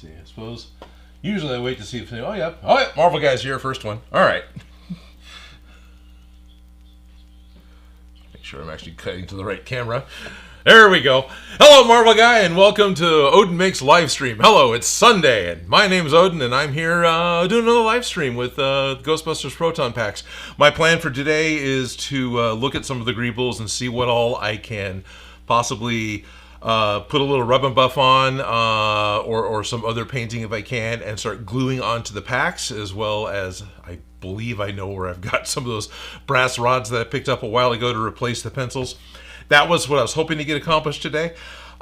see. I suppose usually I wait to see if oh yeah, Marvel guy's here, first one. All right. Make sure I'm actually cutting to the right camera. There we go. Hello, Marvel guy, and welcome to Odin Makes live stream. Hello, it's Sunday, and my name's Odin, and I'm here doing another live stream with Ghostbusters Proton Packs. My plan for today is to look at some of the greebles and see what all I can possibly put a little rub and buff on, or some other painting if I can, and start gluing onto the packs, as well as I believe I know where I've got some of those brass rods that I picked up a while ago to replace the pencils. That was what I was hoping to get accomplished today.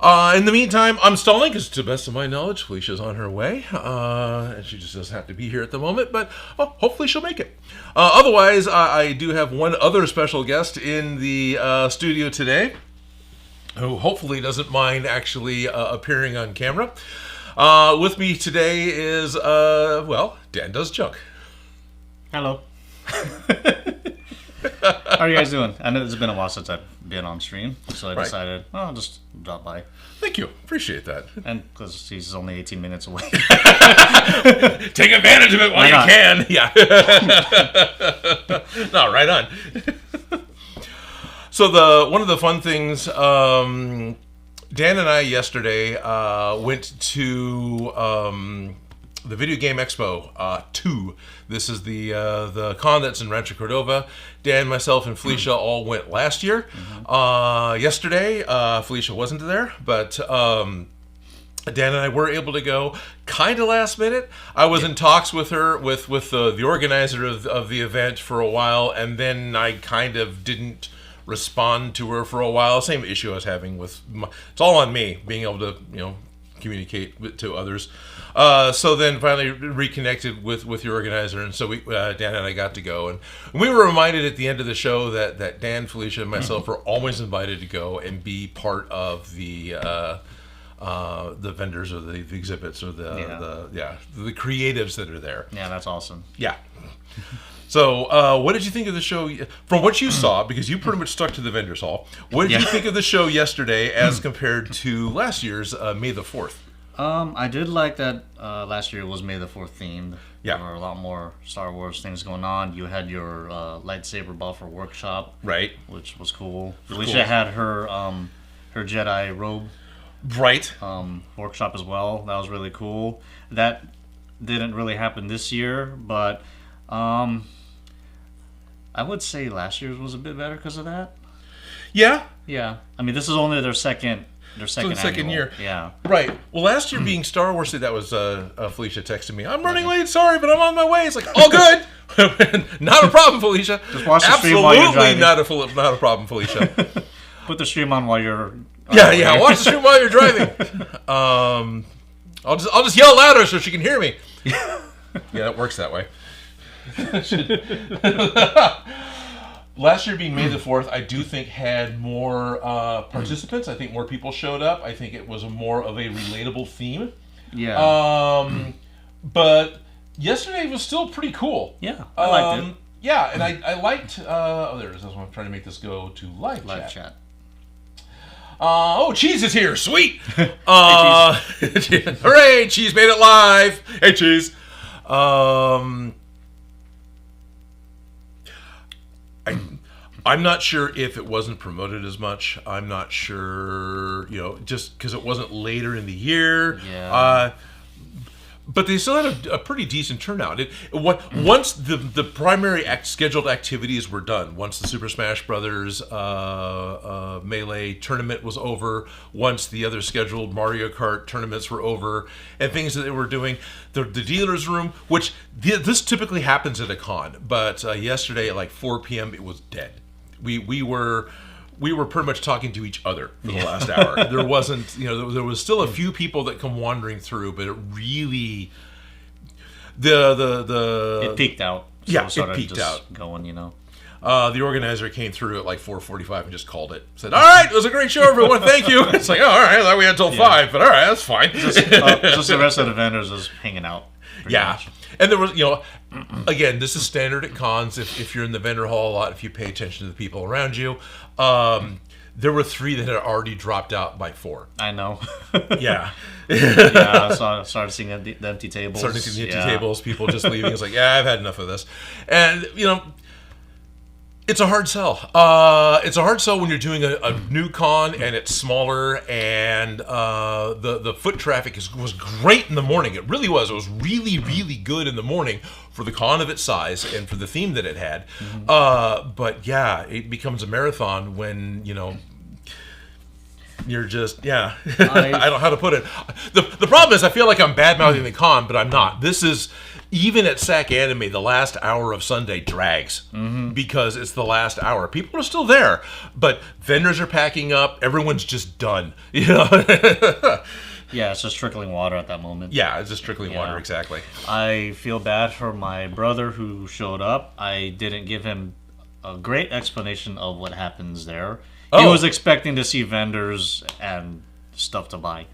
In the meantime, I'm stalling because, to the best of my knowledge, Felicia's on her way. And she just doesn't have to be here at the moment, but hopefully she'll make it. Otherwise, I do have one other special guest in the studio today, who hopefully doesn't mind actually appearing on camera. With me today is, Dan Does Junk. Hello. How are you guys doing? I know it's been a while since I've been on stream, so I decided, I'll just drop by. Thank you. Appreciate that. And because he's only 18 minutes away. Take advantage of it while you can. Yeah. No, right on. So one of the fun things, Dan and I yesterday went to the Video Game Expo 2. This is the con that's in Rancho Cordova. Dan, myself, and Felicia all went last year. Yesterday, Felicia wasn't there, but Dan and I were able to go kind of last minute. I was in talks with her, with the organizer of the event for a while, and then I kind of didn't respond to her for a while. Same issue I was having with it's all on me, being able to communicate to others. So then finally reconnected with your organizer, and so Dan and I got to go, and we were reminded at the end of the show that Dan, Felicia, and myself were always invited to go and be part of the vendors or the exhibits or the creatives that are there. Yeah, that's awesome. Yeah. So, what did you think of the show? From what you saw, because you pretty much stuck to the vendors hall, what did you think of the show yesterday as compared to last year's May the 4th? I did like that last year was May the 4th themed. Yeah. There were a lot more Star Wars things going on. You had your lightsaber buffer workshop. Right. Which was cool. Felicia had her Jedi robe. Right. Workshop as well. That was really cool. That didn't really happen this year, but I would say last year's was a bit better because of that. Yeah. Yeah. I mean, this is only their second year. Yeah. Right. Well, last year being Star Wars Day, that was Felicia texted me. I'm running late. Sorry, but I'm on my way. It's like, all good. Not a problem, Felicia. Just watch the stream while you're driving. Absolutely not a problem, Felicia. Put the stream on while you're. Yeah. Watch the stream while you're driving. I'll just yell louder so she can hear me. Yeah, it works that way. Last year being May the 4th, I do think had more participants. I think more people showed up. I think it was more of a relatable theme. Yeah. But yesterday was still pretty cool. Yeah, I liked it. Yeah, and I liked... there it is. I'm trying to make this go to live chat. Cheese is here. Sweet. Hooray, Cheese made it live. Hey, Cheese. I'm not sure if it wasn't promoted as much. I'm not sure, just because it wasn't later in the year. Yeah. But they still had a pretty decent turnout. Once the primary scheduled activities were done, once the Super Smash Brothers Melee tournament was over, once the other scheduled Mario Kart tournaments were over, and things that they were doing, the dealer's room, which this typically happens at a con, but yesterday at like 4 p.m. it was dead. We were pretty much talking to each other for the last hour. There wasn't, there was still a few people that come wandering through, but it really, it peaked out. So yeah, it peaked out. Going, The organizer came through at like 4:45 and just called it. Said, "All right, it was a great show, everyone. Thank you." It's like, "Oh, all right, I thought we had till 5, but all right, that's fine." Just the rest of the vendors was hanging out. Yeah. Much. And there was, again, this is standard at cons. If you're in the vendor hall a lot, if you pay attention to the people around you, there were 3 that had already dropped out by 4. I know. Yeah. Yeah, I started seeing the empty tables. Starting to see the empty tables, people just leaving. It's like, yeah, I've had enough of this. And, it's a hard sell. It's a hard sell when you're doing a new con and it's smaller, and the foot traffic was great in the morning. It really was. It was really, really good in the morning for the con of its size and for the theme that it had. But yeah, it becomes a marathon when, you're just, I don't know how to put it. The problem is I feel like I'm bad-mouthing the con, but I'm not. This is, even at SAC Anime, the last hour of Sunday drags because it's the last hour. People are still there, but vendors are packing up. Everyone's just done. Yeah, it's just trickling water at that moment. Yeah, it's just trickling water, exactly. I feel bad for my brother who showed up. I didn't give him a great explanation of what happens there. He was expecting to see vendors and stuff to buy.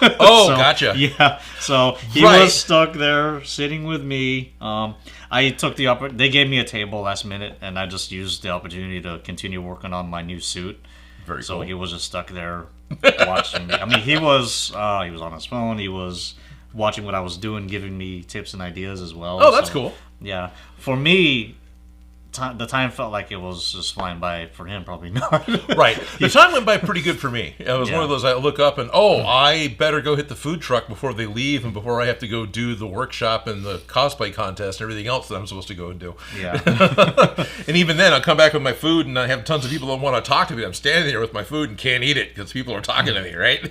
Oh, so, gotcha. Yeah, so he was stuck there sitting with me. I took the they gave me a table last minute, and I just used the opportunity to continue working on my new suit. Very cool. So he was just stuck there watching me. I mean, he was on his phone. He was watching what I was doing, giving me tips and ideas as well. Oh, that's cool. Yeah, for me, the time felt like it was just flying by. For him, probably not. Right. The time went by pretty good for me. It was one of those, I look up and, I better go hit the food truck before they leave and before I have to go do the workshop and the cosplay contest and everything else that I'm supposed to go and do. Yeah. And even then, I'll come back with my food and I have tons of people that want to talk to me. I'm standing there with my food and can't eat it because people are talking to me, right?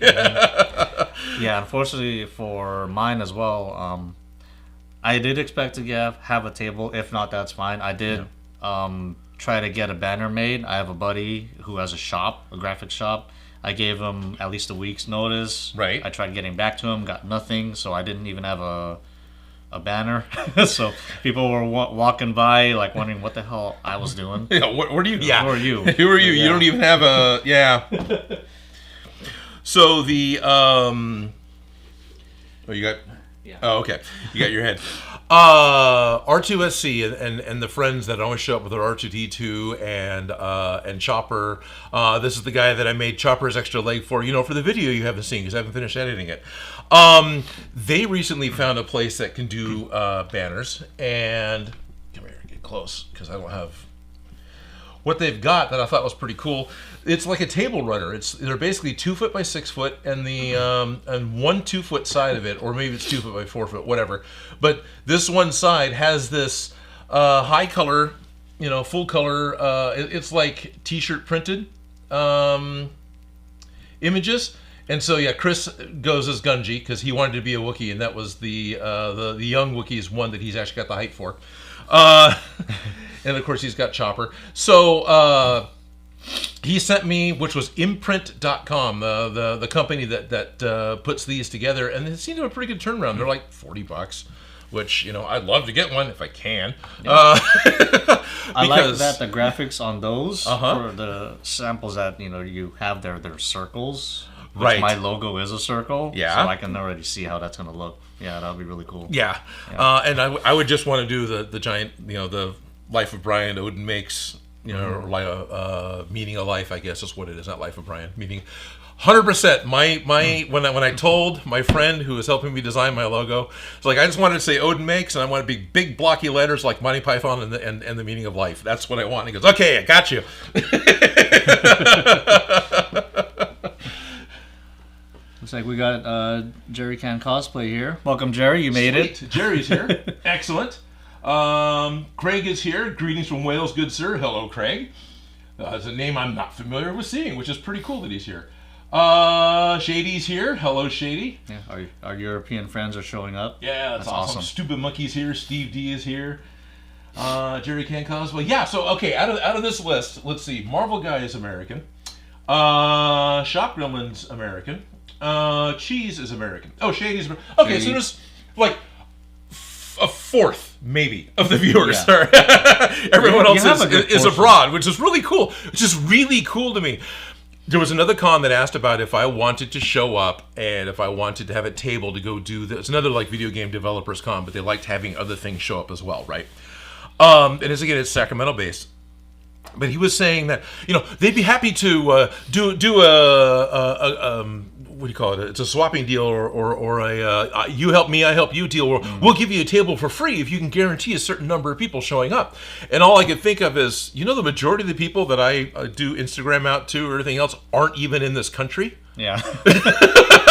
Yeah, unfortunately for mine as well, I did expect to have a table. If not, that's fine. I did... try to get a banner made. I have a buddy who has a graphic shop. I gave him at least a week's notice. Right. I tried getting back to him, got nothing, so I didn't even have a banner. So people were walking by, like wondering what the hell I was doing. Yeah, what are you? Yeah. Who are you? Who are you? You don't even have a So the you got. Yeah. Oh, okay. You got your head. R2SC and the friends that always show up with their R2D2 and Chopper. This is the guy that I made Chopper's extra leg for. For the video you haven't seen because I haven't finished editing it. They recently found a place that can do banners, and come here, get close because I don't have. What they've got that I thought was pretty cool. It's like a table runner. They're basically 2 foot by 6 foot, and the and 1 2 foot side of it, or maybe it's 2 foot by 4 foot, whatever. But this one side has this high color, full color. It's like T-shirt printed images. And so Chris goes as Gunji because he wanted to be a Wookiee, and that was the young Wookiee's one that he's actually got the height for. And of course he's got Chopper. So he sent me, which was imprint.com, the company that puts these together, and it seemed to have a pretty good turnaround. They're like $40, which I'd love to get one if I can. Yeah. I like that the graphics on those for the samples that you have there, they're circles. Which my logo is a circle. Yeah. So I can already see how that's going to look. Yeah, that would be really cool. Yeah. And I would just want to do the giant, the Life of Brian Odin Makes, or like Meaning of Life, I guess is what it is, not Life of Brian. Meaning 100%. When I told my friend who was helping me design my logo, it's like I just wanted to say Odin Makes, and I wanted big blocky letters like Monty Python and the Meaning of Life. That's what I want. And he goes, okay, I got you. Looks like we got Jerry Can Cosplay here. Welcome, Jerry. You made it. Jerry's here. Excellent. Craig is here. Greetings from Wales, good sir. Hello, Craig. It's a name I'm not familiar with seeing, which is pretty cool that he's here. Shady's here. Hello, Shady. Yeah, our European friends are showing up. Yeah, that's awesome. Stupid Monkey's here. Steve D is here. Jerry Can Cosplay. Yeah, so, okay, out of this list, let's see. Marvel Guy is American. Shop Gremlin's American. Cheese is American. Oh, Shady's American. Okay, so there's like a fourth, maybe, of the viewers. Yeah. Everyone else is abroad, which is really cool. Which is really cool to me. There was another con that asked about if I wanted to show up and if I wanted to have a table to go do this. It's another like video game developers con, but they liked having other things show up as well, right? And it's Sacramento based. But he was saying that they'd be happy to do a what do you call it? It's a swapping deal or a you help me, I help you deal. Or we'll give you a table for free if you can guarantee a certain number of people showing up. And all I could think of is, the majority of the people that I do Instagram out to or everything else aren't even in this country. Yeah.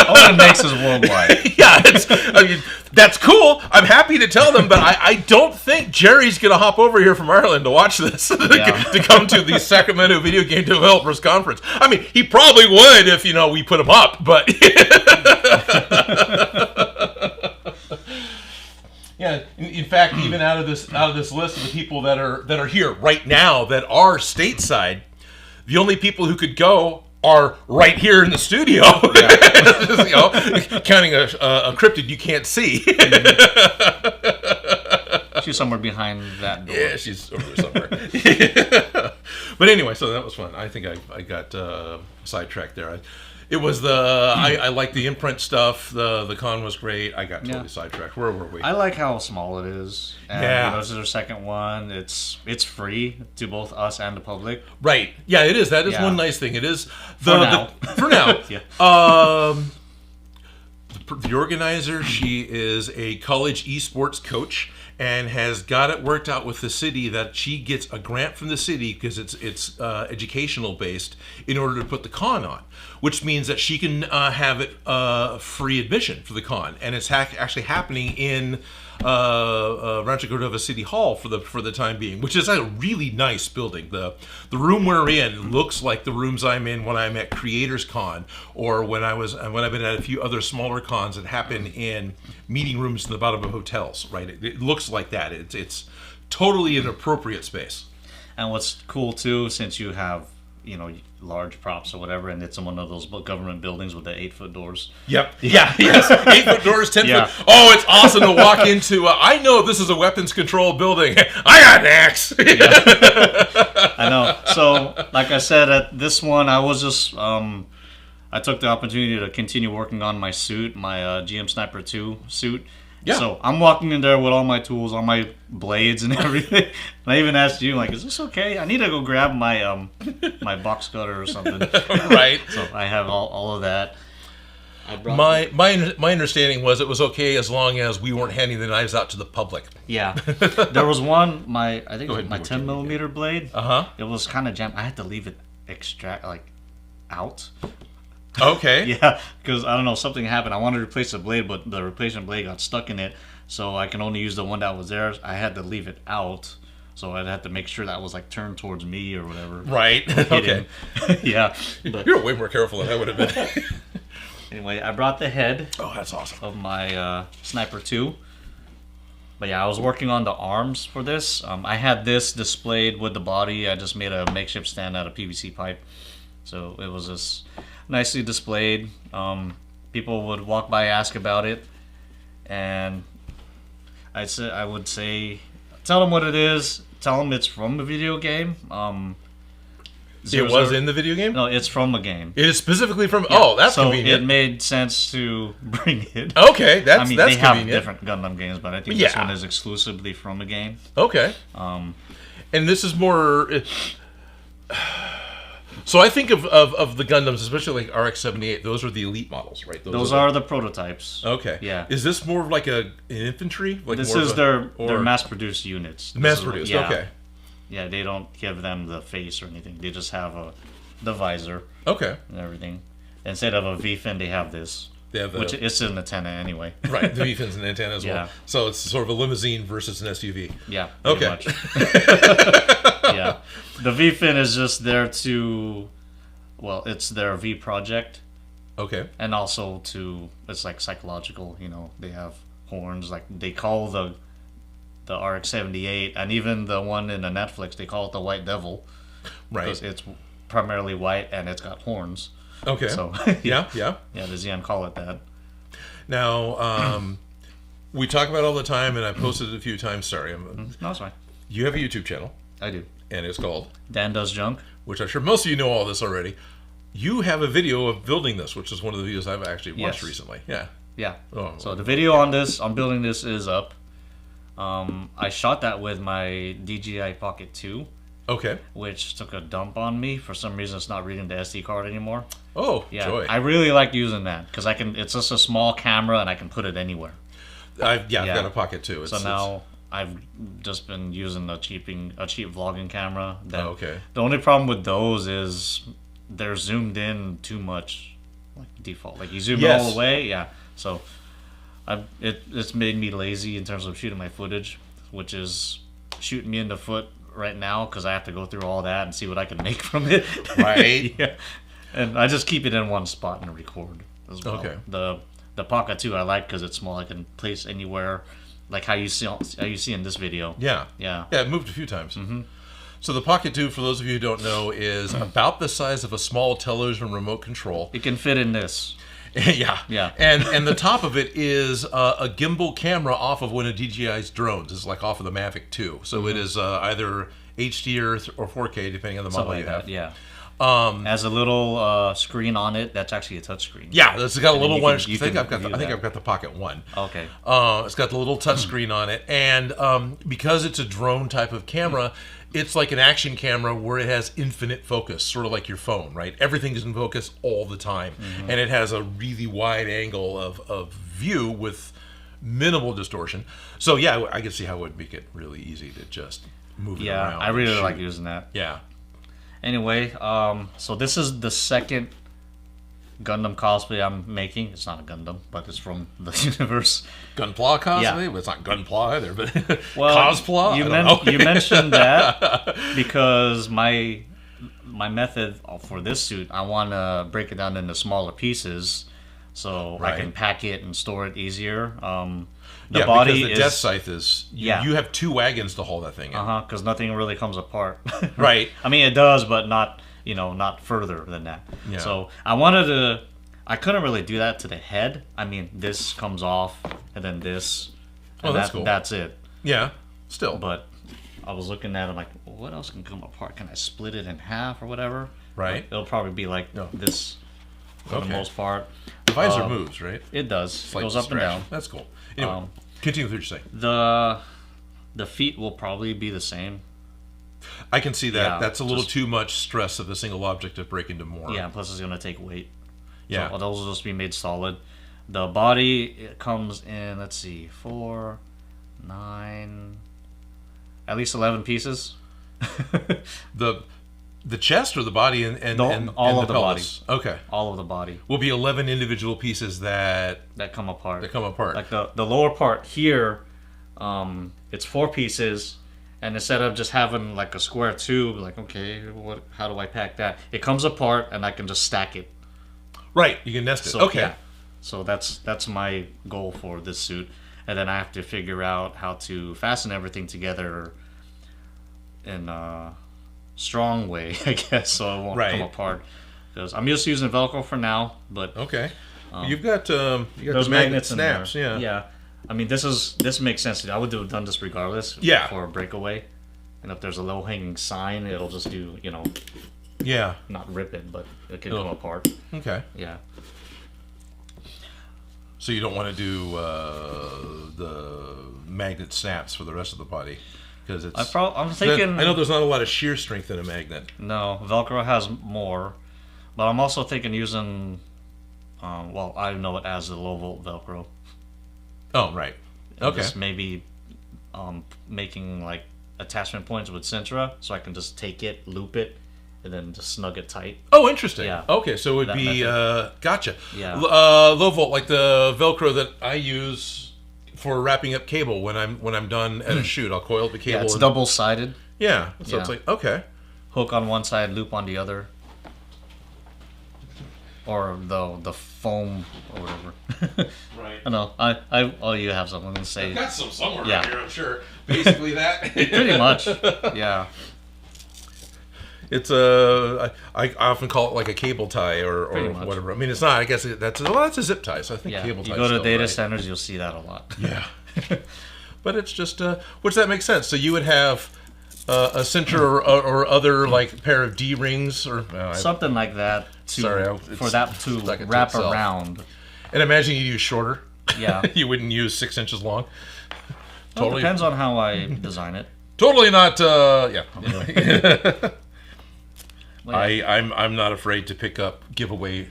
Odin Makes is worldwide. Yeah, that's cool. I'm happy to tell them, but I don't think Jerry's going to hop over here from Ireland to watch this, to come to the Sacramento Video Game Developers Conference. I mean, he probably would if, we put him up, but... Yeah, in fact, even out of this list of the people that are here right now that are stateside, the only people who could go are right here in the studio. Counting a cryptid you can't see. She's somewhere behind that door. Yeah, she's over there somewhere. But anyway, so that was fun. I think I got sidetracked there. It was I like the imprint stuff. The con was great. I got totally sidetracked. Where were we? I like how small it is. And this is our second one. It's free to both us and the public. Right. Yeah, it is. That is one nice thing. It is for now. For now. Yeah. The organizer, she is a college esports coach and has got it worked out with the city that she gets a grant from the city because it's educational based in order to put the con on, which means that she can have it free admission for the con, and it's actually happening in Rancho Cordova City Hall for the time being, which is a really nice building. The room we're in looks like the rooms I'm in when I'm at Creators Con, or when I've been at a few other smaller cons that happen in meeting rooms in the bottom of hotels. Right, it looks like that. It's totally an appropriate space. And what's cool too, since you have large props or whatever, and it's in one of those government buildings with the 8-foot doors. Yep. Yeah. Yes. 8-foot doors, 10-foot. Oh, it's awesome to walk into. I know this is a weapons control building. I got an axe. I know. So, like I said, at this one, I was just I took the opportunity to continue working on my suit, my GM Sniper 2 suit. Yeah. So I'm walking in there with all my tools, all my blades and everything. And I even asked you, like, is this okay? I need to go grab my my box cutter or something. Right. So I have all of that. My understanding was it was okay as long as we weren't handing the knives out to the public. Yeah. There was one, I think it was my 10mm blade. It was kind of jammed. I had to leave it out. Okay. Yeah, because I don't know, something happened. I wanted to replace the blade, but the replacement blade got stuck in it, so I can only use the one that was there. I had to leave it out, so I'd have to make sure that was turned towards me or whatever. Right. Okay. Yeah. You're way more careful than I would have been. Anyway, I brought the head. Oh, that's awesome. Of my Sniper 2. But yeah, I was working on the arms for this. I had this displayed with the body. I just made a makeshift stand out of PVC pipe, so it was just nicely displayed. People would walk by, ask about it, and I would say, tell them what it is. Tell them it's from a video game. It was in the video game? No, it's from a game. It is specifically from. Yeah. Oh, that's convenient. It made sense to bring it. Okay, that's they convenient. have different Gundam games, but I think this one is exclusively from a game. Okay. And this is more. So I think of the Gundams, especially like RX-78. Those are the elite models, right? Those are the prototypes. Okay. Yeah. Is this more of like an infantry? Like this is their mass-produced units. Mass-produced. Okay. Yeah, they don't give them the face or anything. They just have the visor. Okay. And everything. Instead of a V-fin, they have this. Which is an antenna anyway. Right, the V-fin's an antenna as well. So it's sort of a limousine versus an SUV. Yeah. Okay. Much. Yeah. The V-fin is just there to, it's their V project. Okay. And also it's like psychological. They have horns. Like they call the RX-78, and even the one in the Netflix, they call it the White Devil. Right. Because it's primarily white and it's got horns. Okay. So yeah. Yeah, the Xi'an call it that. Now, we talk about it all the time, and I posted it a few times. Sorry. No, that's fine. You have a YouTube channel. I do. And it's called Dan Does Junk. Which I'm sure most of you know all this already. You have a video of building this, which is one of the videos I've actually watched recently. Yeah. Yeah. Oh, so the video on building this is up. I shot that with my DJI Pocket 2. Okay. which took a dump on me. For some reason, it's not reading the SD card anymore. Oh, Yeah, joy. I really like using that because I can. It's just a small camera and I can put it anywhere. I've got a Pocket 2. So now I've just been using a cheap vlogging camera. That, okay. The only problem with those is they're zoomed in too much, like default. Like you zoom it all the way, yeah. So it's made me lazy in terms of shooting my footage, which is shooting me in the foot right now because I have to go through all that and see what I can make from it. Right. Yeah. And I just keep it in one spot and record as well. Okay. The Pocket 2 I like because it's small. I can place anywhere, like how you see in this video. Yeah. Yeah. Yeah, it moved a few times. Mm-hmm. So the Pocket 2, for those of you who don't know, is about the size of a small television remote control. It can fit in this. Yeah. Yeah. And the top of it is a gimbal camera off of one of DJI's drones. It's like off of the Mavic 2. So it is either HD or 4K, depending on the model you have. Yeah. Has a little screen on it. That's actually a touch screen. Yeah, it's got a little one. I think I've got the Pocket 1. Okay. It's got the little touch screen on it, and because it's a drone type of camera, it's like an action camera where it has infinite focus, sort of like your phone, right? Everything is in focus all the time, and it has a really wide angle of view with minimal distortion. So yeah, I can see how it would make it really easy to just move it around. Yeah, I really like using that. Yeah. Anyway, so this is the second Gundam cosplay I'm making. It's not a Gundam, but it's from the universe. Gunpla cosplay? Yeah. Well, it's not Gunpla either, but Well, Cospla? you mentioned that because my method for this suit, I want to break it down into smaller pieces so I can pack it and store it easier. The body because the death scythe is you have 2 wagons to haul that thing in. Because nothing really comes apart. Right. I mean, it does, but not further than that. Yeah. So I couldn't really do that to the head. I mean, this comes off, and then this. And that's cool. That's it. Yeah, still. But I was looking at it like, well, what else can come apart? Can I split it in half or whatever? Right. It'll probably be like this for the most part. The visor moves, right? It does. It goes up and down. That's cool. Anyway, continue with what you're saying. The feet will probably be the same. I can see that. Yeah, that's a little too much stress of a single object to break into more. Yeah, plus it's going to take weight. Yeah. So those will just be made solid. The body, it comes in, let's see, 4, 9, at least 11 pieces. The chest or the body and all of the the pelvis? body. Okay. All of the body. Will be 11 individual pieces that come apart. Like the lower part here, it's 4 pieces, and instead of just having like a square tube, like, okay, how do I pack that? It comes apart, and I can just stack it. Right, you can nest it. So, okay. Yeah. So that's my goal for this suit, and then I have to figure out how to fasten everything together in a strong way, I guess, so it won't come apart. Because I'm just using Velcro for now, but okay. You've got those the magnets snaps, in there. Yeah. I mean, this makes sense to me. I would have done this regardless. Yeah. For a breakaway, and if there's a low hanging sign, it'll just do Yeah. not rip it, but it can come apart. Okay. Yeah. So you don't want to do the magnet snaps for the rest of the body because it's. I'm thinking. I know there's not a lot of shear strength in a magnet. No, Velcro has more, but I'm also thinking using. Well, I know it as a low volt Velcro. Oh right. Okay. Just maybe making like attachment points with Sintra, so I can just take it, loop it, and then just snug it tight. Oh, interesting. Yeah. Okay, so it would be gotcha. Yeah. Low volt, like the Velcro that I use for wrapping up cable when I'm done at a shoot. I'll coil the cable. Yeah, it's double sided. Yeah. So it's like okay. Hook on one side, loop on the other. Or the foam or whatever. Right. I know. You have something to say. I've got some somewhere right here, I'm sure. Basically that. Pretty much. Yeah. It's I often call it like a cable tie or whatever. I mean, it's not. I guess that's a zip tie. So I think cable tie. You go to data centers, you'll see that a lot. Yeah. But it's just which that makes sense. So you would have a Sintra or other like pair of D rings or something like that. For that to wrap around. And imagine you use shorter. Yeah. You wouldn't use 6 inches long. Well, it depends on how I design it. Totally not. Yeah. Like, I'm not afraid to pick up giveaway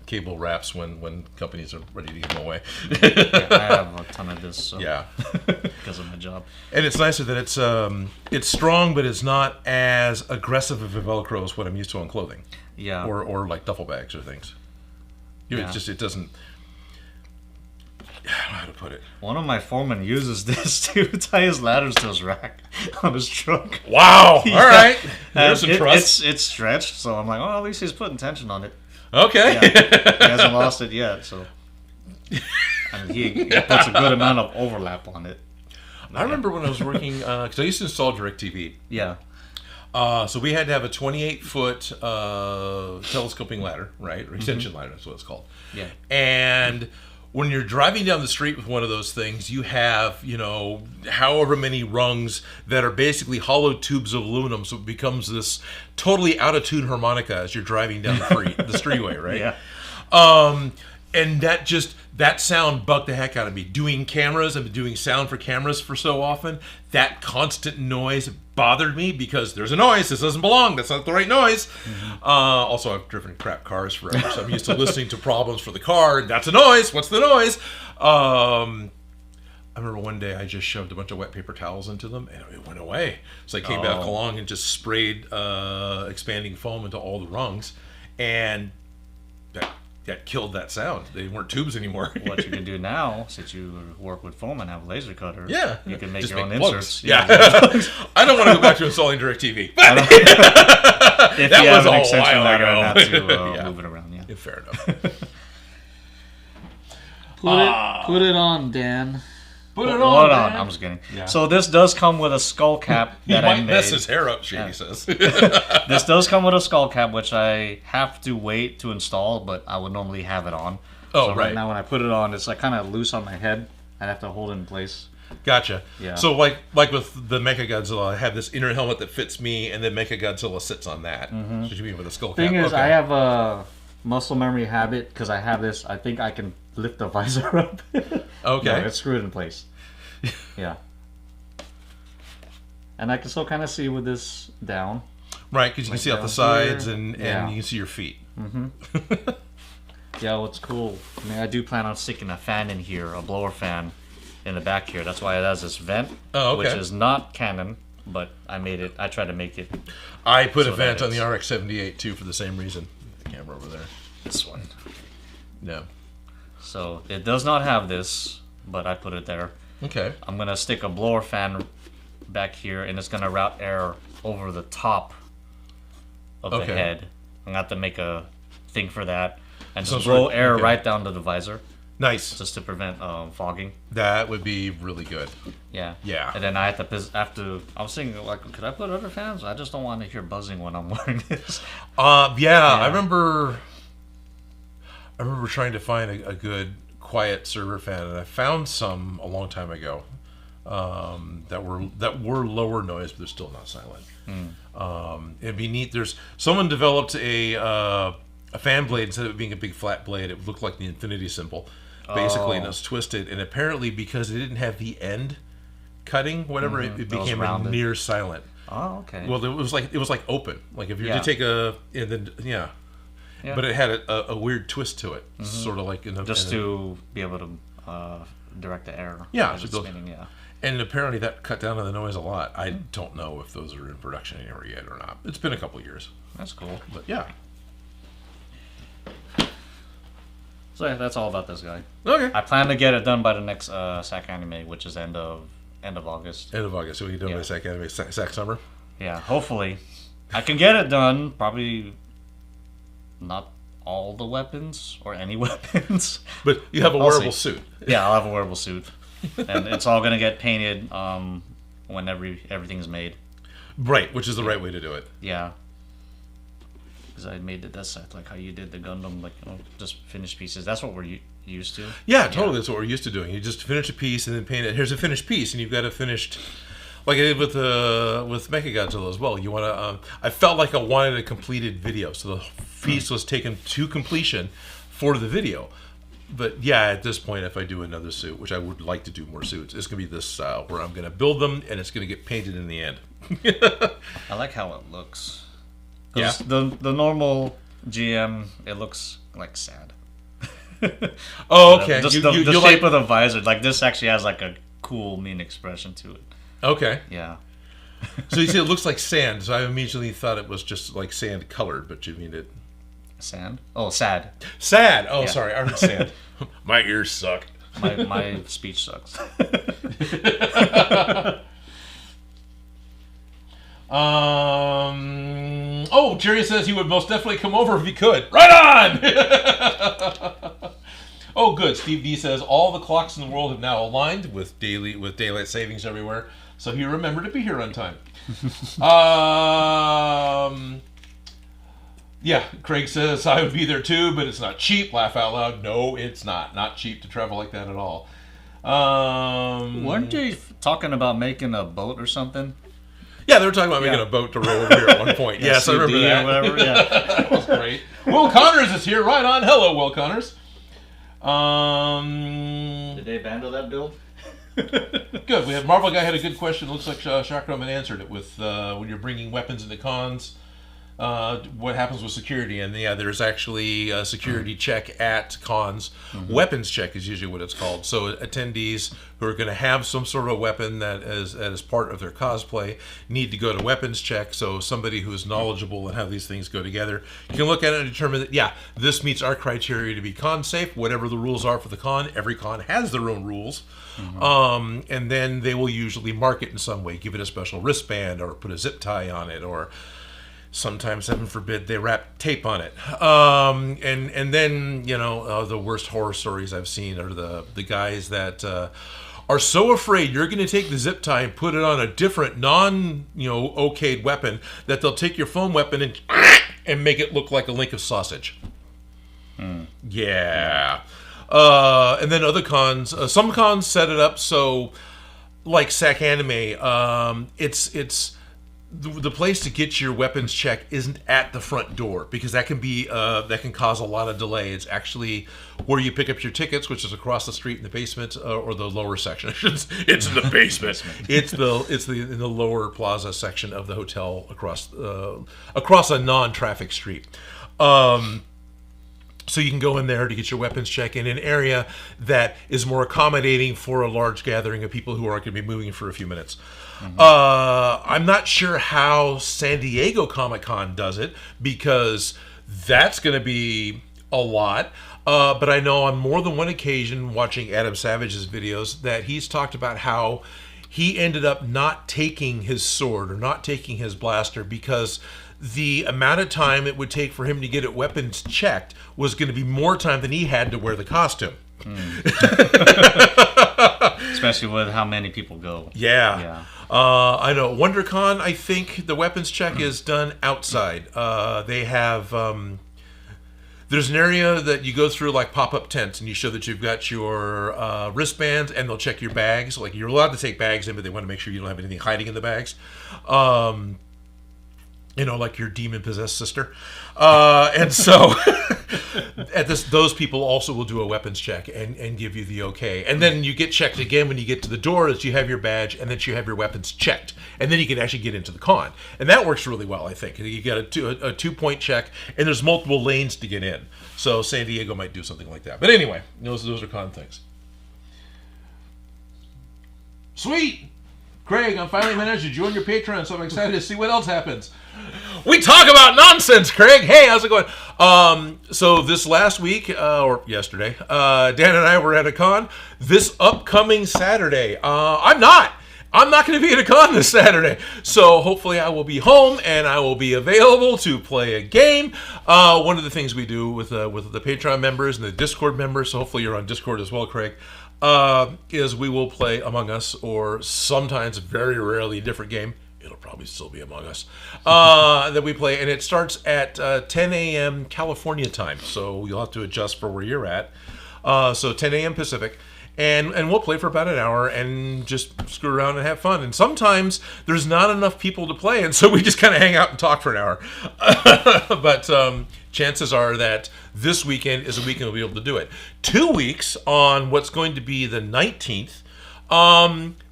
cable wraps when companies are ready to give them away. yeah, I have a ton of this. So. Yeah. Because of my job. And it's nicer that it's strong, but it's not as aggressive of a Velcro as what I'm used to on clothing. Yeah. Or like duffel bags or things. Yeah. It doesn't. I don't know how to put it. One of my foremen uses this to tie his ladders to his rack on his truck. Wow! Yeah. All right. There's some trust. It's stretched, so I'm like, oh, at least he's putting tension on it. Okay. Yeah. He hasn't lost it yet, so. And he puts a good amount of overlap on it. I remember when I was working, because I used to install DirecTV. Yeah. So we had to have a 28-foot telescoping ladder, right? Or extension ladder, that's what it's called. Yeah. And when you're driving down the street with one of those things, you have, however many rungs that are basically hollow tubes of aluminum. So it becomes this totally out-of-tune harmonica as you're driving down the streetway, right? Yeah. And that sound bugged the heck out of me. Doing cameras, I've been doing sound for cameras for so often. That constant noise bothered me because there's a noise. This doesn't belong. That's not the right noise. Also, I've driven crap cars forever, so I'm used to listening to problems for the car. That's a noise. What's the noise? I remember one day I just shoved a bunch of wet paper towels into them, and it went away. So I came back along and just sprayed expanding foam into all the rungs, and that killed that sound. They weren't tubes anymore. What you can do now, since you work with foam and have a laser cutter, you can make just your own plugs. inserts. Yeah. I don't want to go back to installing DirecTV. If That you was have an a extension while ladder ago. and have to move it around, Yeah, fair enough. Put it on, Dan. Put it on, on. I'm just kidding. Yeah. So this does come with a skull cap He that might I made. mess his hair up, Shady says. This does come with a skull cap, which I have to wait to install, but I would normally have it on. Oh, so right. now when I put it on, it's like kind of loose on my head. I'd have to hold it in place. Gotcha. Yeah. So like with the Mechagodzilla, I have this inner helmet that fits me, and then Mechagodzilla sits on that. So you mean with a skull cap. Thing is, Okay. I have a muscle memory habit because I have this. I think I can lift the visor up. Okay. No, it's screwed in place. Yeah. And I can still kind of see with this down. Right, because you can see off the sides and you can see your feet. Yeah, what's cool, I mean, I do plan on sticking a fan in here, a blower fan, in the back here. That's why it has this vent, which is not Canon, but I made it. I tried to make it. I put a vent on the RX-78 too for the same reason. The camera over there. This one. No. So it does not have this, but I put it there. Okay. I'm gonna stick a blower fan back here, and it's gonna route air over the top of the head. I'm gonna have to make a thing for that, and just blow air right down to the visor. Nice. Just to prevent fogging. That would be really good. Yeah. Yeah. And then I have to. I was thinking, like, could I put other fans? I just don't want to hear buzzing when I'm wearing this. I remember trying to find a good quiet server fan, and I found some a long time ago that were lower noise, but they're still not silent. It'd be neat. Someone developed a fan blade. Instead of it being a big flat blade, it looked like the infinity symbol, basically, and it was twisted. And apparently, because it didn't have the end cutting, whatever, it became a near silent. Oh, okay. Well, it was like open. Like if you did take but it had a weird twist to it, sort of like to be able to direct the air. Yeah, as it's spinning, yeah. And apparently that cut down on the noise a lot. I don't know if those are in production anywhere yet or not. It's been a couple years. That's cool. But yeah. So yeah, that's all about this guy. Okay. I plan to get it done by the next SAC anime, which is end of August. End of August. So we done by SAC anime, SAC summer. Yeah, hopefully, I can get it done. Probably not all the weapons or any weapons. But you have a wearable suit. Yeah, I'll have a wearable suit, and it's all gonna get painted when everything's made. Right, which is the right way to do it. Yeah. Because I made the set like how you did the Gundam, like just finished pieces. That's what we're used to. Yeah, totally. That's what we're used to doing. You just finish a piece and then paint it. Here's a finished piece, and you've got a finished, like I did with Mechagodzilla as well. You want to. I felt like I wanted a completed video, so the piece was taken to completion for the video. But yeah, at this point, if I do another suit, which I would like to do more suits, it's going to be this style where I'm going to build them and it's going to get painted in the end. I like how it looks. Yeah. The normal GM, it looks like sad. Oh, okay. Just You the shape like... of the visor, like this actually has like a cool, mean expression to it. Okay. Yeah. So you see, it looks like sand. So I immediately thought it was just like sand colored, but you mean it? Sand? Oh, sad. Sad. Oh, Yeah. sorry. I heard sand. My ears suck. My speech sucks. Oh, Jerry says he would most definitely come over if he could. Right on! Oh, good. Steve D says all the clocks in the world have now aligned with daylight savings everywhere, so he remembered to be here on time. Yeah, Craig says I would be there too, but it's not cheap. Laugh out loud. No, it's not. Not cheap to travel like that at all. Weren't you talking about making a boat or something? Yeah, they were talking about making a boat to roll over here at one point. Yes, I remember that. Or whatever. Yeah, that was great. Will Connors is here. Right on. Hello, Will Connors. Did they abandon that build? Good. We have Marvel Guy had a good question. Looks like Shakram answered it with when you're bringing weapons into cons. What happens with security? And yeah, there's actually a security check at cons. Weapons check is usually what it's called. So attendees who are going to have some sort of weapon that is part of their cosplay need to go to weapons check. So somebody who is knowledgeable and how these things go together, you can look at it and determine that, yeah, this meets our criteria to be con safe. Whatever the rules are for the con, every con has their own rules. And then they will usually mark it in some way, give it a special wristband or put a zip tie on it, or sometimes, heaven forbid, they wrap tape on it. And then, you know, the worst horror stories I've seen are the guys that are so afraid you're going to take the zip tie and put it on a different okayed weapon that they'll take your foam weapon and make it look like a link of sausage. Yeah. And then other cons, some cons set it up so, like SAC Anime, it's the place to get your weapons check isn't at the front door, because that can cause a lot of delay. It's actually where you pick up your tickets, which is across the street in the basement or the lower section. It's in the basement. It's in the lower plaza section of the hotel across a non-traffic street. So you can go in there to get your weapons check in an area that is more accommodating for a large gathering of people who are going to be moving for a few minutes. I'm not sure how San Diego Comic-Con does it, because that's going to be a lot. But I know on more than one occasion, watching Adam Savage's videos, that he's talked about how he ended up not taking his sword or not taking his blaster because the amount of time it would take for him to get it weapons checked was going to be more time than he had to wear the costume. Especially with how many people go. Yeah. I know. WonderCon, I think the weapons check is done outside. They have... there's an area that you go through, like pop-up tents, and you show that you've got your wristbands, and they'll check your bags. Like, you're allowed to take bags in, but they want to make sure you don't have anything hiding in the bags. Like your demon-possessed sister. And so those people also will do a weapons check and give you the okay. And then you get checked again when you get to the door, that you have your badge and that you have your weapons checked. And then you can actually get into the con. And that works really well, I think. You get a 2-point check, and there's multiple lanes to get in. So San Diego might do something like that. But anyway, those are con things. Sweet! Craig, I'm finally managed to join your Patreon, so I'm excited to see what else happens. We talk about nonsense, Craig. Hey, how's it going? So this last week, or yesterday, Dan and I were at a con. This upcoming Saturday, I'm not going to be at a con this Saturday. So hopefully I will be home and I will be available to play a game. One of the things we do with the Patreon members and the Discord members, so hopefully you're on Discord as well, Craig, is we will play Among Us, or sometimes, very rarely, a different game. It'll probably still be Among Us, that we play. And it starts at 10 a.m. California time, so you'll have to adjust for where you're at. So 10 a.m. Pacific. And we'll play for about an hour and just screw around and have fun. And sometimes there's not enough people to play, and so we just kind of hang out and talk for an hour. But chances are that this weekend is a weekend we'll be able to do it. 2 weeks on what's going to be the 19th.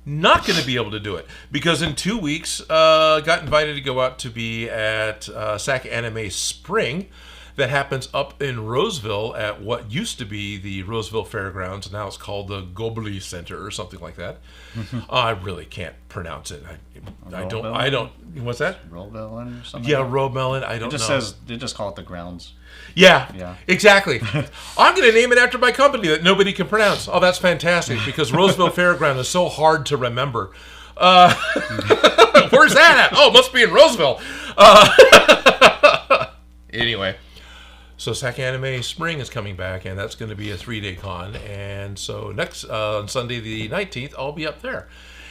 Not going to be able to do it because in 2 weeks, got invited to go out to be at SAC Anime Spring. That happens up in Roseville at what used to be the Roseville Fairgrounds. Now it's called the Gobli Center or something like that. I really can't pronounce it. I don't. What's that? Romelin or something? Yeah, Romelin. I don't know. They just call it the grounds. Yeah, exactly. I'm going to name it after my company that nobody can pronounce. Oh, that's fantastic because Roseville Fairground is so hard to remember. Where's that at? Oh, it must be in Roseville. Anyway. So SAC Anime Spring is coming back, and that's going to be a 3-day con. And so next on Sunday the 19th, I'll be up there.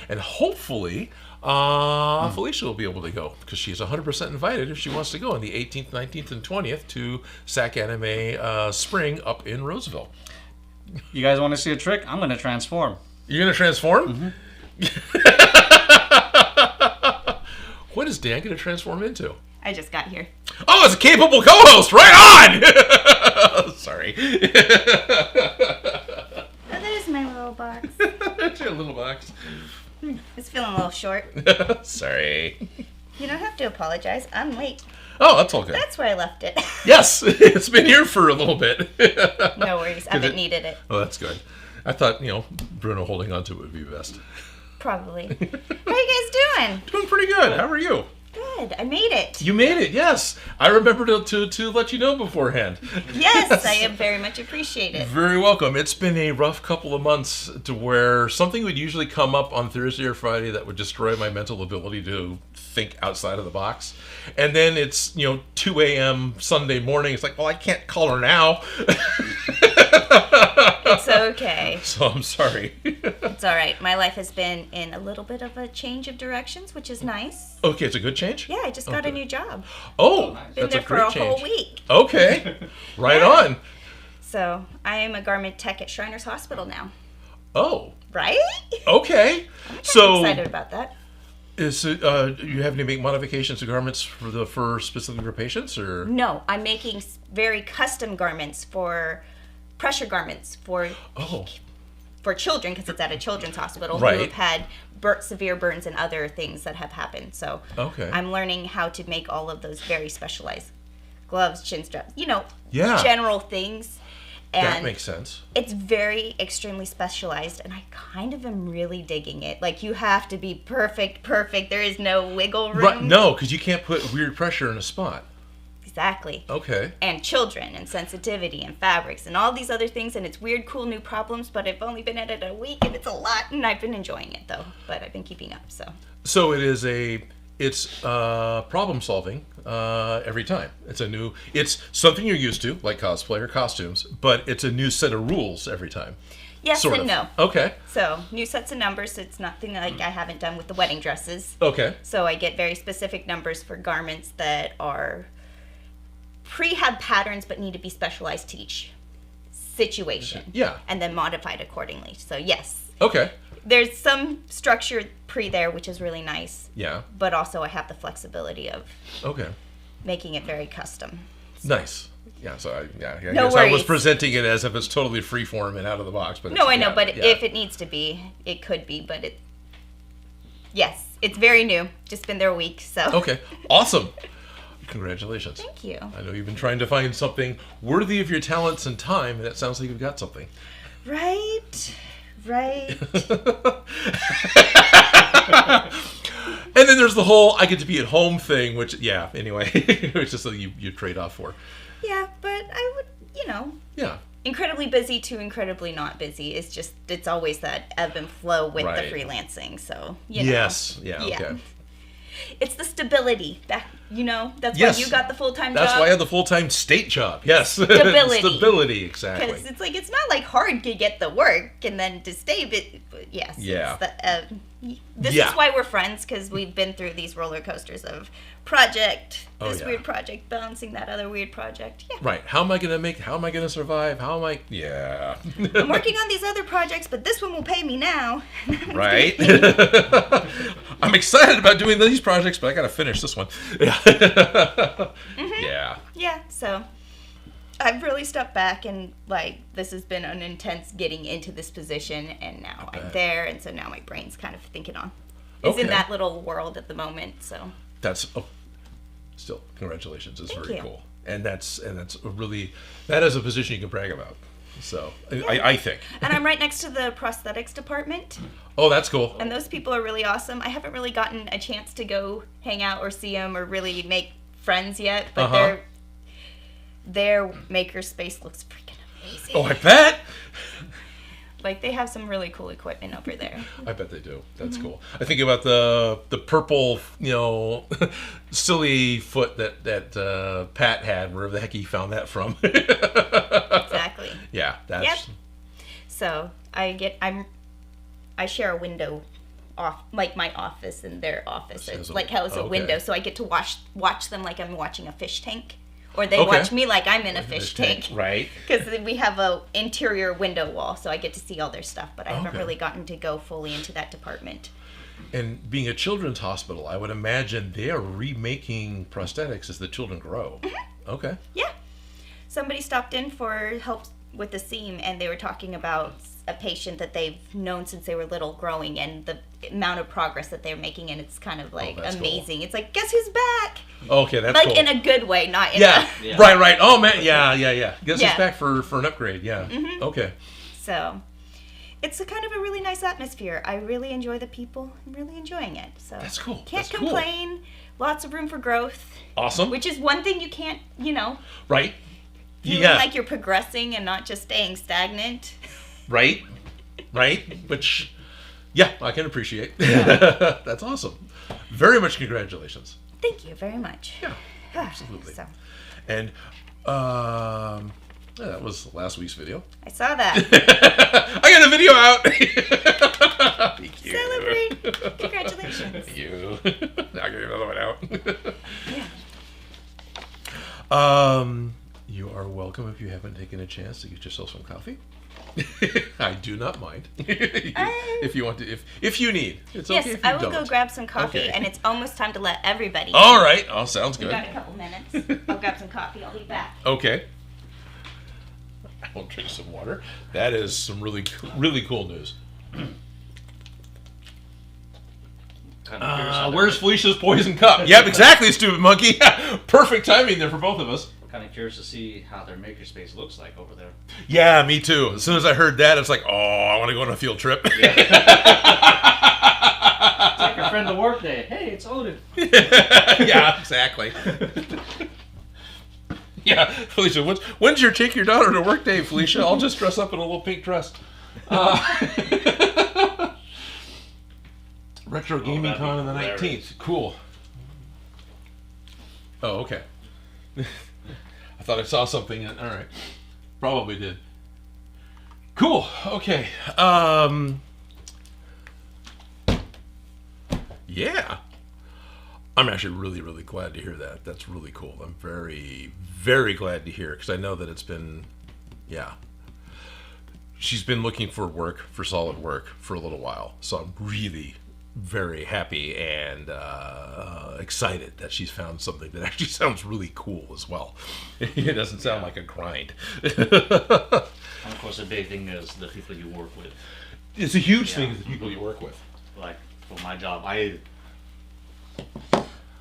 And hopefully Felicia will be able to go because she's 100% invited if she wants to go on the 18th, 19th, and 20th to SAC Anime Spring up in Roseville. You guys want to see a trick? I'm going to transform. You're going to transform? What is Dan going to transform into? I just got here. Oh, it's a capable co-host. Right on. Sorry. Oh, there's my little box. That's your little box. It's feeling a little short. Sorry. You don't have to apologize. I'm late. Oh, that's all good. That's where I left it. Yes, it's been here for a little bit. No worries. I haven't needed it. Oh, that's good. I thought, Bruno holding on to it would be best. Probably. How are you guys doing? Doing pretty good. How are you? Good. I made it. You made it, yes. I remember to let you know beforehand. Yes, I very much appreciate it. Very welcome. It's been a rough couple of months to where something would usually come up on Thursday or Friday that would destroy my mental ability to think outside of the box. And then it's, 2 a.m. Sunday morning. It's like, well, I can't call her now. It's okay. So I'm sorry. It's all right. My life has been in a little bit of a change of directions, which is nice. Okay, it's a good change? Yeah, I just got a new job. Oh, Been that's there a for great a change. whole week. Okay, right Yeah. on. So I am a garment tech at Shriners Hospital now. Oh, Right? okay. I'm So excited about that. is it, you having to make modifications to garments for specifically for patients, or? No, I'm making very custom garments for pressure garments for children because it's at a children's hospital Right. who have had severe burns and other things that have happened. So I'm learning how to make all of those very specialized gloves, chin straps, general things. And that makes sense. It's very extremely specialized, and I kind of am really digging it. Like, you have to be perfect. There is no wiggle room. Right, no, because you can't put weird pressure in a spot. Exactly. Okay. And children and sensitivity and fabrics and all these other things, and it's weird, cool new problems, but I've only been at it a week, and it's a lot, and I've been enjoying it, though. But I've been keeping up, so. So it's problem solving every time. It's something you're used to, like cosplay or costumes, but it's a new set of rules every time. Yes sort and of. no. Okay. So, new sets of numbers. It's nothing like I haven't done with the wedding dresses. Okay. So I get very specific numbers for garments that are prehab patterns but need to be specialized to each situation. Yeah. And then modified accordingly. So, yes. Okay. There's some structure there, which is really nice. Yeah. But also I have the flexibility of making it very custom. Nice. Yeah, so I guess worries. I was presenting it as if it's totally freeform and out of the box. But No, I know, but if it needs to be, it could be. But yes, it's very new. Just been there a week, so. Okay, awesome. Congratulations. Thank you. I know you've been trying to find something worthy of your talents and time, and it sounds like you've got something. Right. And then there's the whole I get to be at home thing, which, anyway, it's just something you trade off for. Yeah, but I would, Yeah. incredibly busy to incredibly not busy. It's always that ebb and flow with Right. the freelancing. So, Yes. Yeah, okay. It's the stability. That's Yes. why you got the full-time That's job. why I had the full-time state job. Yes. Stability. Stability, exactly. Because it's like, it's not like hard to get the work and then to stay, but yes. Yeah. This is why we're friends, because we've been through these roller coasters of weird project, balancing that other weird project. Yeah. Right. How am I going to survive? Yeah. I'm working on these other projects, but this one will pay me now. Right. I'm excited about doing these projects, but I got to finish this one. Yeah. Yeah. Yeah, so I've really stepped back and, like, this has been an intense getting into this position, and now I'm there, and so now my brain's kind of thinking on. It's in that little world at the moment, so. That's, still, congratulations. It's very cool. And that's that is a position you can brag about. So, I think. And I'm right next to the prosthetics department. Oh, that's cool. And those people are really awesome. I haven't really gotten a chance to go hang out or see them or really make friends yet, but their makerspace looks freaking amazing. Oh, I bet. Like, they have some really cool equipment over there. I bet they do. That's cool. I think about the purple, silly foot that Pat had, wherever the heck he found that from. Exactly. Yeah, that's. Yep. So I share a window off, like my office and their office. It's like how it's a window, so I get to watch them like I'm watching a fish tank. Or they watch me like I'm in a fish tank. Right. Because we have a interior window wall, so I get to see all their stuff. But I haven't really gotten to go fully into that department. And being a children's hospital, I would imagine they are remaking prosthetics as the children grow. Mm-hmm. Okay. Yeah. Somebody stopped in for help with the seam, and they were talking about a patient that they've known since they were little growing, and the amount of progress that they're making, and it's kind of like amazing. Cool. It's like, guess who's back? Okay, that's like cool. in a good way, not in a... Right. Oh, man, yeah. Guess who's back for an upgrade, yeah. Mm-hmm. Okay. So, it's a kind of a really nice atmosphere. I really enjoy the people. I'm really enjoying it. So that's cool. Can't complain. Cool. Lots of room for growth. Awesome. Which is one thing you can't, Right. Feeling like you're progressing and not just staying stagnant. Right. Which, I can appreciate. Yeah. That's awesome. Very much congratulations. Thank you very much. Yeah, absolutely. And that was last week's video. I saw that. I got a video out. Thank you. Celebrate. Congratulations. Thank you. Now I'll get another one out. You are welcome if you haven't taken a chance to get yourself some coffee. I do not mind. If you want to, if you need, it's okay. If you I will go grab some coffee, and it's almost time to let everybody. All right. Oh, sounds good. We got a couple minutes. I'll grab some coffee. I'll be back. Okay. I'll drink some water. That is some really cool news. Where's Felicia's poison cup? Yep, exactly, stupid monkey. Perfect timing there for both of us. Kind of curious to see how their makerspace looks like over there. Yeah, me too. As soon as I heard that, it's like, I want to go on a field trip. Yeah. Take your friend to work day. Hey, it's Odin. Yeah, exactly. Yeah, Felicia, when's your take your daughter to work day, Felicia? I'll just dress up in a little pink dress. Retro Gaming Con on the 19th. Cool. Oh, okay. I thought I saw something. All right. Probably did. Cool. Okay. Yeah. I'm actually really, really glad to hear that. That's really cool. I'm very, very glad to hear, because I know that it's been, she's been looking for work, for solid work, for a little while. So I'm really very happy and excited that she's found something that actually sounds really cool as well. It doesn't sound like a grind. And of course, the big thing is the people you work with. It's a huge thing, the people you work with. Like, for my job, I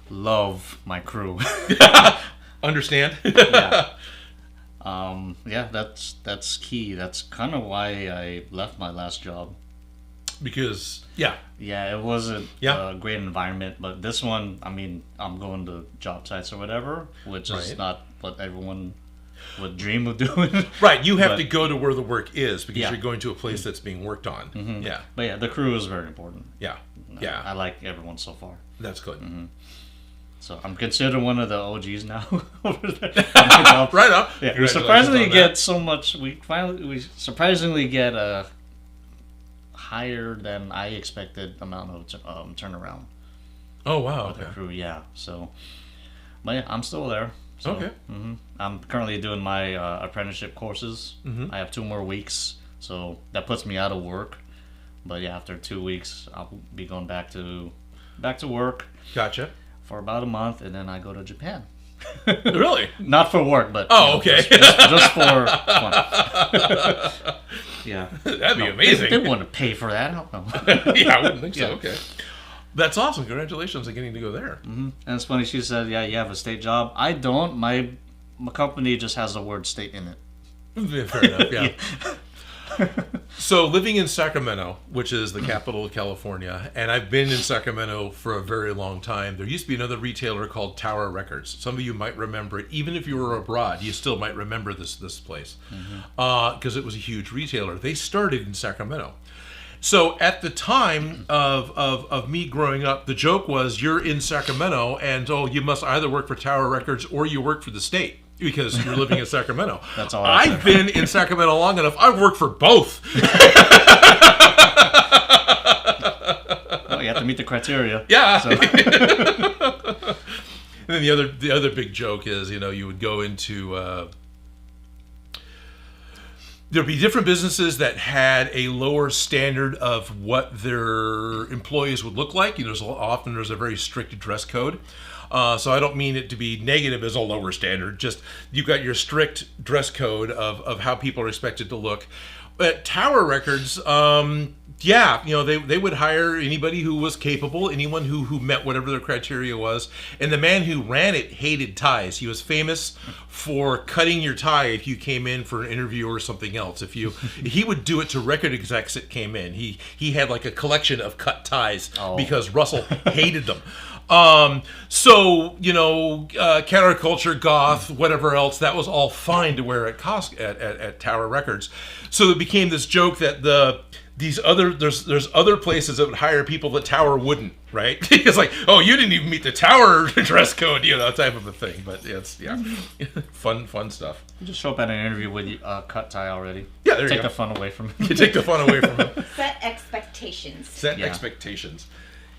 love my crew. Understand? That's key. That's kind of why I left my last job. Because, it wasn't a great environment, but this one, I mean, I'm going to job sites or whatever, which is not what everyone would dream of doing. Right, you have to go to where the work is, because you're going to a place that's being worked on. Mm-hmm. Yeah. But the crew is very important. Yeah. I like everyone so far. That's good. Mm-hmm. So I'm considered one of the OGs now. Right on. Yeah, we surprisingly get so much. We surprisingly get a higher than I expected amount of turnaround. Oh wow! With the crew, So, but I'm still there. So, okay. Mm-hmm. I'm currently doing my apprenticeship courses. Mm-hmm. I have 2 more weeks, so that puts me out of work. But after 2 weeks, I'll be going back to work. Gotcha. For about a month, and then I go to Japan Really? Not for work, but okay. just for fun. Yeah, that'd be amazing. They wouldn't pay for that. I don't know. Yeah, I wouldn't think so. Yeah. Okay, that's awesome. Congratulations on getting to go there. And it's funny. She said, "Yeah, you have a state job." I don't. My company just has the word "state" in it. Yeah, fair enough. Yeah. So living in Sacramento, which is the capital of California, and I've been in Sacramento for a very long time. There used to be another retailer called Tower Records. Some of you might remember it. Even if you were abroad, you still might remember this place because it was a huge retailer. They started in Sacramento. So at the time of me growing up, the joke was you're in Sacramento and you must either work for Tower Records or you work for the state. Because you're living in Sacramento. That's all I've been in Sacramento long enough. I've worked for both. Well, you have to meet the criteria. Yeah. So. And then the other big joke is, you would go into there'd be different businesses that had a lower standard of what their employees would look like. There's a very strict dress code. So I don't mean it to be negative as a lower standard. Just you've got your strict dress code of how people are expected to look. At Tower Records, they would hire anybody who was capable, anyone who met whatever their criteria was. And the man who ran it hated ties. He was famous for cutting your tie if you came in for an interview or something else. He would do it to record execs that came in. He had like a collection of cut ties because Russell hated them. Counterculture, goth, whatever else, that was all fine to wear at Tower Records. So it became this joke that there's other places that would hire people that Tower wouldn't, right? It's like, you didn't even meet the Tower dress code, type of a thing. But it's fun stuff. You just show up at an interview with a cut tie already. Yeah, there you go. Take the fun away from him. You take the fun away from him. Set expectations. Expectations.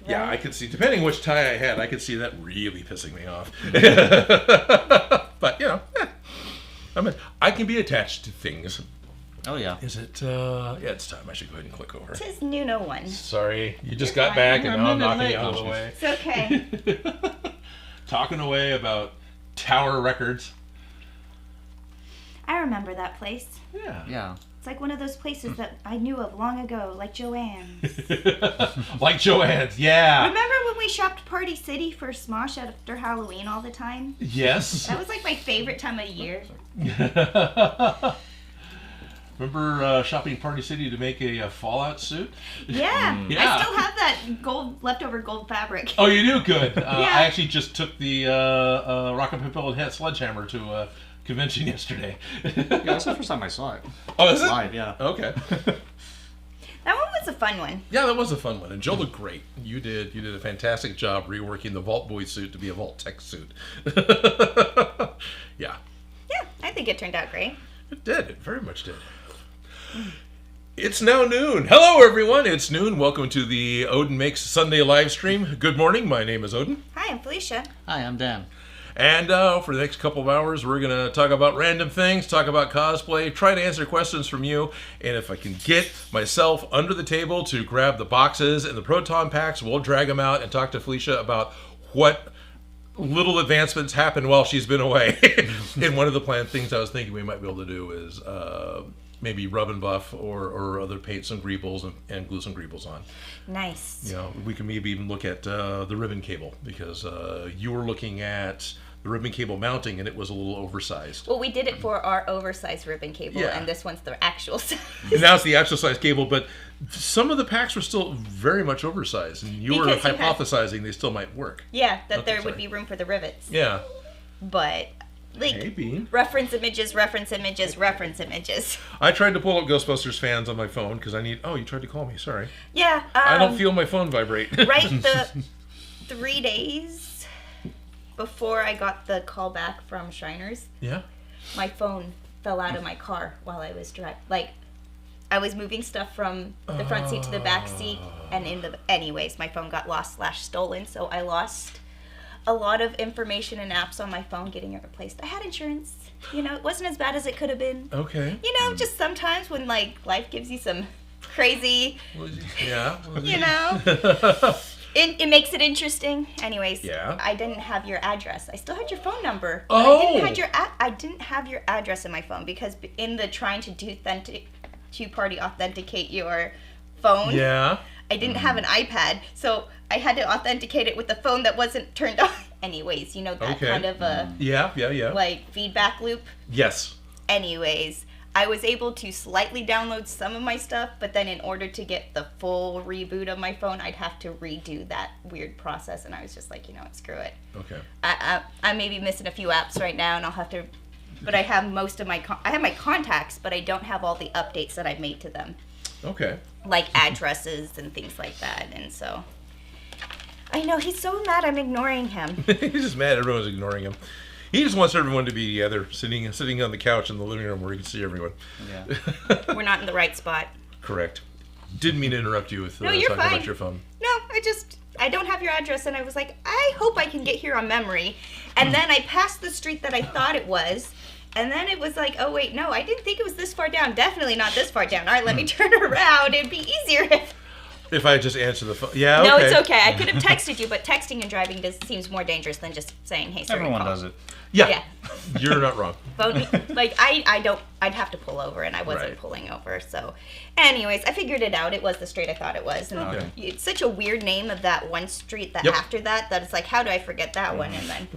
Yeah, I could see, depending which tie I had, I could see that really pissing me off. But, I can be attached to things. Oh, yeah. Is it, it's time. I should go ahead and click over. It says Nuno 1. Sorry, you just got back and now I'm knocking you out of the way. It's okay. Talking away about Tower Records. I remember that place. Yeah. It's like one of those places that I knew of long ago, like Joanne's. Like Joanne's, yeah. Remember when we shopped Party City for Smosh after Halloween all the time? Yes. That was like my favorite time of year. Remember shopping Party City to make a Fallout suit? Yeah. Yeah. I still have that leftover gold fabric. Oh, you do? Good. Yeah. I actually just took the Rock and Paper and Hat Sledgehammer to convention yesterday. Yeah, that's the first time I saw it. Oh, is it? Live, yeah. Okay. That one was a fun one. Yeah, that was a fun one. And Joe looked great. You did a fantastic job reworking the Vault Boy suit to be a Vault Tech suit. Yeah. Yeah, I think it turned out great. It did. It very much did. It's now noon. Hello, everyone. It's noon. Welcome to the Odin Makes Sunday live stream. Good morning. My name is Odin. Hi, I'm Felicia. Hi, I'm Dan. And for the next couple of hours, we're going to talk about random things, talk about cosplay, try to answer questions from you. And if I can get myself under the table to grab the boxes and the Proton Packs, we'll drag them out and talk to Felicia about what little advancements happened while she's been away. And one of the planned things I was thinking we might be able to do is maybe rub and buff or other paint some greebles and glue some greebles on. Nice. We can maybe even look at the ribbon cable because you were looking at the ribbon cable mounting and it was a little oversized. Well, we did it for our oversized ribbon cable, Yeah. and this one's the actual size. And now it's the actual size cable, but some of the packs were still very much oversized, and you were Because you hypothesizing they still might work. Yeah, that Okay, there sorry. would be room for the rivets. Yeah. But, like, Hey, Bean. reference images, reference images, reference images. I tried to pull up Ghostbusters fans on my phone because I need... Oh, you tried to call me. Sorry. Yeah. I don't feel my phone vibrate. Right, the 3 days before I got the call back from Shriners, Yeah? my phone fell out of my car while I was driving. Like, I was moving stuff from the front seat to the back seat, and anyways, my phone got lost/stolen, so I lost a lot of information and apps on my phone getting it replaced. I had insurance. It wasn't as bad as it could have been. Okay. Just sometimes when, like, life gives you some crazy, Yeah. It makes it interesting. Anyways, Yeah. I didn't have your address. I still had your phone number. But Oh. I didn't have your address in my phone because in the trying to do two-party authenticate your phone. Yeah. I didn't have an iPad, so I had to authenticate it with the phone that wasn't turned on. Anyways, you know that Okay. kind of a Yeah. like feedback loop. Yes. Anyways, I was able to slightly download some of my stuff, but then in order to get the full reboot of my phone, I'd have to redo that weird process, and I was just like, you know what, screw it. Okay. I may be missing a few apps right now, and I'll have to, but I have most of my, I have my contacts, but I don't have all the updates that I've made to them. Okay. Like addresses and things like that, and so. I know, he's so mad I'm ignoring him. He's just mad everyone's ignoring him. He just wants everyone to be together, sitting on the couch in the living room where he can see everyone. Yeah. We're not in the right spot. Correct. Didn't mean to interrupt you with No, you're talking fine. about your phone. No, I don't have your address, and I was like, I hope I can get here on memory. And then I passed the street that I thought it was, and then it was like, oh wait, no, I didn't think it was this far down. Definitely not this far down. All right, let me turn around. It'd be easier If I just answer the phone. Yeah, No, okay. it's okay. I could have texted you, but texting and driving seems more dangerous than just saying, hey, sorry. Everyone call. does it. Yeah. You're not wrong. Phone, like, I'd have to pull over, and I wasn't Right. pulling over, so. Anyways, I figured it out. It was the street I thought it was. And Okay. it's such a weird name of that one street that Yep. after that it's like, how do I forget that one? And then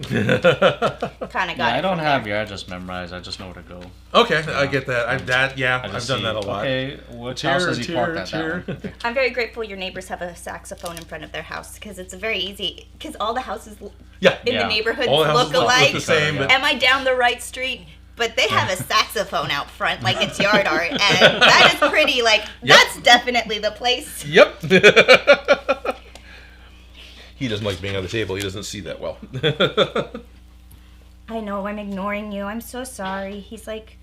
kind of got Yeah, it I don't from have there. your address memorized. I just know where to go. Okay, I get that. I I've just done see, that a lot. Okay, which house does he park at that one? I'm very grateful your neighbors have a saxophone in front of their house, because it's a very easy, because all the houses Yeah. in the Yeah. neighborhoods All the houses look alike. the same. But Am I down the right street? But they have a saxophone out front, like it's yard art, and that is pretty, like, that's definitely the place. Yep. He doesn't like being on the table. He doesn't see that well. I know, I'm ignoring you. I'm so sorry. He's like,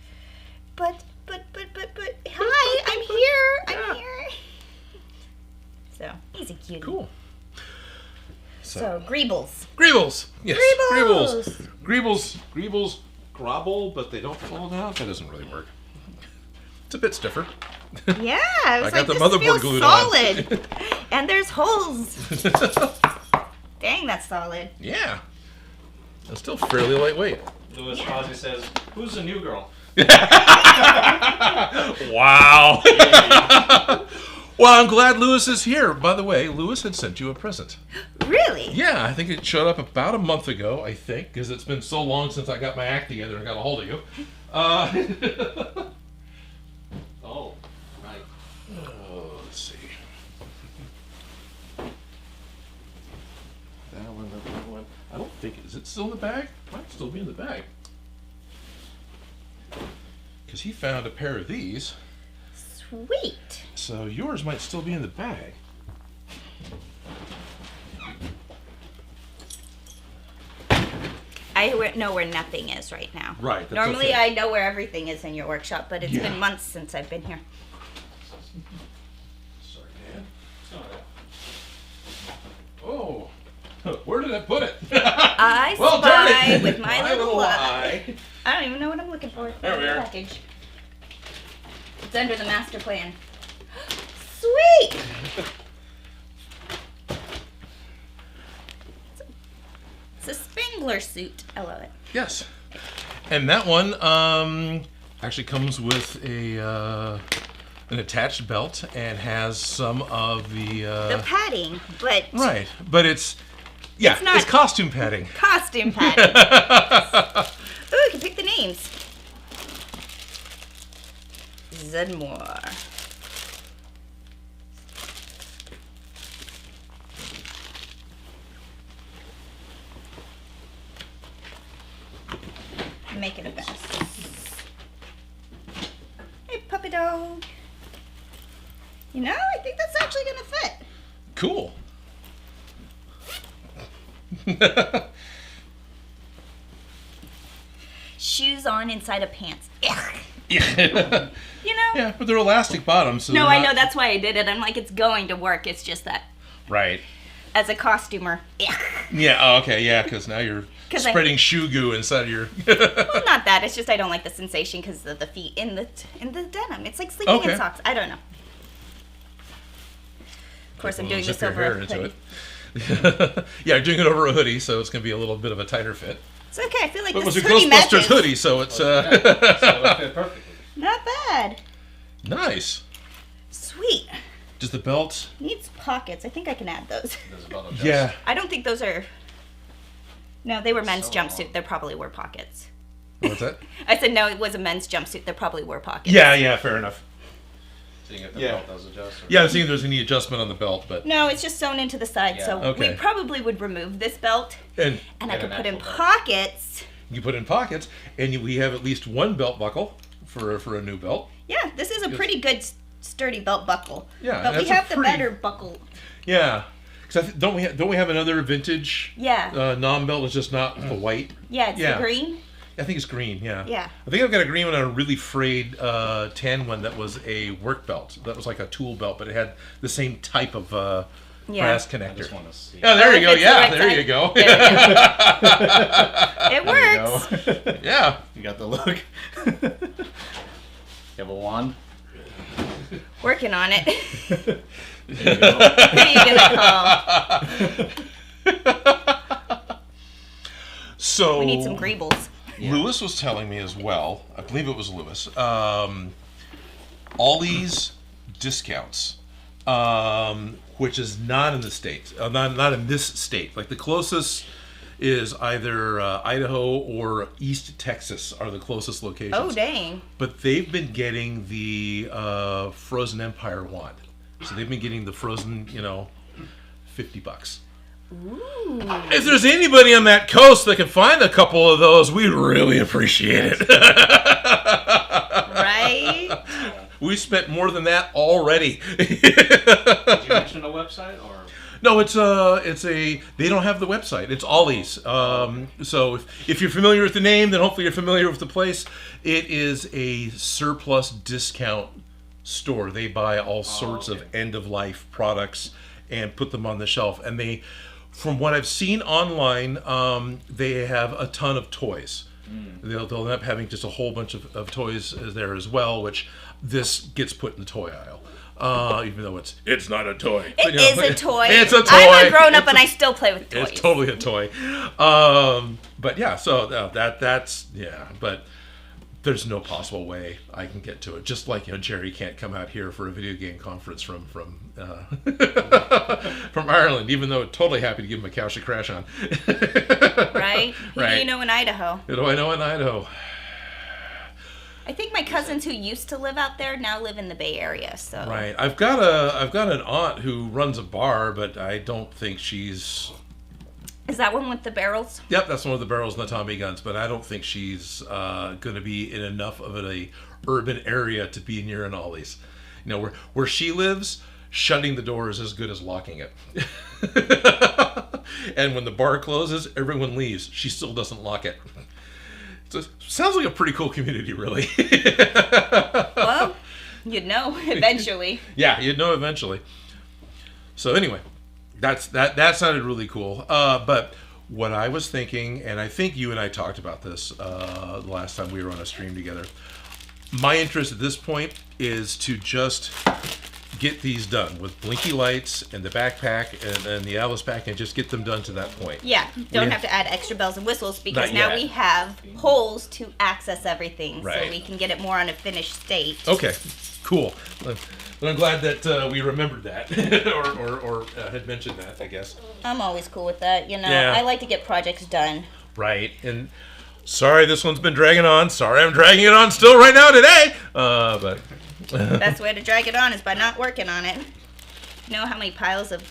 but, hi, I'm here. So, he's a cutie. Cool. So, greebles. Greebles. Yes. Greebles. Greebles grobble, but they don't fall down. That doesn't really work. It's a bit stiffer. Yeah, I was I got like, the this motherboard feels glued on. solid. And there's holes. Dang, that's solid. Yeah. It's still fairly lightweight. Louis Cosby says, "Who's the new girl?" Wow. Well, I'm glad Lewis is here. By the way, Lewis had sent you a present. Really? Yeah, I think it showed up about a month ago, I think, because it's been so long since I got my act together and got a hold of you. Oh, right. Let's see. That one. I don't think, is it still in the bag? Might still be in the bag. Because he found a pair of these, Sweet. so yours might still be in the bag. I know where nothing is right now. Right, that's Normally okay. I know where everything is in your workshop, but it's Yeah. been months since I've been here. Sorry, Dan. Oh, where did I put it? I Well, darn spy it. with my little eye. eye. I don't even know what I'm looking for. There we are. Package. It's under the master plan. Sweet! It's a Spangler suit. I love it. Yes, and that one actually comes with a an attached belt and has some of the The padding, but right, but it's not- it's costume padding. costume padding. Ooh, I can pick the names. Zedmore. Make it a mess. Hey, puppy dog. You know, I think that's actually gonna fit. Cool. Shoes on inside of pants. Ugh. Yeah. You know? Yeah, but they're elastic bottoms. So No, they're I not- know, that's why I did it. I'm like, it's going to work. It's just that Right. as a costumer. Ugh. Yeah. Oh, okay. Yeah, because now you're 'Cause I- spreading shoe goo inside of your. Well, not that. It's just I don't like the sensation because of the feet in the denim. It's like sleeping Okay. in socks. I don't know. Of course, I'm doing Zip this your over hair a into hoodie. it. Yeah, you're doing it over a hoodie, so it's going to be a little bit of a tighter fit. It's okay. I feel like But it was this a hoodie Ghostbusters matches. hoodie, so it's So it fit perfectly. Not bad. nice. Sweet. Does the belt? Needs pockets. I think I can add those. There's about a Yeah. I don't think those are. No, they were men's So jumpsuit. There probably were pockets. What's that? I said no. It was a men's jumpsuit. There probably were pockets. Yeah, fair enough. So you get the Yeah. belt as adjustment. Yeah, I'm seeing there's any adjustment on the belt, but No, it's just sewn into the side. Yeah. So Okay. we probably would remove this belt, and and I Get could an put in actual belt. pockets. you put in pockets, and we have at least one belt buckle for a new belt. Yeah, this is a pretty good sturdy belt buckle. Yeah, but we that's a have the pretty- better buckle. Yeah, because don't we have another vintage? Yeah. Non-belt is just not the white. Yeah, it's Yeah. the green. I think it's green. Yeah. Yeah. I think I've got a green one and a really frayed tan one that was a work belt. That was like a tool belt, but it had the same type of Yeah. brass I connector. just want to see. Oh, there Oh, you if go. it's the Yeah, right there side. you go. There you go. It works. Yeah. You got the look. You have a wand. Working on it. There you go. Who are you gonna call? So We need some greebles. Lewis was telling me as well. I believe it was Lewis. Ollie's discounts, which is not in the states, not in this state. Like the closest is either Idaho or East Texas are the closest locations. Oh dang. But they've been getting the Frozen Empire wand, so they've been getting the Frozen, $50. Ooh. If there's anybody on that coast that can find a couple of those, we'd really appreciate it. Right? We spent more than that already. Did you mention a website or? No, it's a. They don't have the website. It's Ollie's. So if you're familiar with the name, then hopefully you're familiar with the place. It is a surplus discount store. They buy all sorts of end of life products and put them on the shelf. And they, from what I've seen online, they have a ton of toys. They'll end up having just a whole bunch of toys there as well, which this gets put in the toy aisle. Even though it's not a toy. It is a toy. It's a toy. I'm a grown up and I still play with toys. It's totally a toy. But yeah, so that's yeah. But there's no possible way I can get to it. Just like Jerry can't come out here for a video game conference from from Ireland, even though totally happy to give him a couch to crash on. Right? Who do you know in Idaho? Who do I know in Idaho? I think my cousins who used to live out there now live in the Bay Area. So Right. I've got an aunt who runs a bar, but I don't think she's. Is that one with the barrels? Yep, that's one of the barrels and the Tommy guns, but I don't think she's going to be in enough of a urban area to be near an Ollie's. Where she lives, shutting the door is as good as locking it. And when the bar closes, everyone leaves. She still doesn't lock it. So it sounds like a pretty cool community, really. Well, you'd know eventually. Yeah, you'd know eventually. So anyway, that sounded really cool. But what I was thinking, and I think you and I talked about this the last time we were on a stream together, my interest at this point is to just get these done with blinky lights and the backpack and the Alice pack and just get them done to that point. Yeah, don't have to add extra bells and whistles because Not now yet. we have holes to access everything, Right. so we can get it more on a finished state. Okay, cool. But I'm glad that we remembered that or had mentioned that, I guess. I'm always cool with that. Yeah. I like to get projects done. Right, and sorry this one's been dragging on. Sorry I'm dragging it on still right now today. But Best way to drag it on is by not working on it. You know how many piles of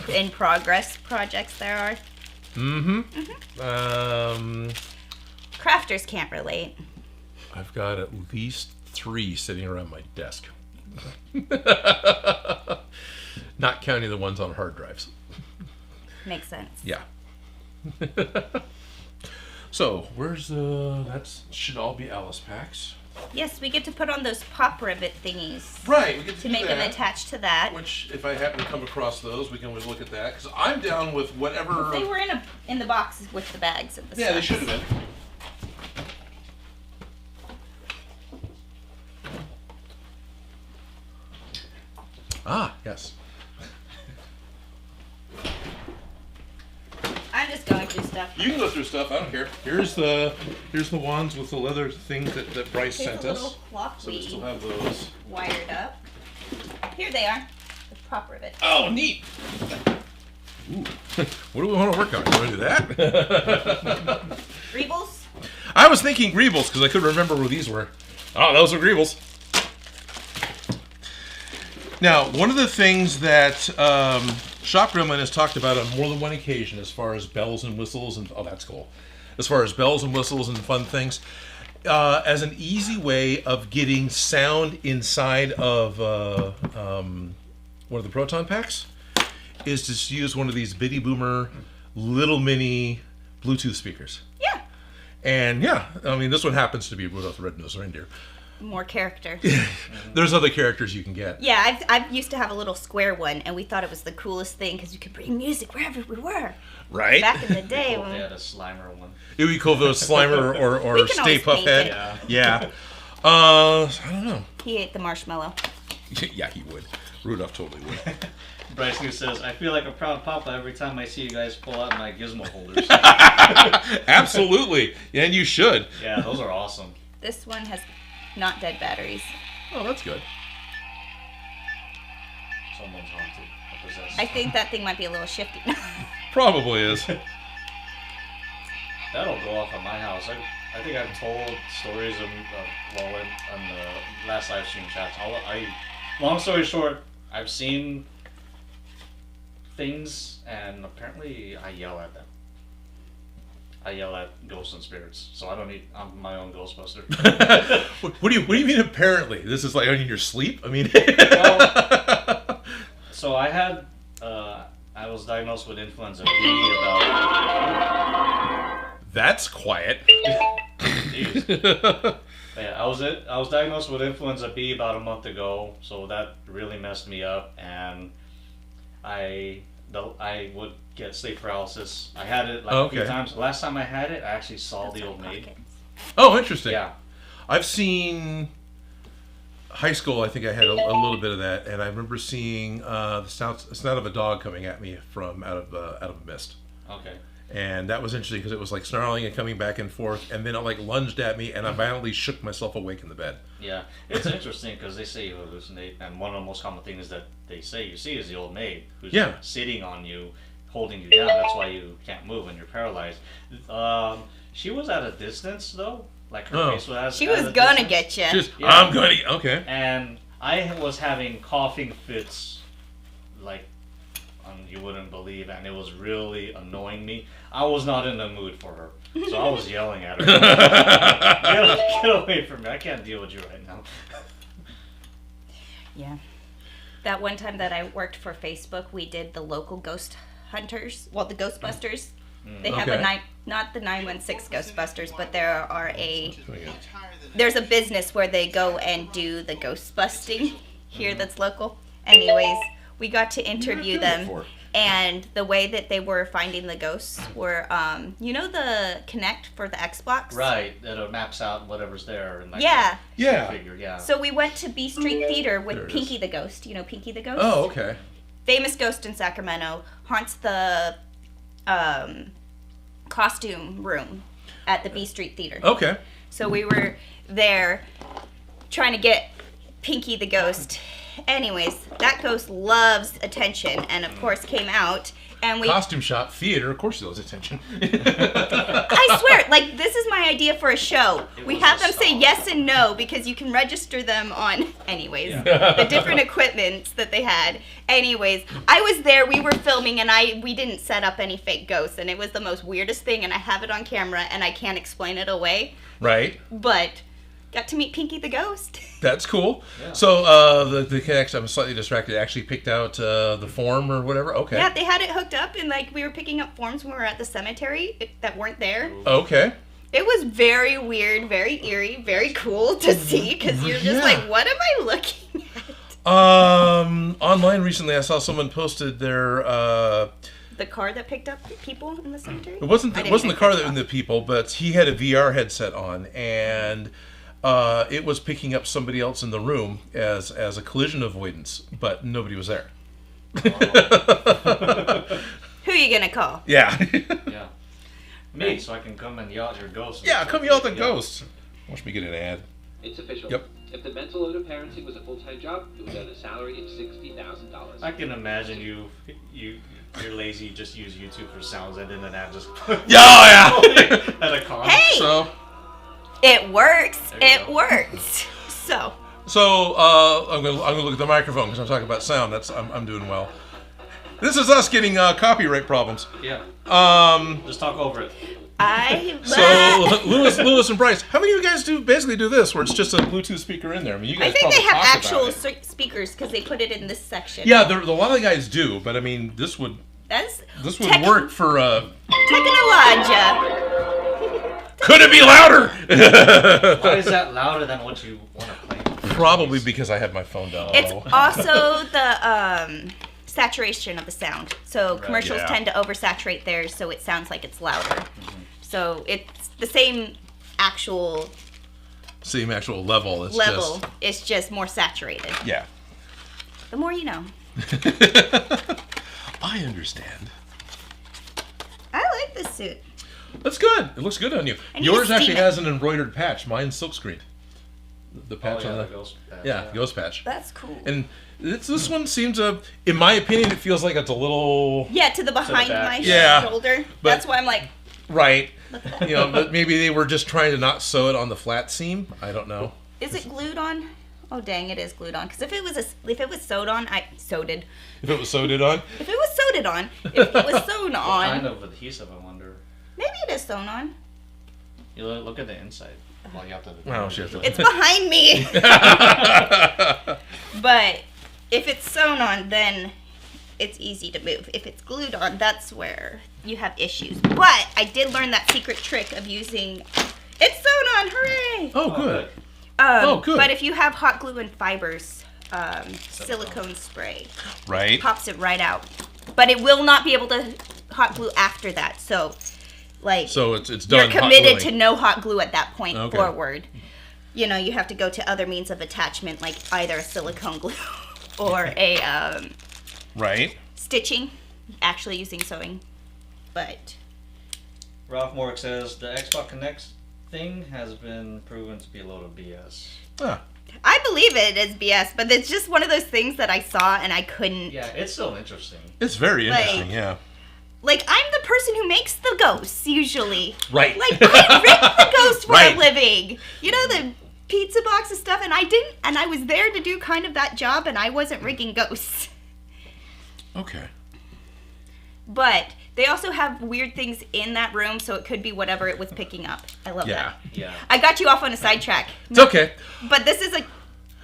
in progress projects there are? Crafters can't relate. I've got at least 3 sitting around my desk. Not counting the ones on hard drives. Makes sense. Yeah. So, where's that should all be Alice packs. Yes, we get to put on those pop rivet thingies Right, we get to make them attached to that. Which, if I happen to come across those, we can always look at that. Because I'm down with whatever. They were in the boxes with the bags of the Yeah, they stuff. should have been. Ah, yes. just going through stuff. You can go through stuff. I don't care. Here's the wands with the leather thing that Bryce Here's sent a little us. clock So we we still have those. wired up. Here they are. The prop rivet. Oh, neat. Ooh. What do we want to work on? You want to do that? Greebles. I was thinking greebles because I couldn't remember where these were. Oh, those are greebles. Now, one of the things that Shop Gremlin has talked about on more than one occasion as far as bells and whistles and... Oh, that's cool. As far as bells and whistles and fun things, as an easy way of getting sound inside of one of the Proton Packs is to use one of these Bitty Boomer little mini Bluetooth speakers. Yeah. And yeah, I mean, this one happens to be Rudolph the Red-Nosed Reindeer. More character. There's other characters you can get. Yeah, I've used to have a little square one, and we thought it was the coolest thing because you could bring music wherever we were. Right? Back in the day. They had a Slimer one. It would be cool if it was Slimer or We can Stay always Puft paint Head. it. Yeah. I don't know. He ate the marshmallow. Yeah, he would. Rudolph totally would. Bryce New says, I feel like a proud papa every time I see you guys pull out my gizmo holders. Absolutely. And you should. Yeah, those are awesome. This one has not dead batteries. Oh, that's good. Someone's haunted. Possessed. I think that thing might be a little shifty. Probably is. That'll go off at my house. I think I've told stories of on the last live stream chats. Long story short, I've seen things, and apparently I yell at them. I yell at ghosts and spirits, so I'm my own Ghostbuster. What do you mean apparently? This is like in your sleep? I mean... Well, so I had, I was diagnosed with influenza B about... That's quiet. Jeez. Yeah, I was diagnosed with influenza B about a month ago, so that really messed me up, and I would get sleep paralysis. I had it a few times. Last time I had it, I actually saw the old maid. Oh, interesting. Yeah. I've seen high school. I think I had a little bit of that, and I remember seeing the snout of a dog coming at me from out of a mist. Okay. And that was interesting because it was like snarling and coming back and forth, and then it like lunged at me, and I violently shook myself awake in the bed. Yeah, it's interesting because they say you hallucinate, and one of the most common things that they say you see is the old maid who's sitting on you, holding you down. That's why you can't move and you're paralyzed. She was at a distance though, like her face was. She was gonna get you. I'm gonna. Okay. And I was having coughing fits, like. You wouldn't believe, and it was really annoying me. I was not in the mood for her, so I was yelling at her. Get away from me! I can't deal with you right now. Yeah. That one time that I worked for Facebook, we did the local ghost hunters. Well, the Ghostbusters. They have not the 916 Ghostbusters, but there's a business where they go and do the ghost busting here that's local. Anyways, we got to interview them, and the way that they were finding the ghosts were, you know the Kinect for the Xbox? Right, that maps out whatever's there. And figure, yeah. So we went to B Street Theater with Pinky the Ghost. You know Pinky the Ghost? Oh, okay. Famous ghost in Sacramento, haunts the costume room at the B Street Theater. Okay. So we were there trying to get Pinky the Ghost. Anyways, that ghost loves attention, and of course came out, and we... Costume shop, theater, of course he loves attention. I swear, like, this is my idea for a show. We have them say yes and no, because you can register them on... Anyways, the different equipments that they had. Anyways, I was there, we were filming, and we didn't set up any fake ghosts, and it was the most weirdest thing, and I have it on camera, and I can't explain it away. Right. But... got to meet Pinky the Ghost. That's cool. Yeah. So the connection, I'm slightly distracted, actually picked out the form or whatever? Okay. Yeah, they had it hooked up, and like we were picking up forms when we were at the cemetery that weren't there. Okay. It was very weird, very eerie, very cool to see, because you're just like, what am I looking at? Online recently I saw someone posted their... the car that picked up people in the cemetery? It wasn't the car that picked the people, but he had a VR headset on, and... it was picking up somebody else in the room as a collision avoidance, but nobody was there. Who are you gonna call? Yeah. Yeah. Me, so I can come and yell at your ghost. Yeah, come yell at the ghost. Watch me get an ad. It's official. Yep. If the mental load of parenting was a full-time job, it would earn a salary of $60,000. I can imagine you're lazy, you just use YouTube for sounds and then an ad just Yeah. at a con. Hey! So It works. There you It go. works. So. I'm gonna look at the microphone because I'm talking about sound. I'm doing well. This is us getting copyright problems. Yeah. Just talk over it. So Lewis and Bryce, how many of you guys basically do this where it's just a Bluetooth speaker in there? I mean, you guys I think they probably have talked actual about it. speakers because they put it in this section. Yeah, a lot of the guys do, but I mean, this would work for. Technologia. Could it be louder? Why is that louder than what you want to play? Probably because I had my phone down. It's also the saturation of the sound. So commercials Yeah. tend to oversaturate theirs, so it sounds like it's louder. So it's the same actual level. It's just more saturated. Yeah. The more you know. I understand. I like this suit. That's good. It looks good on you. I need Yours to actually steam it. has an embroidered patch. Mine's silkscreen. The patch on the ghost patch. yeah, ghost patch. That's cool. And this one seems in my opinion, it feels like it's a little to the behind back. my Yeah, shoulder. but- That's why I'm like, right. You know, but maybe they were just trying to not sew it on the flat seam. I don't know. is it glued on? Oh dang, it is glued on. Because if it was sewed on, If it was sewed it on. If it was sewed on, if it was sewn What on, kind of adhesive, I wonder? maybe it is sewn on. You look at the inside. Well, you have to. Well, she has to- It's behind me. But if it's sewn on, then it's easy to move. If it's glued on, that's where you have issues. But I did learn that secret trick of using. It's sewn on! Hooray! Oh, good. Good. But if you have hot glue and fibers, silicone spray Right. pops it right out. But it will not be able to hot glue after that. So, like, So it's you're done. hot committed to gluing. no hot glue at that point Okay. forward. You know, you have to go to other means of attachment, like either a silicone glue or a Right. stitching, actually using sewing. But Ralph Morrick says the Xbox Connect thing has been proven to be a load of BS. Ah, I believe it is BS, but it's just one of those things that I saw and I couldn't. Yeah, it's still interesting. it's very interesting. Like- Yeah. Like, I'm the person who makes the ghosts, usually. Right. Like, I rig the ghost for Right. a living. You know, the pizza box and stuff, and I didn't, and I was there to do kind of that job, and I wasn't rigging ghosts. Okay. But they also have weird things in that room, so it could be whatever it was picking up. I love Yeah. that. Yeah. I got you off on a sidetrack. It's okay. But this is a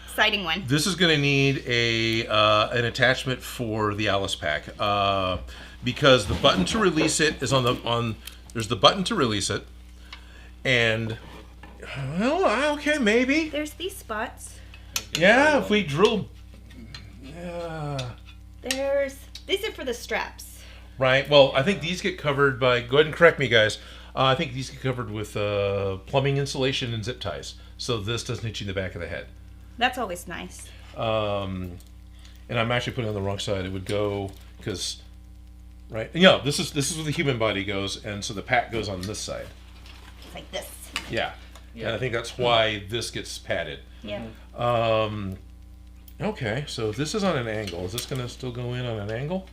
exciting one. This is going to need an attachment for the Alice pack because the button to release it is there's the button to release it, and well, okay, maybe. There's these spots. Yeah, if we drill. These are for the straps. Right. Well, I think these get covered by. Go ahead and correct me, guys. I think these get covered with plumbing insulation and zip ties, so this doesn't hit you in the back of the head. That's always nice. And I'm actually putting it on the wrong side. It would go because, right? Yeah, this is where the human body goes, and so the pack goes on this side. It's like this. Yeah. And I think that's why this gets padded. Yeah. Okay, so if this is on an angle, is this gonna still go in on an angle?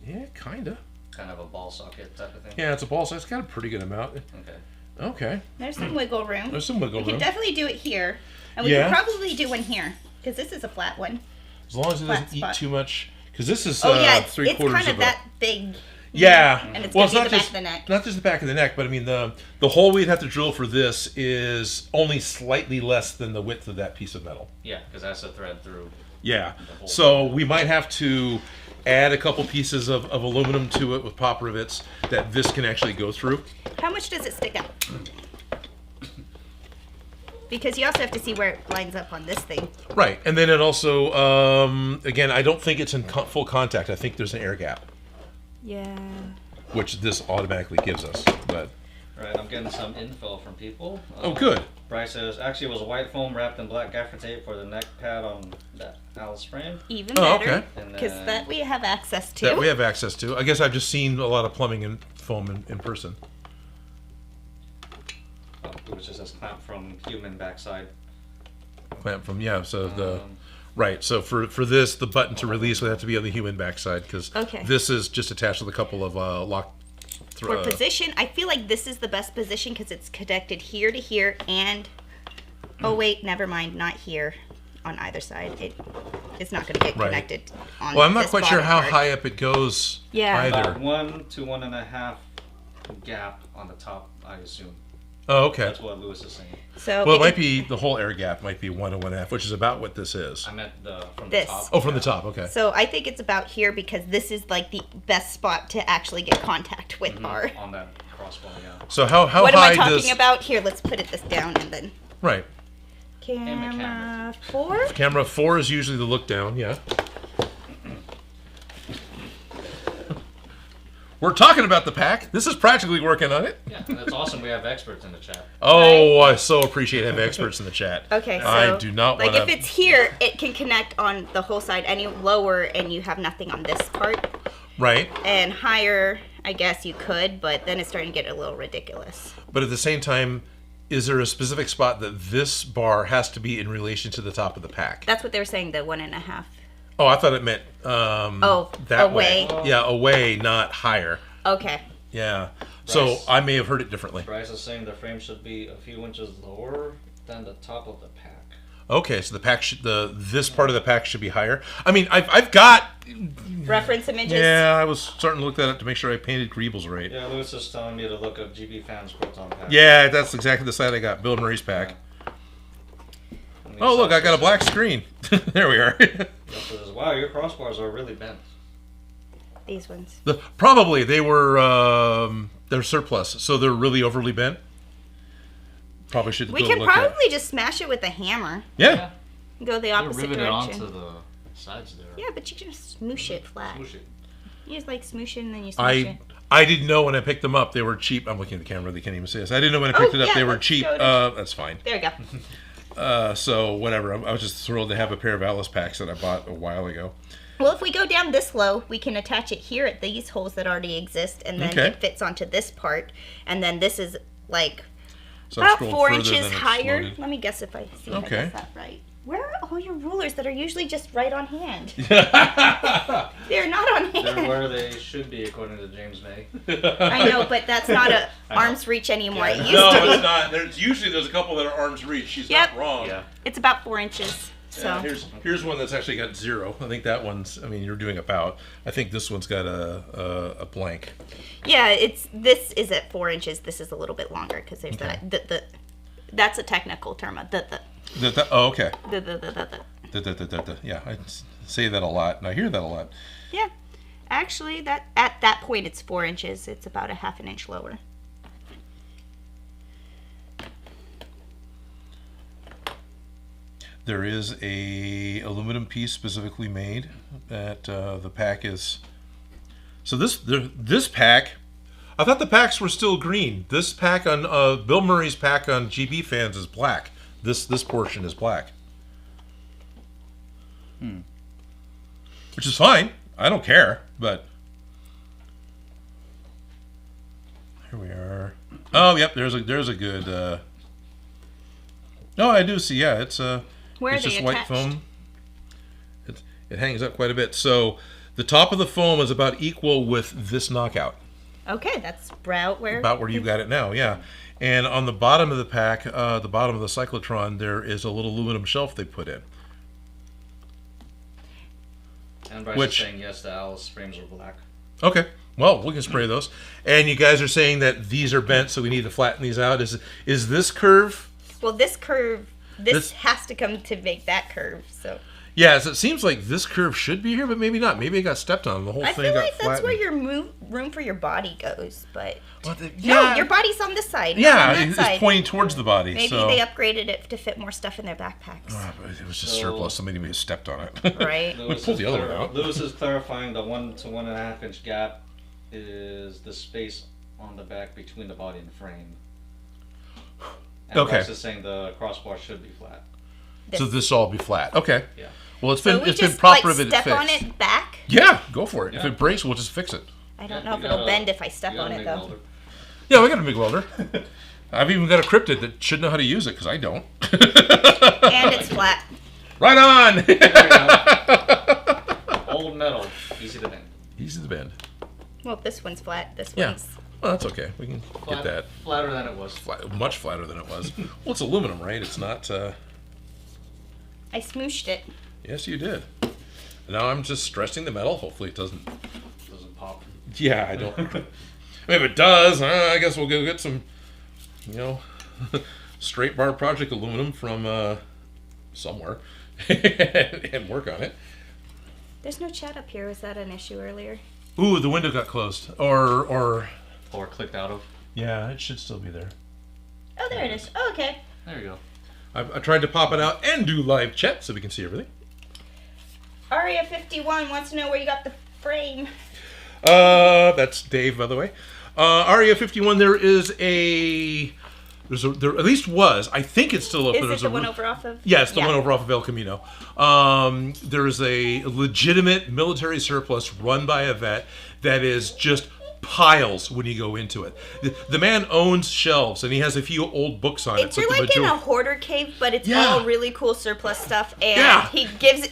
Yeah, kinda. Kind of a ball socket type of thing. Yeah, it's a ball, so it's got a pretty good amount. Okay. Okay. There's some wiggle room. There's some wiggle We can room. definitely do it here. And we Yeah. can probably do one here. Because this is a flat one. As long as it Flat doesn't eat spot. too much, because this is Oh yeah, it's 3/4 kind of of that big. Yeah. And it's Well, going to be not the back just of the neck. not just the back of the neck, but I mean the hole we'd have to drill for this is only slightly less than the width of that piece of metal. Yeah, because that's a thread through. Yeah. whole So we might have to add a couple pieces of aluminum to it with pop rivets that this can actually go through. How much does it stick out? Because you also have to see where it lines up on this thing. Right. And then it also, again, I don't think it's in full contact. I think there's an air gap, Yeah. which this automatically gives us. But Right, I'm getting some info from people. Oh, good. Bryce says, actually, it was white foam wrapped in black gaffer tape for the neck pad on that Alice frame. Even Oh, better. okay. Because that we have access to. That we have access to. I guess I've just seen a lot of plumbing and foam in person. Oh, which just says clamp from human backside. Clamp from, yeah, so the... Right, so for this, the button to release would have to be on the human backside, because this is just attached with a couple of lock... For position, I feel like this is the best position because it's connected here to here and... Oh, wait, never mind, not here on either side. It's not going to get connected on Well, I'm not this quite sure how part. high up it goes either. About 1 to 1.5 gap on the top, I assume. Oh, okay. That's what Lewis is saying. So well, it might be the whole air gap might be 1 to 1.5, which is about what this is. I meant from this. the top. Oh, from the top. Okay. So I think it's about here because this is like the best spot to actually get contact with our... On that crossbar, yeah. So how what am high I talking does... about? Here, let's put this down and then... Right. Camera 4? Camera 4 is usually the look down, yeah. We're talking about the pack. This is practically working on it. Yeah, that's awesome. We have experts in the chat. Oh, I so appreciate having experts in the chat. Okay, so I do not want like if it's here, it can connect on the whole side. Any lower, and you have nothing on this part. Right. And higher, I guess you could, but then it's starting to get a little ridiculous. But at the same time, is there a specific spot that this bar has to be in relation to the top of the pack? That's what they were saying, the 1.5. Oh, I thought it meant that away. way. Yeah, away, not higher. Okay. Yeah. So I may have heard it differently. Bryce is saying the frame should be a few inches lower than the top of the pack. Okay, so the pack this part of the pack should be higher. I mean, I've got reference images. Yeah, I was starting to look that up to make sure I painted greebles right. Yeah, Lewis is telling me to look up GB Fans Proton Pack. Yeah, that's exactly the side I got. Bill Murray's pack. Yeah. Oh, look, I got a black screen. There we are. Wow, your crossbars are really bent. These ones. Probably they were they're surplus, so they're really overly bent. Probably should. We can probably just smash it with a hammer. Yeah. Go the opposite rivet direction. It onto the sides there. Yeah, but you can just smoosh it flat. Smoosh it. You just like smoosh it and then you smoosh it. I didn't know when I picked them up they were cheap. I'm looking at the camera; they can't even see us. I didn't know when I picked it up they were cheap. That's fine. There you go. So whatever. I was just thrilled to have a pair of Alice packs that I bought a while ago. Well, if we go down this low, we can attach it here at these holes that already exist, and then it fits onto this part. And then this is like about 4 inches higher. Loaded. Let me guess if I see if I guess that right. Where are all your rulers that are usually just right on hand? They're not on hand. They're where they should be, according to James May. I know, but that's not a arm's reach anymore. It used No, to be. it's not. There's a couple that are arm's reach. She's not wrong. Yeah. It's about 4 inches. So here's one that's actually got 0. I think that one's. I mean, you're doing about. I think this one's got a blank. Yeah, this is at 4 inches. This is a little bit longer because there's that. That's a technical term. Oh, okay. Yeah, I say that a lot, and I hear that a lot. Yeah, actually, that at that point it's 4 inches. It's about a half an inch lower. There is a aluminum piece specifically made that the pack is. So this pack, I thought the packs were still green. This pack on Bill Murray's pack on GB Fans is black. This portion is black. Which is fine. I don't care, but here we are. Oh, yep. There's a good. No, I do see. Yeah, it's Where it's are just they white attached? foam. It hangs up quite a bit. So the top of the foam is about equal with this knockout. Okay, that's about where you got it now. Yeah. And on the bottom of the pack, the bottom of the cyclotron, there is a little aluminum shelf they put in. And Bryce is saying yes, the Alice frames are black. Okay. Well, we can spray those. And you guys are saying that these are bent, so we need to flatten these out. Is this curve? Well, this curve, this has to come to make that curve. So. Yeah, so it seems like this curve should be here, but maybe not. Maybe it got stepped on. The whole thing got flattened. I feel like that's where your room for your body goes, but yeah. no, your body's on this side. Yeah, not on that side. It's pointing towards the body. Maybe so. they upgraded it to fit more stuff in their backpacks. But it was just surplus. Somebody may have stepped on it. Right. We pulled the other one out. Lewis is clarifying the 1 to 1.5 inch gap is the space on the back between the body and the frame. And Okay. Ross is saying the crossbar should be flat. So this all be flat. Okay. Yeah. Well, it's So been we it's been just proper like if it step fixed. on it back. Yeah, go for it. If Yeah. it breaks, we'll just fix it. I don't Yeah, know if you it'll got a- bend if I step you got on a it MIG though. welder. Yeah, we got a MIG welder. I've even got a cryptid that should know how to use it because I don't. And it's flat. Right on. There you go. Old metal, easy to bend. Easy to bend. Well, this one's flat. This Yeah. one's. Well, that's okay. We can get that Flatter than it was. much flatter than it was. Well, it's aluminum, right? It's not. I smooshed it. Yes, you did. Now I'm just stressing the metal. Hopefully it doesn't. Doesn't pop. Yeah, I don't. I mean, if it does, I guess we'll go get some, straight bar project aluminum from somewhere and work on it. There's no chat up here. Was that an issue earlier? Ooh, the window got closed. Or Or clicked out of. yeah, it should still be there. Oh, there it is. Oh, okay. There you go. I tried to pop it out and do live chat so we can see everything. Aria51 wants to know where you got the frame. That's Dave, by the way. Aria 51. There at least was. I think it's still up. Is there. it There's the a one over off of? Yeah, it's the one over off of El Camino. There is a legitimate military surplus run by a vet that is just piles when you go into it. The man owns shelves and he has a few old books on it. It's like in a hoarder cave, but it's all really cool surplus stuff, and he gives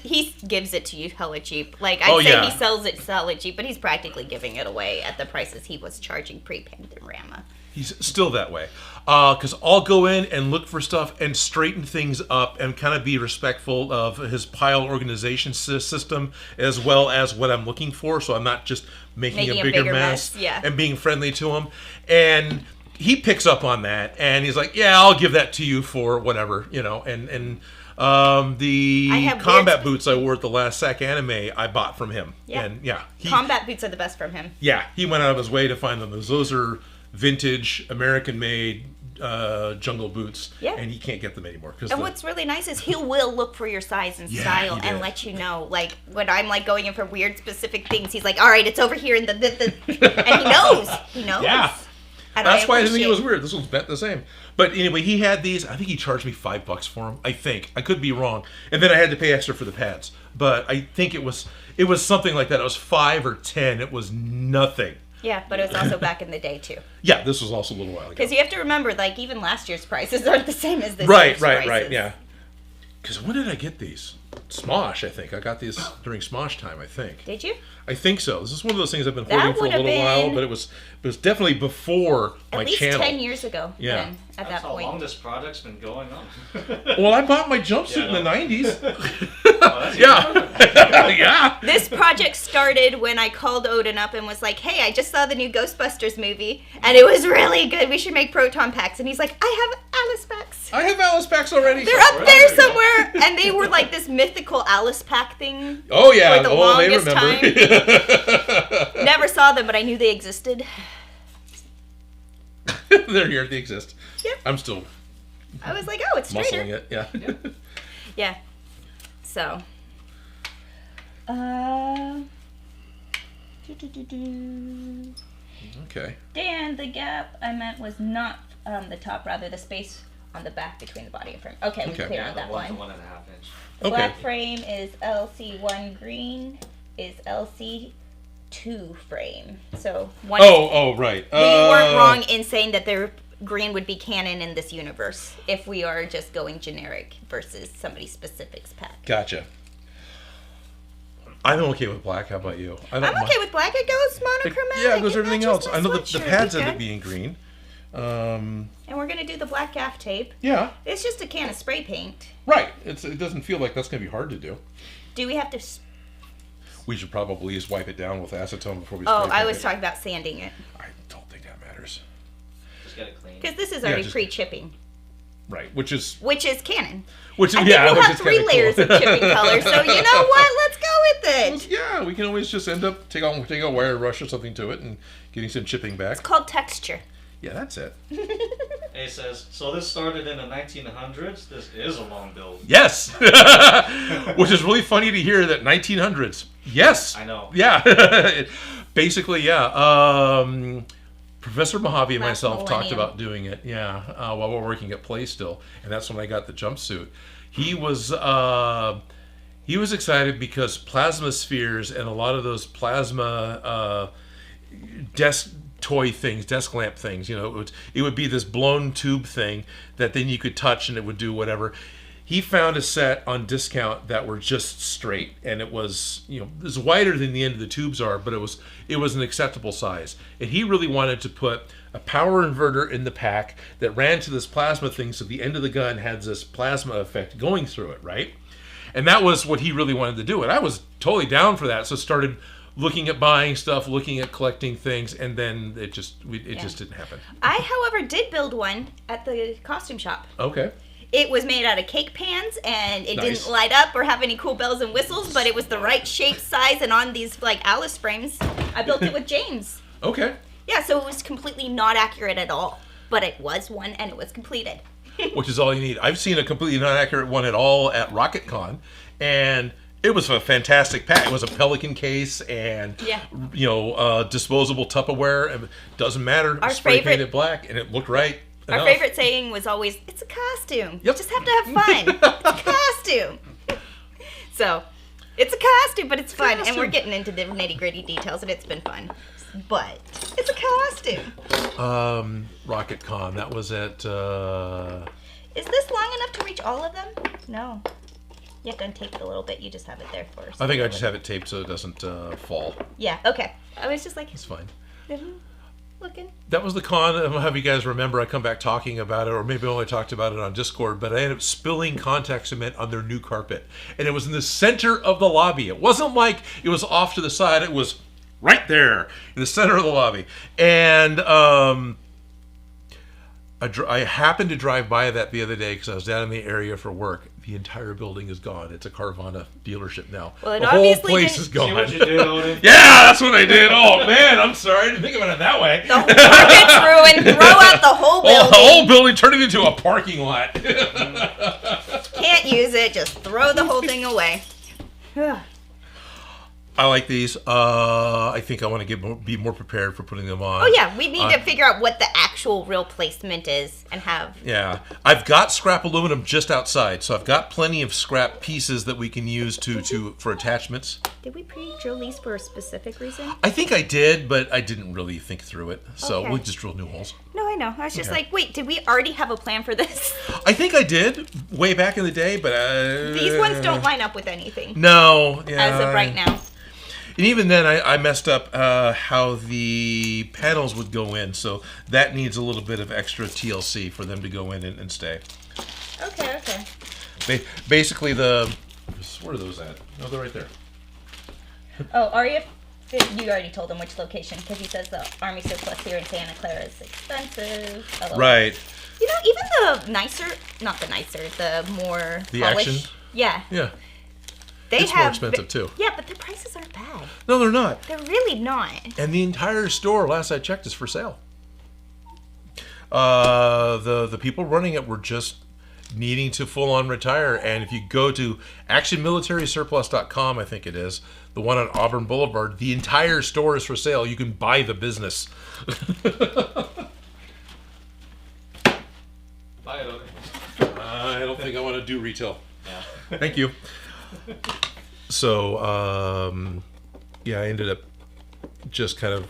it to you hella cheap. Like I'd say he sells it hella cheap, but he's practically giving it away at the prices he was charging pre-Pandorama. He's still that way. Because I'll go in and look for stuff and straighten things up and kind of be respectful of his pile organization system as well as what I'm looking for. So I'm not just making a bigger mess and being friendly to him. And he picks up on that and he's like, yeah, I'll give that to you for whatever, and the combat boots I wore at the last SAC anime I bought from him. Yeah. And combat boots are the best from him. Yeah, he went out of his way to find them. Those are vintage American-made jungle boots, and he can't get them anymore. And what's really nice is he will look for your size and style and let you know. Like when I'm like going in for weird specific things, he's like, "All right, it's over here in the," and he knows. He knows. Yeah. And that's why I think it was weird. This was bet the same. But anyway, he had these. I think he charged me $5 for them. I think I could be wrong. And then I had to pay extra for the pads. But I think it was something like that. It was 5 or 10. It was nothing. Yeah, but it was also back in the day too. Yeah, this was also a little while ago. Because you have to remember, like even last year's prices aren't the same as this year's prices. Right. Yeah. Because when did I get these? Smosh, I think. I got these during Smosh time, I think. Did you? I think so. This is one of those things I've been holding for a little while, but it was definitely before my channel. At least 10 years ago. Yeah. Then, at That's that point. how long this project's been going on. Well, I bought my jumpsuit in the 90s. Yeah. This project started when I called Odin up and was like, hey, I just saw the new Ghostbusters movie, and it was really good. We should make Proton Packs. And he's like, I have Alice Packs. I have Alice Packs already. They're up there somewhere. And they were like this mythical Alice Pack thing. Oh, yeah. For the longest they remember. time. Never saw them, but I knew they existed. They're here. They exist. Yep. I'm still I was like, oh, it's straighter. muscling it. Yeah. Yeah. So. Okay. Dan, the gap I meant was not the top, rather the space on the back between the body and frame. Okay, we're clear on that one. 1 to 1.5 inch. The black frame is LC1 green, is LC2 frame. So one. Right. We weren't wrong in saying that their green would be canon in this universe if we are just going generic versus somebody specific's pack. Gotcha. I'm okay with black. How about you? I'm okay with black. It goes monochromatic. Yeah, it goes everything else. I know the sweatshirt. pads end up being green. And we're going to do the black gaff tape. Yeah. It's just a can of spray paint. Right. It doesn't feel like that's going to be hard to do. Do we have to... We should probably just wipe it down with acetone before we spray Oh, I paint was it. talking about sanding it. I don't think that matters. Just get it clean. Because this is already pre-chipping. Right, which is canon. Which I think we'll have 3 layers of chipping color, so you know what? Let's go with it. Yeah, we can always just end up take a wire brush or something to it and getting some chipping back. It's called texture. Yeah, that's it. He says, so this started in the 1900s? This is a long build. Yes! Which is really funny to hear that 1900s. Yes! I know. Yeah. Basically, yeah. Professor Mojave and Last myself talked millennium. about doing it, while we're working at Play still, and that's when I got the jumpsuit. He was excited because plasma spheres and a lot of those plasma desk toy things, desk lamp things, it would be this blown tube thing that then you could touch and it would do whatever. He found a set on discount that were just straight, and it was, it was wider than the end of the tubes are, but it was an acceptable size. And he really wanted to put a power inverter in the pack that ran to this plasma thing, so the end of the gun had this plasma effect going through it, right? And that was what he really wanted to do, and I was totally down for that. So started looking at buying stuff, looking at collecting things, and then it just didn't happen. I, however, did build one at the costume shop. Okay. It was made out of cake pans, and it Nice. didn't light up or have any cool bells and whistles, but it was the right shape, size, and on these like Alice frames. I built it with James. Okay. Yeah, so it was completely not accurate at all, but it was one, and it was completed. Which is all you need. I've seen a completely not accurate one at all at RocketCon, and it was a fantastic pack. It was a Pelican case and disposable Tupperware. And it doesn't matter. Our Spray favorite- painted black, and it looked right. Our enough. favorite saying was always, "It's a costume. You Yep. just have to have fun. It's a costume." So, it's a costume, but it's fun, and we're Costume. getting into the nitty-gritty details, and it's been fun. But it's a costume. RocketCon. That was at. Is this long enough to reach all of them? No. You have to untape it a little bit. You just have it there first. I think I just have it taped so it doesn't fall. Yeah. Okay. I was just like, It's fine. looking. That was the con. I don't know how you guys remember. I come back talking about it, or maybe I only talked about it on Discord, but I ended up spilling contact cement on their new carpet. And it was in the center of the lobby. It wasn't like it was off to the side. It was right there in the center of the lobby. And I happened to drive by that the other day because I was down in the area for work. The entire building is gone. It's a Carvana dealership now. Well, it the whole obviously place didn't- is See gone. what you did, Odin? Yeah, that's what I did. Oh man, I'm sorry. I didn't think about it that way. The whole carpet's ruined. Throw out the whole Oh, building. the whole building turned it into a parking lot. Can't use it. Just throw the whole thing away. I like these. I think I want to be more prepared for putting them on. Oh yeah, we need to figure out what the actual real placement is and have. Yeah, I've got scrap aluminum just outside, so I've got plenty of scrap pieces that we can use for attachments. Did we pre-drill these for a specific reason? I think I did, but I didn't really think through it, so Okay. we just drilled new holes. No, I know. I was just Okay. like, wait, did we already have a plan for this? I think I did way back in the day, but These ones don't line up with anything No, yeah, as of right now. And even then, I messed up how the panels would go in, so that needs a little bit of extra TLC for them to go in and stay. Okay. Basically, where are those at? No, they're right there. Oh, Arya, you already told him which location because he says the Army surplus here in Santa Clara is expensive. LOL. Right. You know, even the more The polished. action? Yeah. Yeah. They It's more expensive, too. Yeah, but the prices aren't bad. No, they're not. They're really not. And the entire store, last I checked, is for sale. The people running it were just needing to full-on retire. And if you go to actionmilitarysurplus.com, I think it is, the one on Auburn Boulevard, the entire store is for sale. You can buy the business. Bye, Odin. I don't think I want to do retail. Yeah. Thank you. So, I ended up just kind of...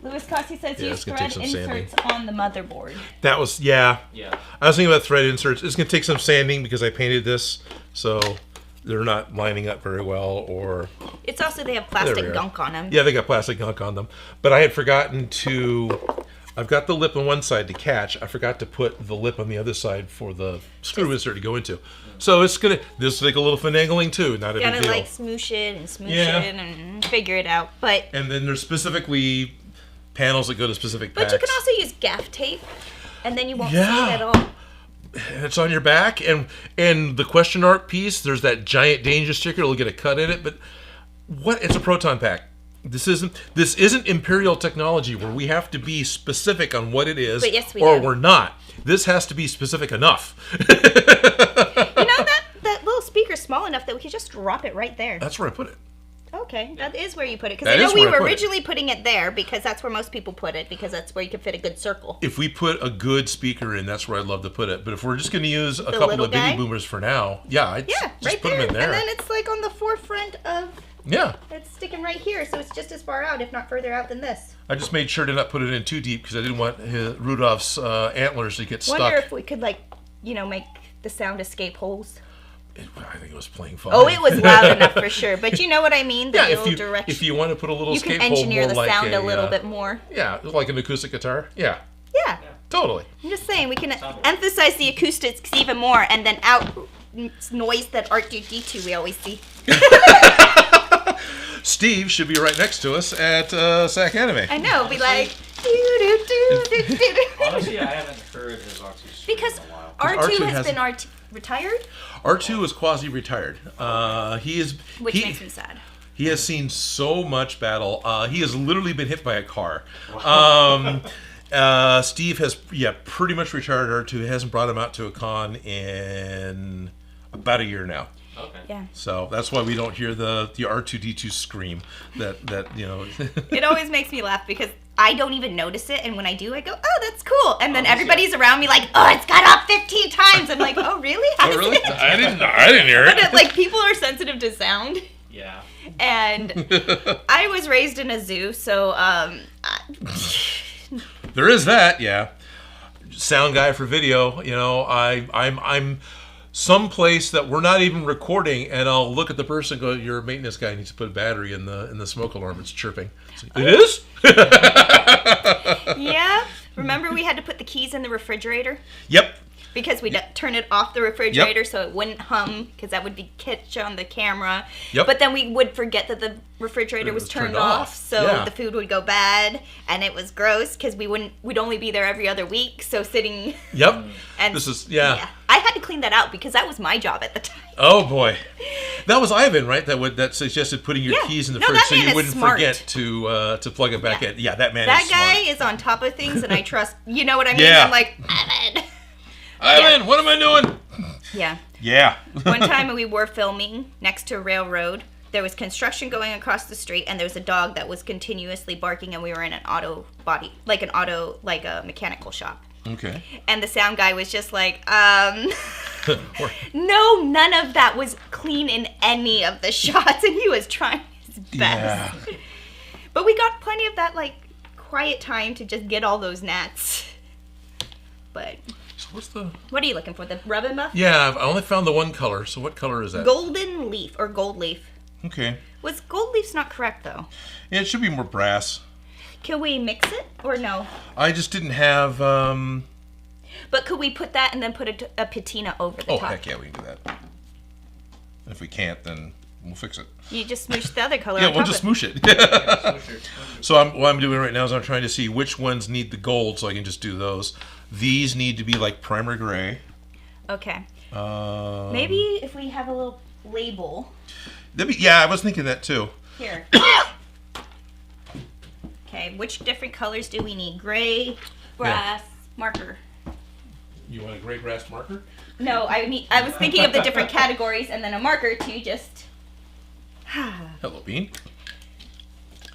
Louis Cossey says Yeah, use it's gonna take thread some sanding. inserts on the motherboard. That was, yeah. Yeah. I was thinking about thread inserts. It's going to take some sanding because I painted this, so they're not lining up very well, or... It's also, they have There we plastic are. gunk on them. Yeah, they got plastic gunk on them. But I had forgotten to... I've got the lip on one side to catch. I forgot to put the lip on the other side for the screw insert to go into. So it's going to... This will take a little finagling, too. Not a You big gotta deal. like smoosh it and smoosh Yeah. it and figure it out. But And then there's specifically panels that go to specific packs. you can also use gaff tape, and then you won't see Yeah. it at all. It's on your back, and the question art piece, there's that giant danger sticker. It'll get a cut in it, but what? It's a proton pack. This isn't Imperial technology where we have to be specific on what it is, But yes, we or do. we're not. This has to be specific enough. You know, that little speaker's small enough that we could just drop it right there. That's where I put it. Okay, that is where you put it. Because That I know is we where I were put it. originally putting it there because that's where most people put it because that's where you can fit a good circle. If we put a good speaker in, that's where I'd love to put it. But if we're just going to use a couple little of baby guy? boomers for now, I'd Yeah, just right put there. them in there. And then it's like on the forefront of... Yeah. It's sticking right here, so it's just as far out, if not further out than this. I just made sure to not put it in too deep because I didn't want Rudolph's antlers to get Wonder stuck. if we could, like, make the sound escape holes. I think it was playing fun. Oh, it was loud enough for sure. But you know what I mean? The Yeah, little if you, direction. if you want to put a little You escape can hole engineer more the like sound a little bit more. Yeah, like an acoustic guitar. Yeah, Yeah. totally. I'm just saying, we can emphasize the acoustics even more and then out noise that R2D2 we always see. Steve should be right next to us at SAC Anime. I know, be like... doo-doo-doo-doo-doo-doo. Honestly, I haven't heard his R2 stream Because in a while. R2 has hasn't- been retired, R2 is quasi-retired. He is... which he, makes me sad. He has seen so much battle. He has literally been hit by a car. Steve has, pretty much retired R2. He hasn't brought him out to a con in about a year now. Okay. Yeah. So that's why we don't hear the R2D2 scream that It always makes me laugh because I don't even notice it, and when I do, I go, "Oh, that's cool," and then everybody's around me like, "Oh, it's got up 15 times." I'm like, "Oh, really? Oh, really? I didn't hear But it. like people are sensitive to sound, Yeah. and I was raised in a zoo, so There is that, yeah. Sound guy for video, I'm someplace that we're not even recording, and I'll look at the person and go, "Your maintenance guy needs to put a battery in the smoke alarm. It's chirping." So, it is? yeah. Remember we had to put the keys in the refrigerator Yep. because we'd turn it off the refrigerator so it wouldn't hum because that would be catch on the camera. Yep. But then we would forget that the refrigerator was turned off, so yeah. the food would go bad and it was gross because we'd only be there every other week. So sitting Yep. and This is, I had to clean that out because that was my job at the time. Oh boy, that was Ivan, right? That suggested putting your Yeah. keys in the No, fridge that so man you is wouldn't smart. forget to plug it back in. Yeah, that man That is guy smart. is on top of things, and I trust. You know what I mean? Yeah. I'm like, Ivan. Ivan, what am I doing? Yeah. Yeah. One time we were filming next to a railroad. There was construction going across the street, and there was a dog that was continuously barking, and we were in an like a mechanical shop. Okay. And the sound guy was just like, no, none of that was clean in any of the shots, and he was trying his best. Yeah. But we got plenty of that, like, quiet time to just get all those gnats. But So what's the... what are you looking for? The rub buff? Yeah, I only found the one color. So what color is that? Golden leaf or gold leaf. Okay. Was gold leaf's not correct though? Yeah, it should be more brass. Can we mix it or no? I just didn't have... But could we put that and then put a patina over the Oh, top? heck yeah, we can do that. And if we can't, then we'll fix it. You just smoosh the other color Yeah, on we'll top just of it. smoosh it. So what I'm doing right now is I'm trying to see which ones need the gold, so I can just do those. These need to be like primer gray. Okay. Maybe if we have a little label Yeah, I was thinking that too. here. Okay, which different colors do we need? Gray, brass, marker. You want a gray brass marker? No, I was thinking of the different categories and then a marker to just Hello, Bean.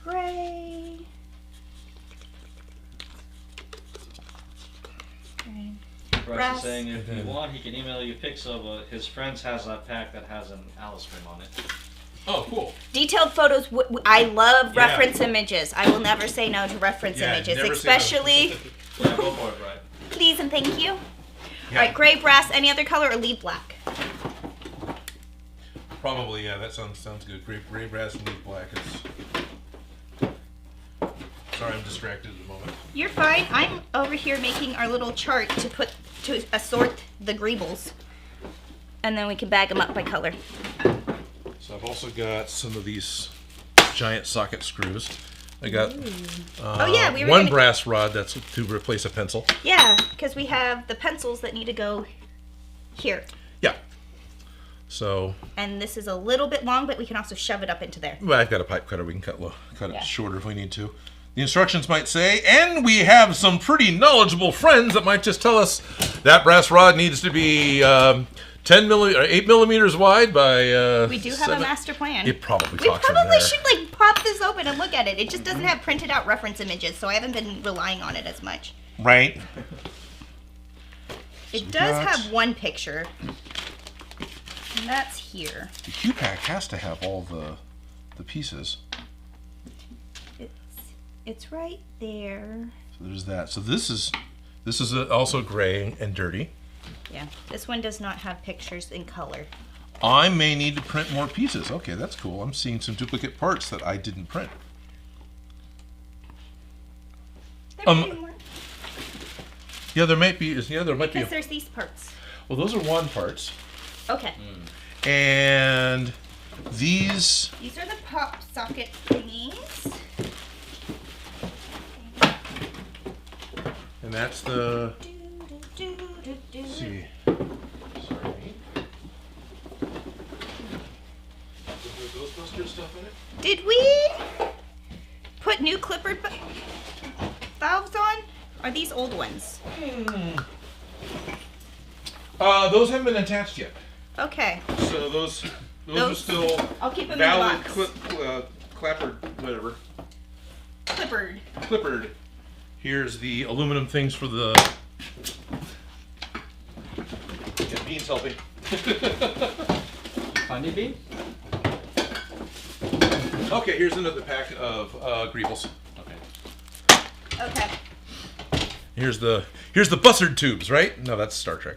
gray. Gray. Bryce Brass. is saying if you want, he can email you pics of his friends has that pack that has an Alice string on it. Oh, cool. Detailed photos. I love Yeah. reference images. I will never say no to reference images, never say no. especially. Yeah, go for it, Brian. Please and thank you. Yeah. All right, gray, brass, any other color, or leave black? Probably, yeah, that sounds good. Gray brass and leaf black is... Sorry, I'm distracted at the moment. You're fine. I'm over here making our little chart to assort the greebles, and then we can bag them up by color. So I've also got some of these giant socket screws. I got Oh yeah, we were one gonna, brass rod that's to replace a pencil. Yeah, because we have the pencils that need to go here, Yeah. So, and this is a little bit long, but we can also shove it up into there. well, I've got a pipe cutter. We can cut Yeah. it shorter if we need to. The instructions might say, and we have some pretty knowledgeable friends that might just tell us that brass rod needs to be or 8 millimeters wide by. We do have a master plan. It probably We talks in probably there. should like pop this open and look at it. It just doesn't have printed out reference images, so I haven't been relying on it as much. Right. It does have one picture, and that's here. The Q pack has to have all the pieces. It's right there. So there's that. So this is Also gray and dirty. Yeah, this one does not have pictures in color. I may need to print more pieces. Okay, that's cool. I'm seeing some duplicate parts that I didn't print. There might be more. Yeah, there might be. Yeah, there might Because be. there's these parts. Well, those are one parts, Okay. and these. These are the pop socket thingies. And that's the. Let's See. Sorry. Is there Ghostbusters stuff in it? Did we put new clipper valves on? Are these old ones? Those haven't been attached yet. Okay. So those are still I'll keep them valid in the box. clappered, whatever. Clippered. Here's the aluminum things for the. Yeah, Bean's helping. Honey bean? Okay, here's another pack of greebles. Okay. Here's the buzzard tubes, right? No, that's Star Trek.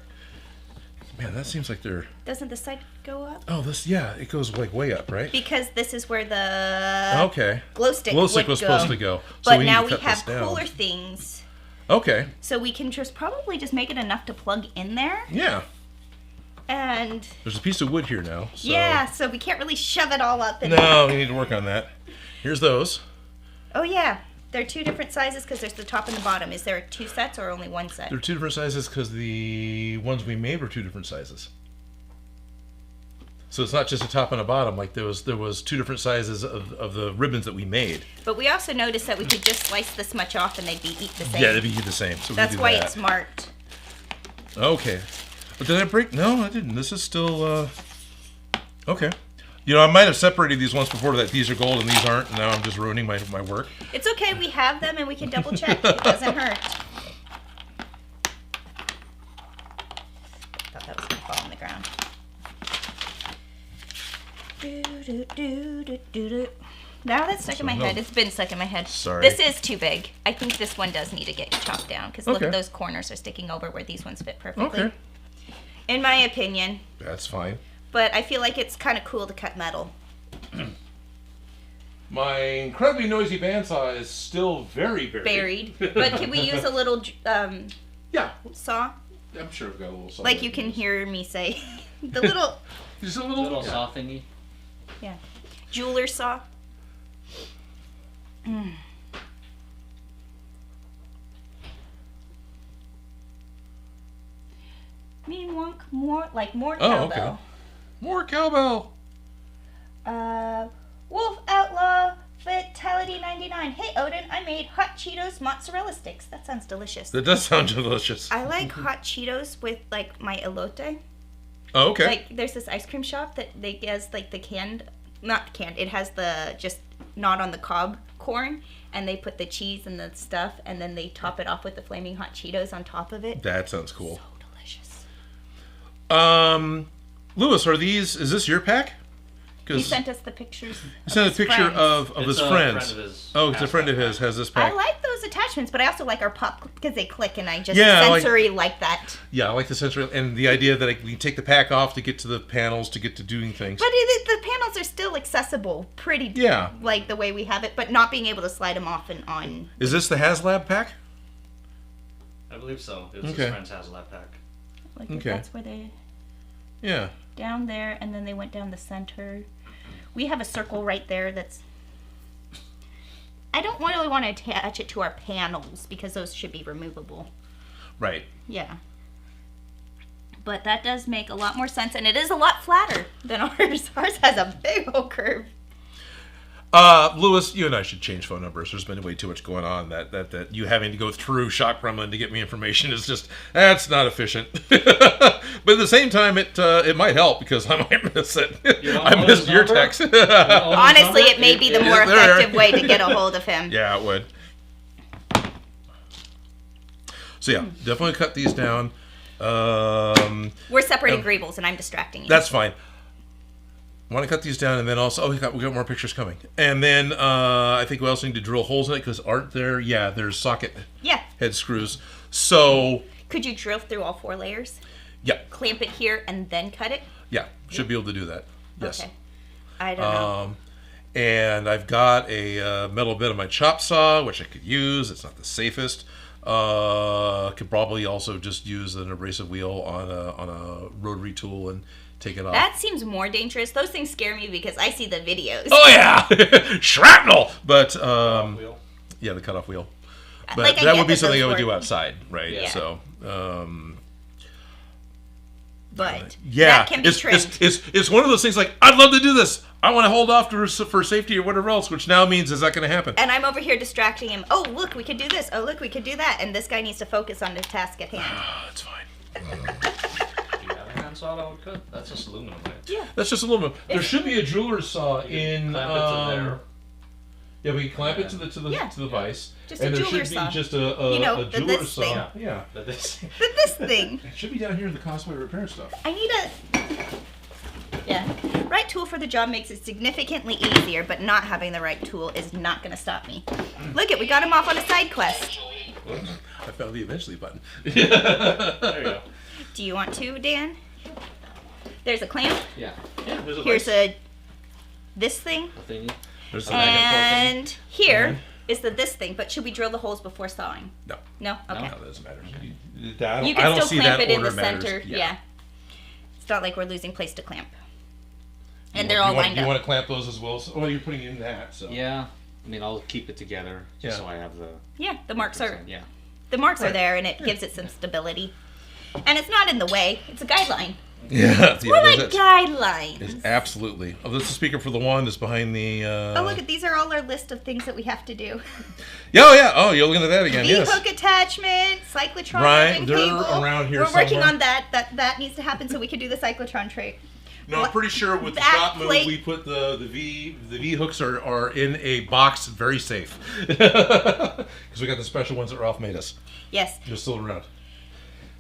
Man, that seems like they're. Doesn't the side go up? Oh, it goes like way up, right? Because this is where the Okay. glow stick Glow stick would was go. supposed to go. So But we now need to we cut this have down. cooler things, Okay. so we can probably just make it enough to plug in there. Yeah. And There's a piece of wood here now. So. yeah, so we can't really shove it all up in No, we need to work on that. Here's those. Oh yeah, they're two different sizes because there's the top and the bottom. Is there two sets or only one set? They're two different sizes because the ones we made were two different sizes. So it's not just a top and a bottom. Like there was two different sizes of the ribbons that we made. But we also noticed that we could just slice this much off and they'd be eat the same. Yeah, they'd be the same. So That's we do why that. it's marked. Okay. But did I break? No, I didn't. This is still. Okay. You know, I might have separated these once before that these are gold and these aren't. And now I'm just ruining my work. It's okay. We have them and we can double check. It doesn't hurt. Thought that was gonna fall on the ground. Now that's stuck in my head. It's been stuck in my head. Sorry. This is too big. I think this one does need to get chopped down because look Okay. at those corners are sticking over where these ones fit perfectly. Okay. In my opinion. That's fine. But I feel like it's kind of cool to cut metal. My incredibly noisy bandsaw is still very Buried. But can we use a little Yeah. saw? I'm sure I've got a little saw. Like you can hear me say. The little Just a Little saw thingy. yeah, jeweler saw. Mean wonk more Oh, cowbell. okay. More cowbell. Wolf Outlaw Fatality 99. Hey Odin, I made hot Cheetos mozzarella sticks. That sounds delicious. That does sound delicious. I like hot Cheetos with like my elote. Oh, okay. Like there's this ice cream shop that they has like the not canned. It has the just not on the cob corn, and they put the cheese and the stuff, and then they top it off with the flaming hot Cheetos on top of it. That sounds cool. So delicious. Lewis, is this your pack? He sent us the pictures. He sent a picture of his friends. Friend of his Oh, it's a friend of his has this pack. I like those attachments, but I also like our pop because they click, and I just Yeah, sensory like that. Yeah, I like the sensory and the idea that we take the pack off to get to the panels to get to doing things. But the panels are still accessible, pretty. Yeah. Like the way we have it, but not being able to slide them off and on. Is this the HasLab pack? I believe so. It was Okay. his friend's HasLab pack. Like Okay. that's where they Yeah. down there, and then they went down the center. We have a circle right there that's. I don't really want to attach it to our panels because those should be removable. Right. Yeah. But that does make a lot more sense, and it is a lot flatter than ours. Ours has a big old curve. Lewis, you and I should change phone numbers. There's been way too much going on that you having to go through Shock Gremlin to get me information is just, that's not efficient. But at the same time, it might help because I might miss it. I missed your text. Honestly, it may be the more effective way to get a hold of him. Yeah, it would. So yeah, definitely cut these down. We're separating greebles, and I'm distracting you. That's fine. I want to cut these down, and then also, we got more pictures coming. And then I think we also need to drill holes in it because aren't there? Yeah, there's socket head screws. So could you drill through all 4 layers? Yeah. Clamp it here and then cut it? Yeah, should be able to do that. Yes. Okay. I don't know. And I've got a metal bit of my chop saw, which I could use. It's not the safest. Could probably also just use an abrasive wheel on a rotary tool and take it off. That seems more dangerous. Those things scare me because I see the videos. Oh yeah, shrapnel. But yeah, the cutoff wheel. But like, that would be something I would do outside, right? Yeah. So. But yeah, that can be trimmed. It's one of those things like, I'd love to do this. I want to hold off for safety or whatever else, which now means is that going to happen? And I'm over here distracting him. Oh, look, we could do this. Oh, look, we could do that. And this guy needs to focus on the task at hand. It's fine. You have a handsaw that would cut? That's just aluminum, right? Yeah. That's just aluminum. There should be a jeweler's saw in. Clamp it to there. Yeah, we can clamp it to the vise. Just and a there jeweler's should saw. be just a jeweler's this saw. thing. Yeah. This. This thing. It should be down here in the Cosplay repair stuff. I need a... Yeah. Right tool for the job makes it significantly easier, but not having the right tool is not going to stop me. Look we got him off on a side quest. I found the eventually button. There you go. Do you want to, Dan? There's a clamp. Yeah. Yeah, there's a Here's this thing. thingy. There's the And here is this thing, but should we drill the holes before sawing? No. No? Okay. No, that doesn't matter. You can still clamp it in the center. Yeah. It's not like we're losing place to clamp. And they're all lined up. You want to clamp those as well? So, you're putting it in that. So. Yeah. I mean, I'll keep it together just so I have the... Yeah, the marks are... Yeah. The marks are there, and it gives it some stability. And it's not in the way. It's a guideline. Yeah. It's more like guidelines. It's absolutely. Oh, this is the speaker for the wand is behind the... Oh, look, these are all our list of things that we have to do. Yeah. Oh, you're looking at that again, yes. V-hook attachment, cyclotron right, they're cable. around here We're working somewhere. on that. That needs to happen so we can do the cyclotron tray. No, I'm pretty sure with the Back shop move, plate. we put the V hooks are in a box, very safe, because we got the special ones that Ralph made us. Yes. They're still around.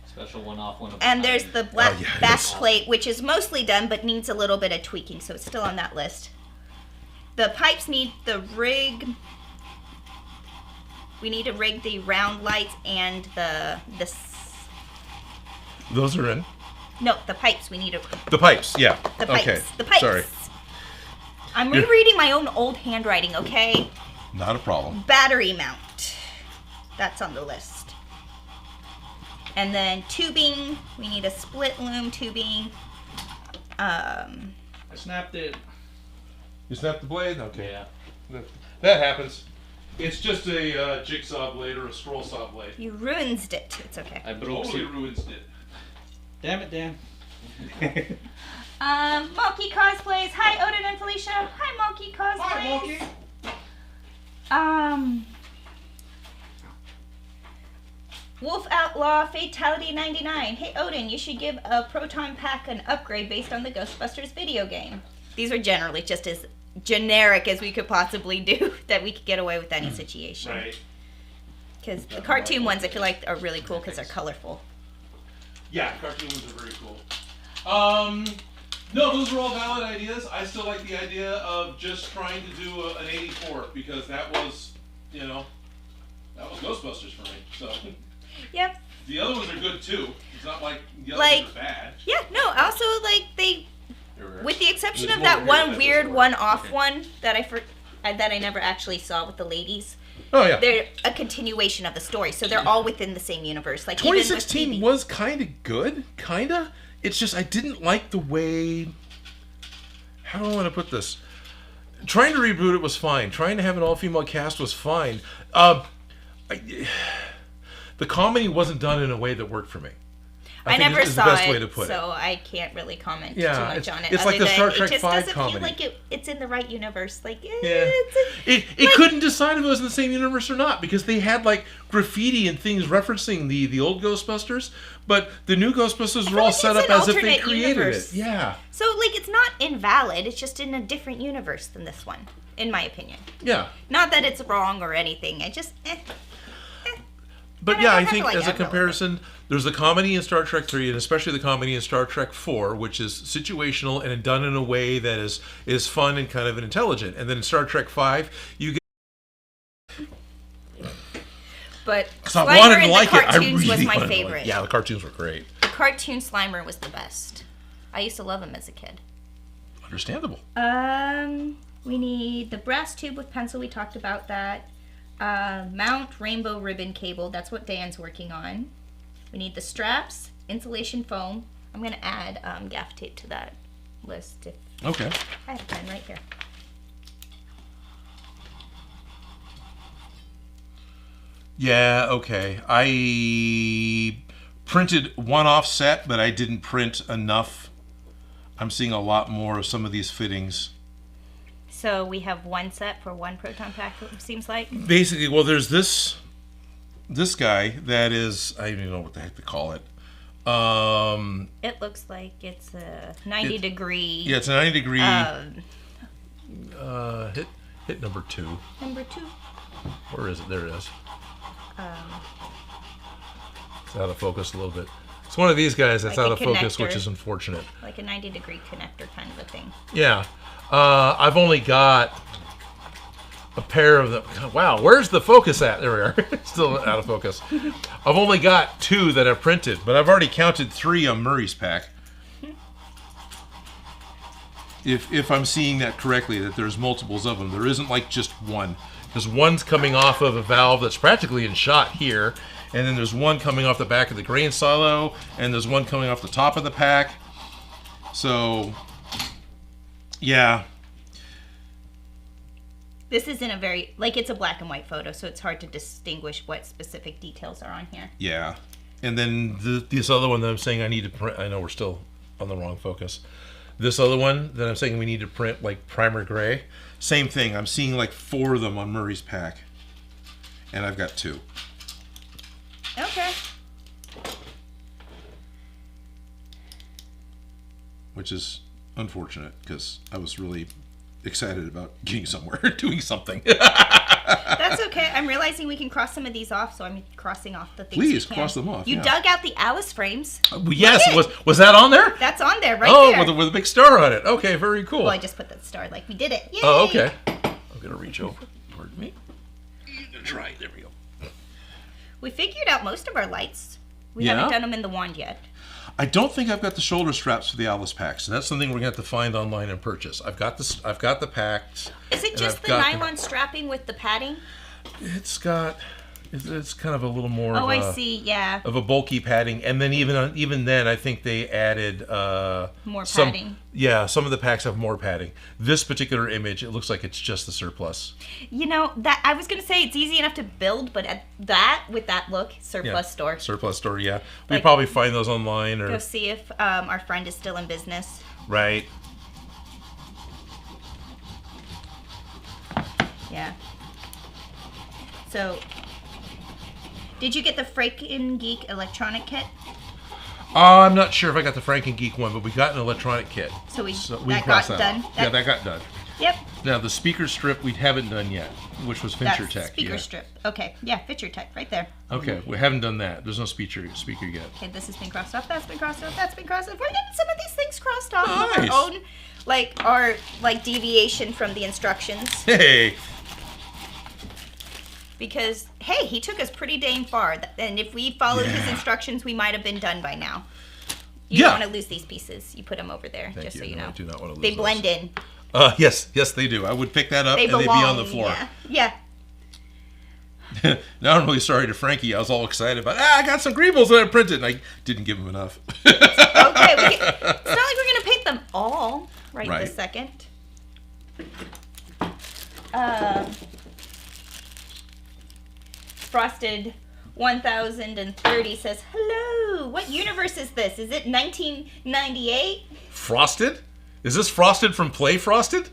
Special one-off one. And there's the black back yes. plate, which is mostly done, but needs a little bit of tweaking, so it's still on that list. The pipes need the rig. We need to rig the round lights and this. Those are in. No, the pipes. We need to. The pipes, yeah. The pipes. Okay. The pipes. Sorry. I'm rereading my own old handwriting, okay? Not a problem. Battery mount. That's on the list. And then tubing. We need a split loom tubing. I snapped it. You snapped the blade? Okay. Yeah. That happens. It's just a jigsaw blade or a scroll saw blade. You ruined it. It's okay. I broke Totally it. ruins it. Damn it, Dan. Monkey Cosplays. Hi, Odin and Felicia. Hi, Monkey Cosplays. Hi, Monkey. Wolf Outlaw Fatality 99. Hey, Odin, you should give a Proton Pack an upgrade based on the Ghostbusters video game. These are generally just as generic as we could possibly do that we could get away with any situation. Right. Because the cartoon ones I feel like are really cool because they're colorful. Yeah, cartoon ones are very cool. No, those are all valid ideas. I still like the idea of just trying to do an 84 because that was, that was Ghostbusters for me. So. Yep. The other ones are good too. It's not like the other ones are bad. Yeah, no, also they, with the exception of that one weird one-off one that I never actually saw with the ladies. Oh yeah. They're a continuation of the story, so they're all within the same universe. Like 2016 was kind of good, kinda. It's just I didn't like the way. How do I want to put this? Trying to reboot it was fine. Trying to have an all-female cast was fine. The comedy wasn't done in a way that worked for me. I think never is saw the best it, way to put so I can't really comment too Yeah, much on it. it's like other the Star than Trek it just 5 doesn't comedy. feel like it's in the right universe. Like, Yeah. It couldn't decide if it was in the same universe or not because they had like graffiti and things referencing the old Ghostbusters, but the new Ghostbusters were all like set it's up an as if they alternate created universe. it. Yeah. So, like, it's not invalid. It's just in a different universe than this one, in my opinion. Yeah. Not that it's wrong or anything. I just, But I yeah, don't I have think to, like, as a add relevant. comparison, there's the comedy in Star Trek 3 and especially the comedy in Star Trek 4, which is situational and done in a way that is fun and kind of intelligent. And then in Star Trek 5, you get... but I Slimer wanted to in like the it. I cartoons really was my wanted to like it. favorite. Yeah, the cartoons were great. The cartoon Slimer was the best. I used to love him as a kid. Understandable. We need the brass tube with pencil. We talked about that. Mount rainbow ribbon cable. That's what Dan's working on. We need the straps, insulation foam. I'm going to add gaff tape to that list. If Okay. I have a pen right here. Yeah, okay. I printed one offset, but I didn't print enough. I'm seeing a lot more of some of these fittings. So we have one set for one proton pack, it seems like. Basically, well, there's this guy that is, I don't even know what the heck to call it. It looks like it's a 90 degree. Yeah, it's a 90 degree. Um, Hit number 2. number 2. Where is it? There it is. It's out of focus a little bit. It's one of these guys that's Like out a of focus, connector. which is unfortunate. Like a 90 degree connector kind of a thing. Yeah. I've only got a pair of them. Wow, where's the focus at? There we are. Still out of focus. I've only got 2 that I've printed, but I've already counted 3 on Murray's pack. If I'm seeing that correctly, that there's multiples of them. There isn't like just one. Because one's coming off of a valve that's practically in shot here, and then there's one coming off the back of the grain silo, and there's one coming off the top of the pack. So, yeah. This isn't a very, like, it's a black and white photo, so it's hard to distinguish what specific details are on here. Yeah. And then this other one that I'm saying I need to print, I know we're still on the wrong focus. This other one that I'm saying we need to print, like primer gray, same thing. I'm seeing like 4 of them on Murray's pack. And I've got 2. Okay. Which is unfortunate because I was really excited about getting somewhere, doing something. That's okay. I'm realizing we can cross some of these off, so I'm crossing off the things Please, we can. cross them off, You yeah. dug out the Alice frames. Yes, Look was that on there? That's on there right Oh, there. with a big star on it. Okay, very cool. Well, I just put that star like we did it. Yay! Oh, okay. I'm going to reach over. Pardon me. I'm going to try. There we go. We figured out most of our lights. We Yeah? haven't done them in the wand yet. I don't think I've got the shoulder straps for the Alice packs, so that's something we're going to have to find online and purchase. I've got the packs. Is it and just I've the got nylon strapping with the padding? It's kind of a little more Oh, of I a, see. Yeah. of a bulky padding, and then even then I think they added More some, padding. Yeah, some of the packs have more padding. This particular image, it looks like it's just the surplus. You know, that I was going to say it's easy enough to build, but at that, with that look, surplus store. Surplus store, yeah. We Like- probably find those online Go or see if our friend is still in business. right. Yeah. So, did you get the Franken Geek electronic kit? I'm not sure if I got the Franken Geek one, but we got an electronic kit. So we can that cross got that done. off. Yeah, that got done. Yep. Now the speaker strip we haven't done yet, which was Fincher That's Tech. speaker yeah. strip. Okay. Yeah, Fincher Tech right there. Okay, we haven't done that. There's no speaker yet. Okay, this has been crossed off. That's been crossed off. That's been crossed off. We're getting some of these things crossed off of Nice. our own, our deviation from the instructions. Hey, Because hey, he took us pretty dang far, and if we followed his Yeah. instructions, we might have been done by now. You Yeah. don't want to lose these pieces. You put them over there, Thank just you. so you No, know. I do not want to lose They blend those. in. Yes, they do. I would pick that up They and belong. they'd be on the floor. Yeah. Now I'm really sorry to Frankie. I was all excited about, I got some greebles that I printed, and I didn't give him enough. Okay. It's not like we're gonna paint them all right Right. this second. Frosted 1030 says hello. what universe is this? Is it 1998? Frosted? Is this Frosted from Play Frosted?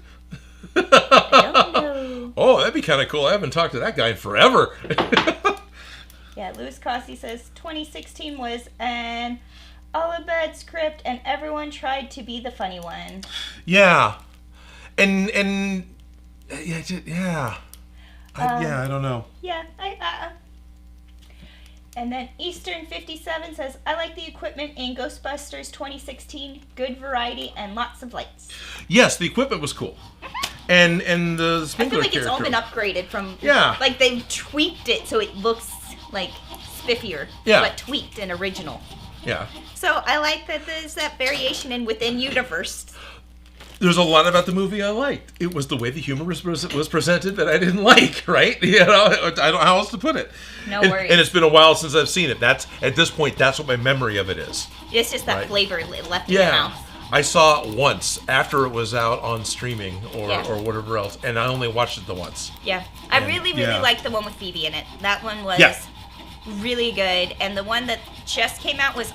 I don't know. Oh, that'd be kind of cool. I haven't talked to that guy in forever. Yeah, Louis Cossey says 2016 was an all-a-bad script and everyone tried to be the funny one. Yeah. And yeah. I don't know. Yeah, And then Eastern 57 says, I like the equipment in Ghostbusters 2016. Good variety and lots of lights. Yes, the equipment was cool. And the I sprinkler feel like it's all been character. upgraded from... Yeah. Like they've tweaked it so it looks like spiffier. Yeah. But tweaked and original. Yeah. So I like that there's that variation within universe. There's a lot about the movie I liked. It was the way the humor was presented that I didn't like, right? You know, I don't know how else to put it. No and, worries. And it's been a while since I've seen it. At this point, that's what my memory of it is. It's just that Right. flavor left in your Yeah. mouth. I saw it once after it was out on streaming or Yeah. whatever else, and I only watched it the once. Yeah. I And- really yeah. liked the one with Phoebe in it. That one was Yeah. really good. And the one that just came out was...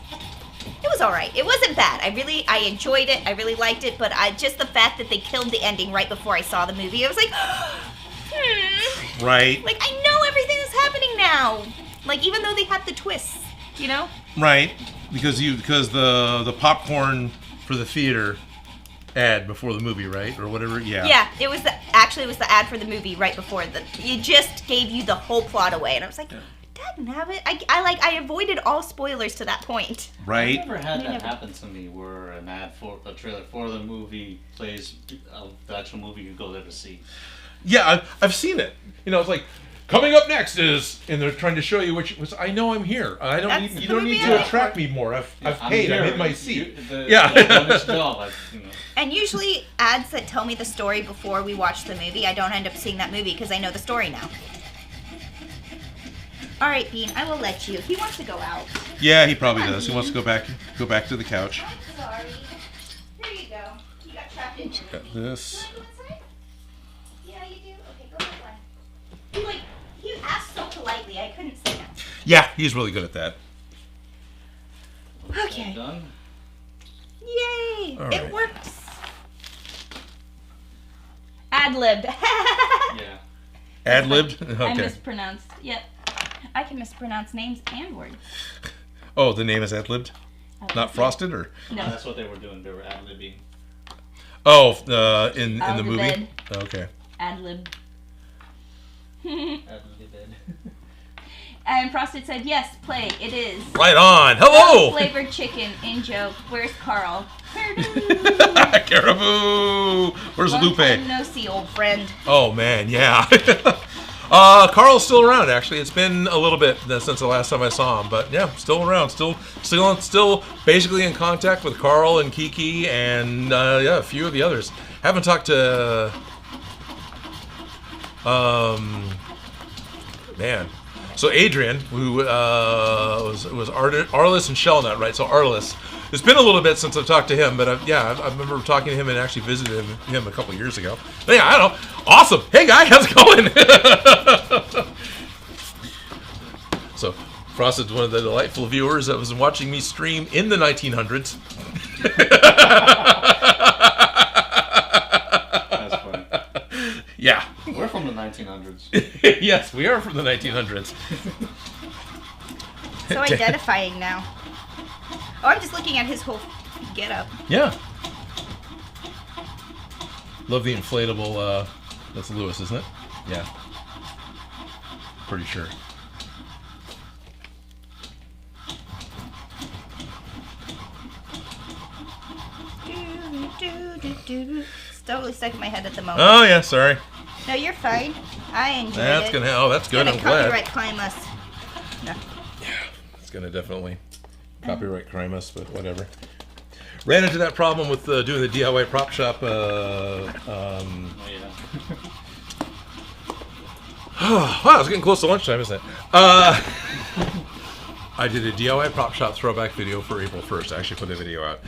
It was all right. It wasn't bad. I enjoyed it. I really liked it. But just the fact that they killed the ending right before I saw the movie, I was like, Right. Like, I know everything that's happening now. Like, even though they had the twists, you know? Right. Because the popcorn for the theater ad before the movie, right? Or whatever. Yeah. Yeah, it was the ad for the movie right before it just gave you the whole plot away. And I was like, Dagnabbit. I avoided all spoilers to that point. Right. I've never had that happen to me where an ad for a trailer for the movie plays the actual movie you go there to see. Yeah, I've seen it. You know, it's like coming up next is, and they're trying to show you which. I know I'm here. I don't. That's Need, you the don't movie need I to like. attract me more. I've paid. I'm in my seat. Yeah. Job, And usually ads that tell me the story before we watch the movie, I don't end up seeing that movie because I know the story now. All right, Bean, I will let you. If he wants to go out. Yeah, he probably does. He wants to go back to the couch. I'm sorry. Here you go. You got trapped in here. Got this. You want to go inside? Yeah, you do? Okay, go ahead, one. He asked so politely, I couldn't say no. Yeah, he's really good at that. Okay. Done? Yay! All It right. works. Ad-libbed. Yeah. Ad-libbed? I Okay. mispronounced. Yep. I can mispronounce names and words. Oh, the name is ad-libbed? Not Frosted, or? No. That's what they were doing. They were ad-libbing. Oh, in the the movie? bed. Okay. Ad-lib. Ad-libbed. And Frosted said, yes, play. It is. Right on. Hello! Flavored chicken. In joke. Where's Carl? Caribou! Where's Long Lupe? time no see, old friend. Oh, man, yeah. Carl's still around, actually. It's been a little bit since the last time I saw him, but yeah, still around. Still basically in contact with Carl and Kiki and a few of the others. Haven't talked to man. So Adrian, who was Arliss and Shellnut, right? So Arliss. It's been a little bit since I've talked to him, but I remember talking to him and actually visited him a couple years ago. But yeah, I don't know. Awesome. Hey, guy, how's it going? So Frosted's one of the delightful viewers that was watching me stream in the 1900s. That's funny. Yeah. We're from the 1900s. Yes, we are from the 1900s. So identifying now. Oh, I'm just looking at his whole getup. Yeah. Love the inflatable, that's Lewis, isn't it? Yeah. Pretty sure. It's totally stuck in my head at the moment. Oh, yeah, sorry. No, you're fine. I enjoyed That's it. that's good, Gonna I'm glad. copyright claim us. No. It's gonna definitely copyright crime us, but whatever. Ran into that problem with doing the DIY prop shop. Oh, yeah. Wow, it's getting close to lunchtime, isn't it? I did a DIY prop shop throwback video for April 1st. I actually put a video out.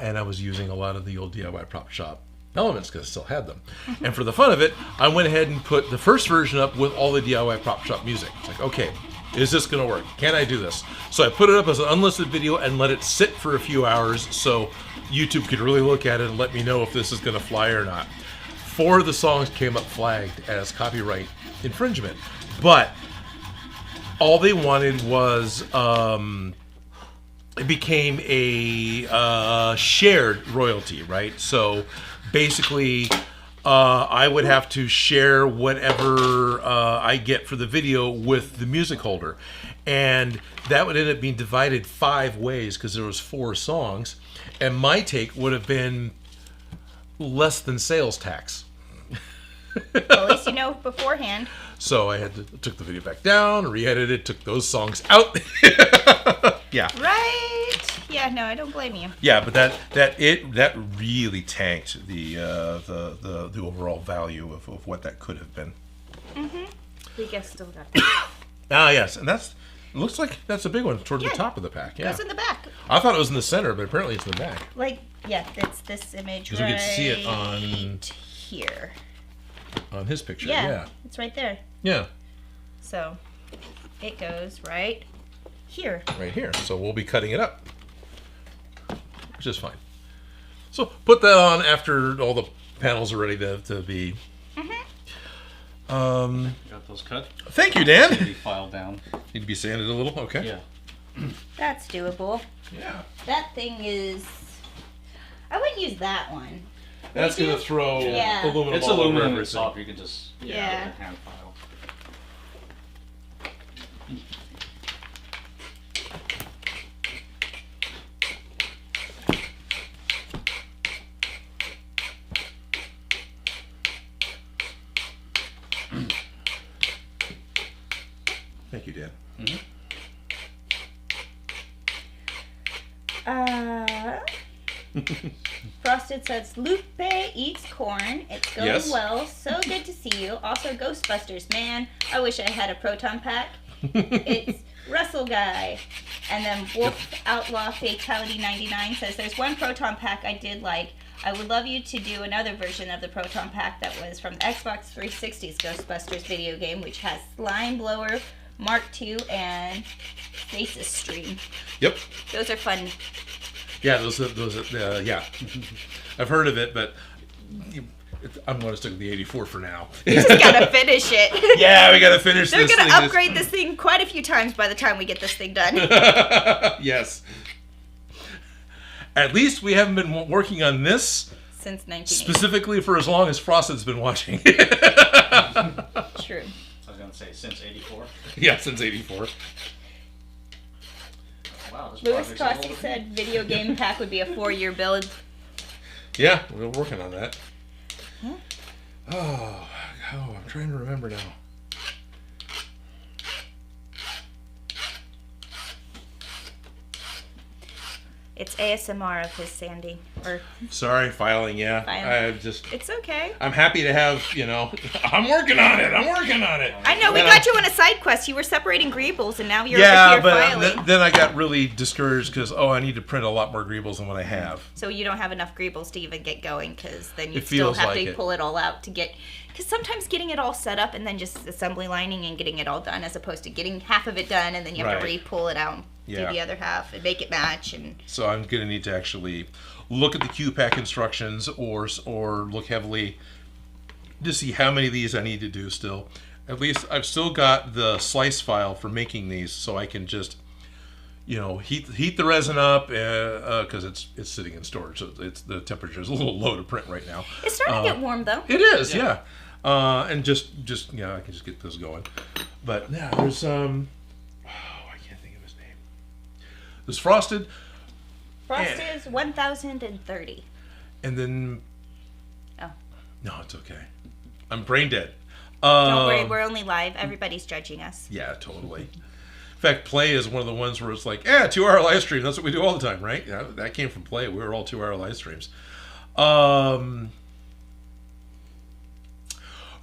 And I was using a lot of the old DIY prop shop elements because I still had them. And for the fun of it, I went ahead and put the first version up with all the DIY prop shop music. It's like, okay, Is this going to work? Can I do this? So I put it up as an unlisted video and let it sit for a few hours so YouTube could really look at it and let me know if this is going to fly or not. 4 of the songs came up flagged as copyright infringement, but all they wanted was it became a shared royalty, right? So basically, I would have to share whatever I get for the video with the music holder, and that would end up being divided 5 ways because there was 4 songs, and my take would have been less than sales tax. Well, at least you know beforehand. So I took the video back down, re-edited, took those songs out. Yeah. Right. Yeah. No, I don't blame you. Yeah, but that really tanked the overall value of what that could have been. We guess still got that. Ah, yes, and it looks like that's a big one towards the top of the pack. Yeah. Goes in the back. I thought it was in the center, but apparently it's in the back. Like, yeah, it's this image Because right we could see it on here. On his picture. Yeah, Yeah. it's right there. Yeah. So it goes right here. Right here. So we'll be cutting it up, which is fine. So put that on after all the panels are ready to be. Got those cut. Thank you, Dan. Be filed down. Need to be sanded a little. Okay. Yeah. That's doable. Yeah. That thing is. I wouldn't use that one. That's gonna throw Yeah. aluminum. It's all over aluminum everything. itself. You can just Yeah. hand file. Thank you, Dan. Frosted says, Lupe eats corn. It's going Yes. well. So good to see you. Also, Ghostbusters. Man, I wish I had a Proton Pack. It's Russell Guy. And then Wolf Outlaw Fatality 99 says, there's one Proton Pack I did like. I would love you to do another version of the Proton Pack that was from the Xbox 360's Ghostbusters video game, which has Slime Blower, Mark II, and Faces Stream. Yep. Those are fun. Yeah, those yeah. I've heard of it, but I'm going to stick with the 84 for now. You just gotta finish it. Yeah, we got to finish They're this. gonna upgrade this thing quite a few times by the time we get this thing done. Yes. At least we haven't been working on this Since 1980. specifically for as long as Frosted's been watching. True. I was gonna say since '84. Yeah, since 84. Louis Wow, this project's a little Costi bit- said video game pack would be a 4-year build. Yeah, we're working on that. Oh, I'm trying to remember now. It's ASMR of his sanding. Or Sorry, filing, yeah. Filing. I'm it's okay. happy to have, I'm working on it. I know we And got you on a side quest. You were separating greebles, and now you're Yeah, over here but filing. then I got really discouraged because, I need to print a lot more greebles than what I have. So you don't have enough greebles to even get going, because then you It still feels have like to it. pull it all out to get. Because sometimes getting it all set up and then just assembly lining and getting it all done, as opposed to getting half of it done and then you have to Right. re-pull it out and Yeah. do the other half and make it match. And So I'm going to need to actually look at the Q-Pack instructions or look heavily to see how many of these I need to do still. At least I've still got the slice file for making these, so I can just, heat the resin up because it's sitting in storage, so the temperature is a little low to print right now. it's starting to get warm, though. It is, yeah. And just I can just get this going. But yeah, there's I can't think of his name. There's Frosted, Frost is 1,030. and then Oh. no, it's okay. I'm brain dead. Don't worry, we're only live. Everybody's judging us. Yeah, totally. In fact, Play is one of the ones where it's like, 2-hour live stream. That's what we do all the time, right? Yeah, that came from Play. We were all 2-hour live streams.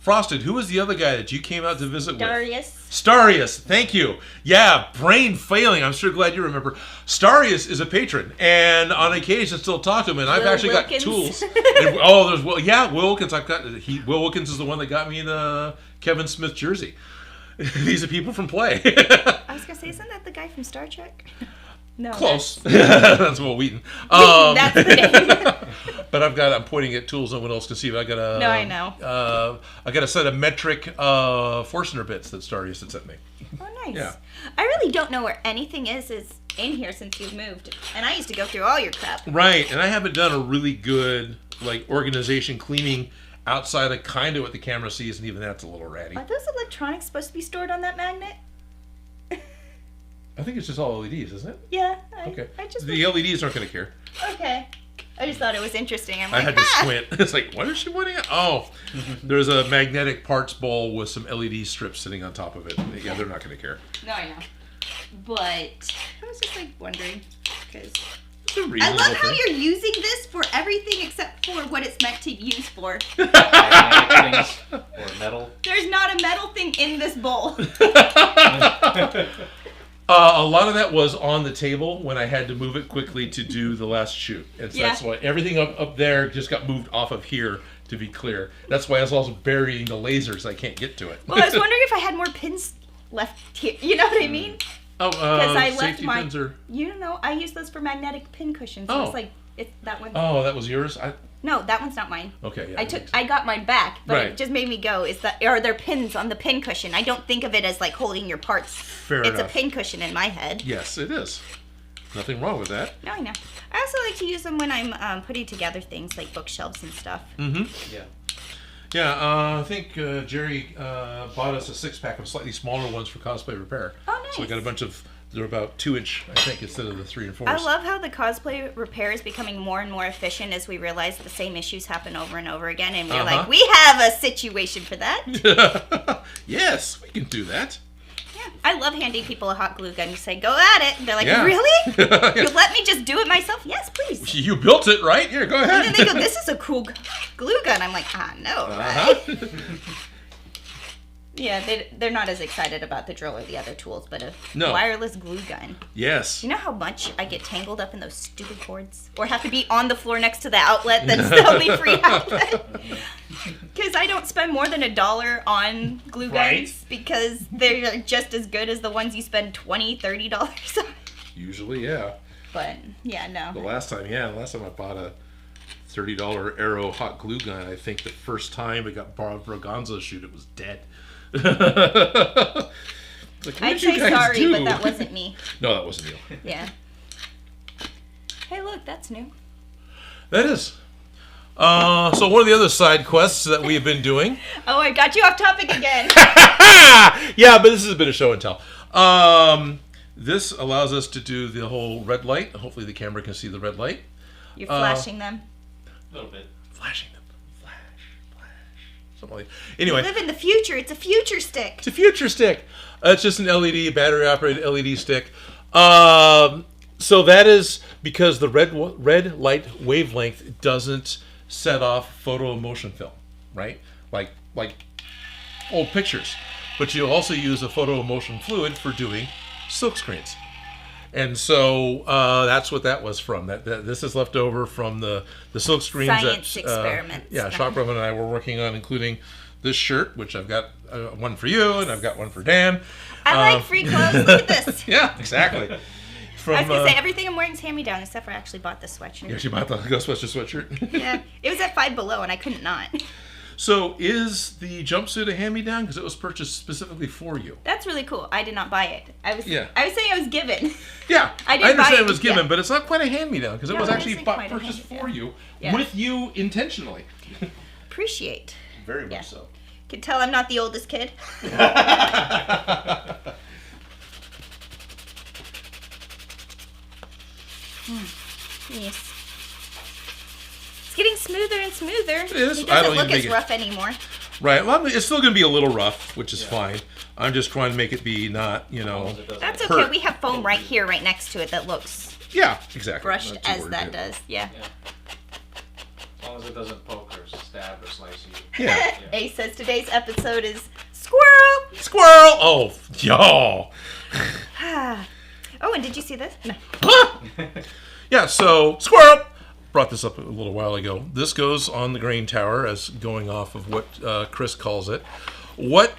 Frosted, who was the other guy that you came out to visit with? Darius. Starius, thank you. Yeah, brain failing. I'm sure glad you remember. Starius is a patron, and on occasion still talk to him. And I've Will actually Wilkins. got tools. Will Wilkins. Will Wilkins is the one that got me the Kevin Smith jersey. These are people from Play. I was gonna say, isn't that the guy from Star Trek? No. Close. That's Will Wheaton. That's the name. But I'm pointing at tools no one else can see. But I got a. No, I know. I got a set of metric Forstner bits that Star used to send me. Oh, nice. Yeah. I really don't know where anything is in here since you've moved, and I used to go through all your crap. Right, and I haven't done a really good organization cleaning outside of kind of what the camera sees, and even that's a little ratty. Are those electronics supposed to be stored on that magnet? I think it's just all LEDs, isn't it? Yeah. Okay. I The LEDs aren't going to care. Okay. I just thought it was interesting. I had to squint. It's like, what is she pointing at? Oh, there's a magnetic parts bowl with some LED strips sitting on top of it. Yeah, they're not going to care. No, I know. But I was just wondering because I love how you're using this for everything except for what it's meant to use for. Magnetic things or metal. There's not a metal thing in this bowl. A lot of that was on the table when I had to move it quickly to do the last shoot. And so that's why everything up there just got moved off of here, to be clear. That's why I was also burying the lasers. I can't get to it. Well, I was wondering if I had more pins left here. You know what I mean? Oh, because I left safety my. pins are... You know, I use those for magnetic pin cushions. So it's like that one. Oh, that was yours? No, that one's not mine. Okay, yeah. I got mine back, but Right. it just made me go. Are there pins on the pin cushion? I don't think of it as like holding your parts. Fair It's enough. a pin cushion in my head. Yes, it is. Nothing wrong with that. No, I know. I also like to use them when I'm putting together things like bookshelves and stuff. Mm-hmm. Yeah. Yeah, I think Jerry bought us a 6-pack of slightly smaller ones for cosplay repair. Oh, nice. So we got a bunch of, they're about 2-inch, I think, instead of the 3 and 4s. I love how the cosplay repair is becoming more and more efficient as we realize the same issues happen over and over again, and we're like, we have a situation for that. Yes, we can do that. Yeah, I love handing people a hot glue gun. You say, go at it. And they're like, Yeah. really? You let me just do it myself? Yes, please. You built it, right? Here, go ahead. And then they go, this is a cool glue gun. I'm like, no, right? Yeah, they're not as excited about the drill or the other tools, but a wireless glue gun. Yes. You know how much I get tangled up in those stupid cords? Or have to be on the floor next to the outlet that's the only free outlet? Because I don't spend more than $1 on glue guns Right. because they're just as good as the ones you spend $20, $30 on. Usually, yeah. But, yeah, no. The last time I bought a $30 Arrow hot glue gun, I think the first time it got Braganza's shoot, it was dead. Like, I'd say sorry, but that wasn't me. No, that wasn't you. Yeah. Hey, look, that's new. That is. So one of the other side quests that we've been doing. Oh, I got you off topic again. Yeah, but this is a bit of show and tell. This allows us to do the whole red light. Hopefully the camera can see the red light. You're flashing them. A little bit. Flashing them. Flash. Something like that. Anyway. We live in the future. It's a future stick. It's a future stick. It's just an LED, battery-operated LED stick. So that is because the red light wavelength doesn't set off photo emotion film, right? Like old pictures. But you also use a photo emotion fluid for doing silk screens. And so that's what that was from. This is left over from the silk screens Science experiments. Yeah, Shopperman and I were working on, including this shirt, which I've got one for you, and I've got one for Dan. I like free clothes. Look at this. Yeah, exactly. I was going to say, everything I'm wearing is hand-me-down, except for I actually bought this sweatshirt. You actually bought the Ghostbusters sweatshirt? Yeah. It was at Five Below, and I couldn't not. So is the jumpsuit a hand-me-down? Because it was purchased specifically for you. That's really cool. I did not buy it. I was saying I was given. Yeah, I understand buy it was given, but it's not quite a hand-me-down because it No, was it actually isn't quite a purchased hand-me-down. for you, Yeah. with you intentionally. Appreciate. Very Yeah. much so. Can tell I'm not the oldest kid. Yes. It's getting smoother and smoother. It is. It I doesn't don't look even as make it- rough anymore. Right. Well, it's still going to be a little rough, which is fine. I'm just trying to make it be not, That's okay. hurt. We have foam right here, right next to it that looks Yeah, exactly. brushed Not too as worried that yet. does. Yeah. As long as it doesn't poke or stab or slice you. Yeah. Ace says today's episode is squirrel. Squirrel! Oh, y'all. Oh, and did you see this? No. Yeah, so, squirrel! Brought this up a little while ago. This goes on the grain tower as going off of what Chris calls it. what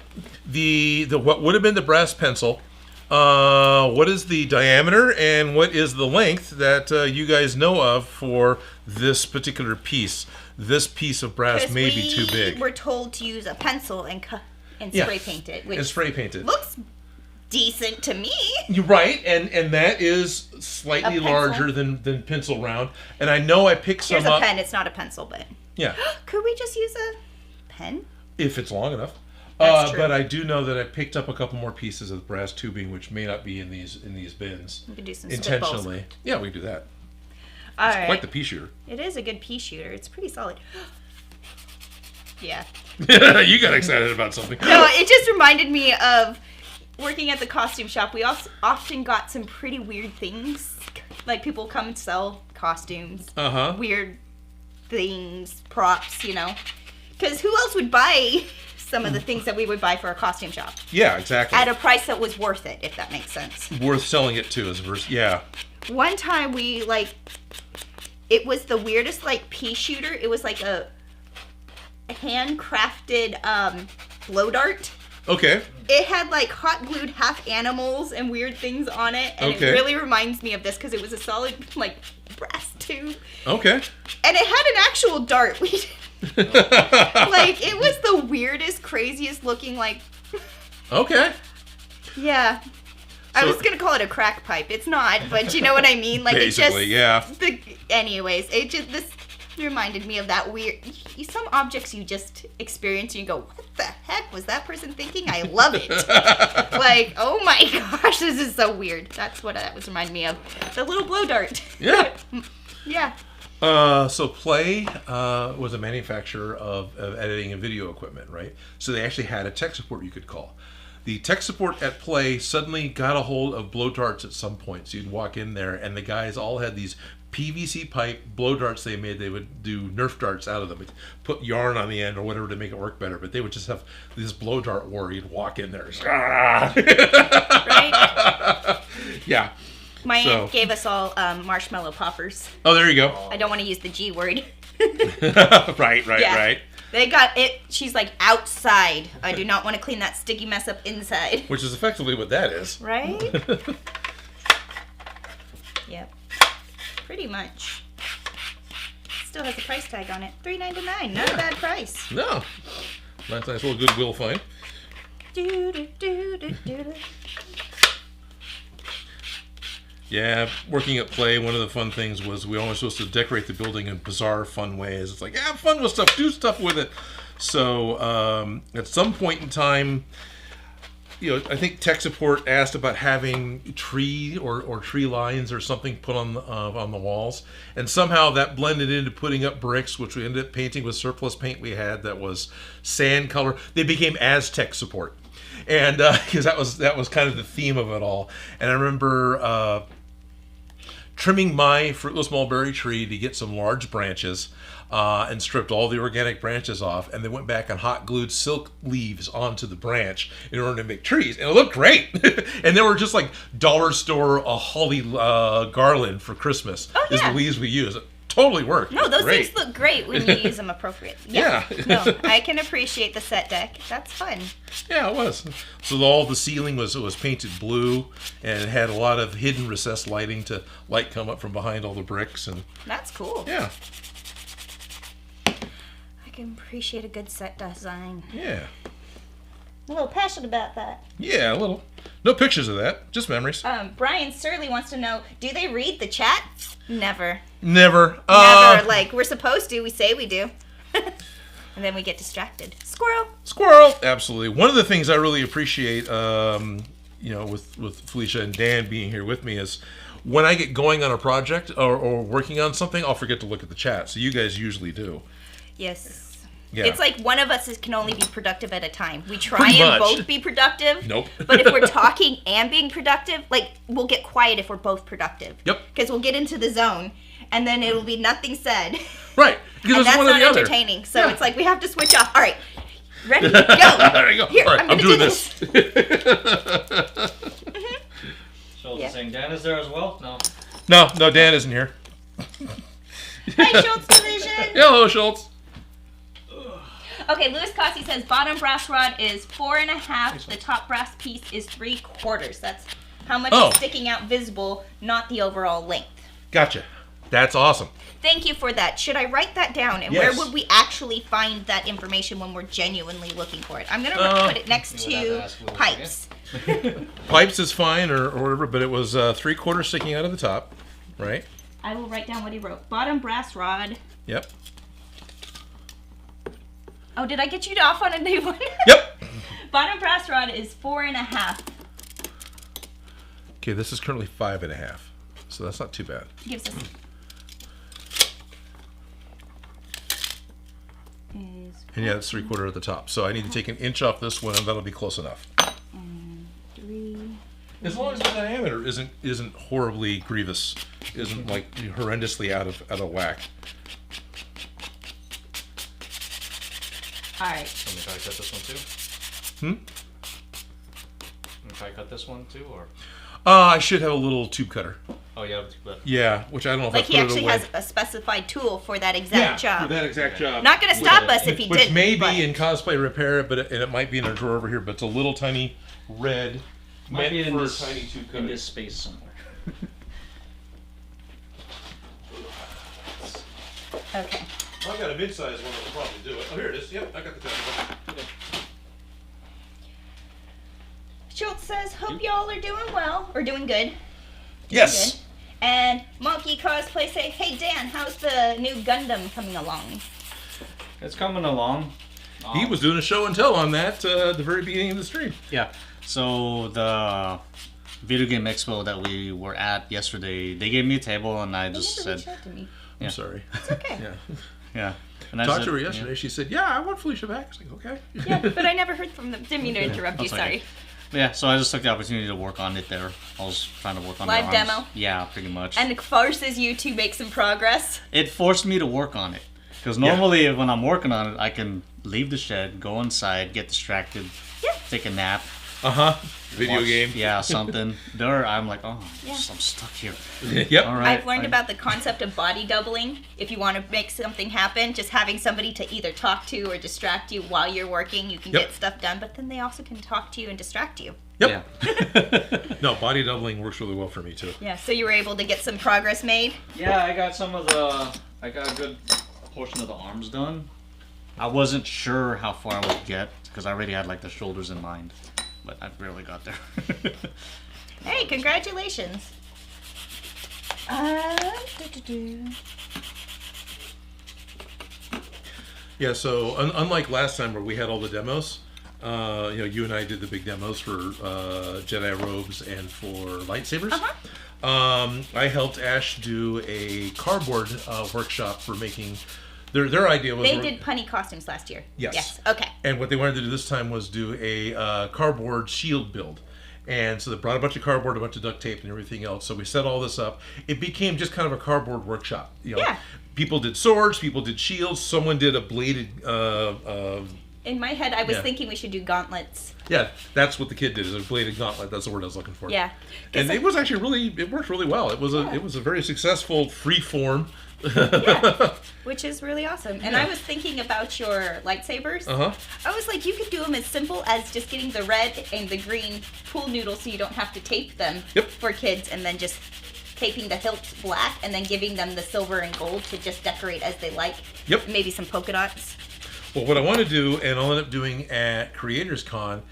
what would have been the brass pencil? What is the diameter and what is the length that you guys know of for this particular piece? This piece of brass may be too big. We're told to use a pencil and spray paint it, which and spray paint it. looks decent to me. You're right, and that is slightly larger than pencil round. And I know I picked some Here's up. a pen. It's not a pencil, but Yeah. could we just use a pen? If it's long enough. That's true. But I do know that I picked up a couple more pieces of brass tubing, which may not be in these bins We could do some intentionally. spitballs. Yeah, we can do that. All It's right. quite the pea shooter. It is a good pea shooter. It's pretty solid. Yeah. You got excited about something. No, it just reminded me of working at the costume shop. We also often got some pretty weird things. Like people come and sell costumes. Weird things, props, you know. Because who else would buy some of the things that we would buy for a costume shop? Yeah, exactly. At a price that was worth it, if that makes sense. Worth selling it to as a verse. Yeah. One time we, it was the weirdest, pea shooter. It was like a handcrafted blow dart. Okay. It had hot glued half animals and weird things on it, and Okay. it really reminds me of this because it was a solid brass tube, Okay. and it had an actual dart. It was the weirdest, craziest looking Okay. yeah. I was gonna call it a crack pipe. It's not, but you know what I mean. Basically, yeah. Anyways, this reminded me of that weird. Some objects you just experience and you go, "What the heck was that person thinking?" I love it. Oh my gosh, this is so weird. That's what that was reminding me of. The little blow dart. Yeah. Yeah. So Play was a manufacturer of editing and video equipment, right? So they actually had a tech support you could call. The tech support at Play suddenly got a hold of blow darts at some point. So you'd walk in there, and the guys all had these PVC pipe blow darts they made. They would do Nerf darts out of them. They'd put yarn on the end or whatever to make it work better. But they would just have this blow dart war. You'd walk in there. Right? Yeah. My aunt gave us all marshmallow poppers. Oh, there you go. I don't want to use the G word. Right. They got it. She's like, outside. I do not want to clean that sticky mess up inside. Which is effectively what that is. Right? Yep. Pretty much. Still has a price tag on it. $3.99. Not a bad price. No. Nice little Goodwill find. Yeah, working at Play, one of the fun things was we always supposed to decorate the building in bizarre, fun ways. It's like, have fun with stuff, do stuff with it. So at some point in time, I think tech support asked about having tree or tree lines or something put on the walls, and somehow that blended into putting up bricks, which we ended up painting with surplus paint we had that was sand color. They became Aztec support, and because that was kind of the theme of it all. And I remember trimming my fruitless mulberry tree to get some large branches. And stripped all the organic branches off, and then went back and hot glued silk leaves onto the branch in order to make trees, and it looked great. And they were just like dollar store a holly garland for Christmas. Oh, yeah. Is the leaves we use. It totally worked. No, those great. things look great when you use them appropriately. Yeah. No, I can appreciate the set deck. That's fun. Yeah, it was. So all the ceiling was painted blue, and it had a lot of hidden recessed lighting to light come up from behind all the bricks, and That's cool. yeah. I can appreciate a good set design. Yeah. I'm a little passionate about that. Yeah, a little. No pictures of that, just memories. Brian Surley wants to know, do they read the chat? Never. Never. Never. We're supposed to. We say we do. And then we get distracted. Squirrel. Absolutely. One of the things I really appreciate, with Felicia and Dan being here with me is when I get going on a project or working on something, I'll forget to look at the chat. So you guys usually do. Yes. Yeah. It's like one of us can only be productive at a time. We try Pretty and much. both be productive. Nope. But if we're talking and being productive, we'll get quiet if we're both productive. Yep. Because we'll get into the zone, and then it'll be nothing said. Right. Because And it's that's one or not the other. entertaining. So Yeah. it's like we have to switch off. All right. Ready? Go. There you go. Here, All right, I'm gonna doing do this. Schultz Yeah. is saying Dan is there as well? No. No, Dan isn't here. Hi, Schultz Division. Hello, Schultz. Okay, Louis Cossey says bottom brass rod is 4.5. The top brass piece is 3/4. That's how much is sticking out visible, not the overall length. Gotcha. That's awesome. Thank you for that. Should I write that down? And where would we actually find that information when we're genuinely looking for it? I'm going to put it next to pipes. Pipes is fine or whatever, but it was 3/4 sticking out of the top, right? I will write down what he wrote. Bottom brass rod. Yep. Oh, did I get you off on a new one? Yep. Bottom brass rod is 4.5. Okay, this is currently 5.5, so that's not too bad. Gives us. And yeah, it's 3/4 at the top. So I need to take an inch off this one, and that'll be close enough. And 3. As long as the diameter isn't horribly grievous, isn't like horrendously out of whack. All right. Let me try to cut this one too. Hmm. Let me try to cut this one too, or. I should have a little tube cutter. Oh yeah, but Yeah, which I don't know if Like I he put actually it away. has a specified tool for that exact job. for that exact job. Not going to stop us if he Which didn't. may but- be in cosplay repair, and it might be in a drawer over here. But it's a little tiny red. might be in for this tiny tube in cutter. this space somewhere. Okay. I've got a mid-sized one that will probably do it. Oh, here it is. Yep, I got the cutter. Schultz says, hope y'all are doing well, or doing good. Yes. Good. And Monkey Cosplay say, hey Dan, how's the new Gundam coming along? It's coming along. He was doing a show and tell on that at the very beginning of the stream. Yeah. So the video game expo that we were at yesterday, they gave me a table and I just They never said, reached out to me. I'm sorry. It's okay. Yeah. yeah. And I Talked said, to her yesterday. She said, "Yeah, I want Felicia back." I was like, "Okay." Yeah, but I never heard from them. Didn't mean to interrupt you, That's okay. sorry. Yeah, so I just took the opportunity to work on it there. I was trying to work on Live the arms. demo? Yeah, pretty much. And it forces you to make some progress. It forced me to work on it. Because normally when I'm working on it, I can leave the shed, go inside, get distracted, take a nap. Video watch- game. Yeah, something. There, I'm like, oh, Yeah. I'm stuck here. Yep. All right. I've learned about the concept of body doubling. If you want to make something happen, just having somebody to either talk to or distract you while you're working, you can Yep. get stuff done, but then they also can talk to you and distract you. Yep. Yeah. No, body doubling works really well for me too. Yeah, so you were able to get some progress made. Yeah, I got I got a good portion of the arms done. I wasn't sure how far I would get because I already had like the shoulders in mind, but I barely got there. Hey, congratulations. Do-do-do. Yeah. So unlike last time where we had all the demos, you and I did the big demos for Jedi robes and for lightsabers. I helped Ash do a cardboard workshop for making. Their idea was They did punny costumes last year. Yes. Yes. Okay. And what they wanted to do this time was do a cardboard shield build. And so they brought a bunch of cardboard, a bunch of duct tape, and everything else. So we set all this up. It became just kind of a cardboard workshop. Yeah. People did swords, people did shields, someone did a bladed. In my head, I was Yeah. thinking we should do gauntlets. Yeah, that's what the kid did. Is a bladed gauntlet. That's the word I was looking for. Yeah. And it was actually it worked really well. It was a very successful free form. Which is really awesome. And I was thinking about your lightsabers. I was like, you could do them as simple as just getting the red and the green pool noodles so you don't have to tape them for kids, and then just taping the hilts black and then giving them the silver and gold to just decorate as they like. Yep. Maybe some polka dots. Well, what I want to do, and I'll end up doing at Creators Con,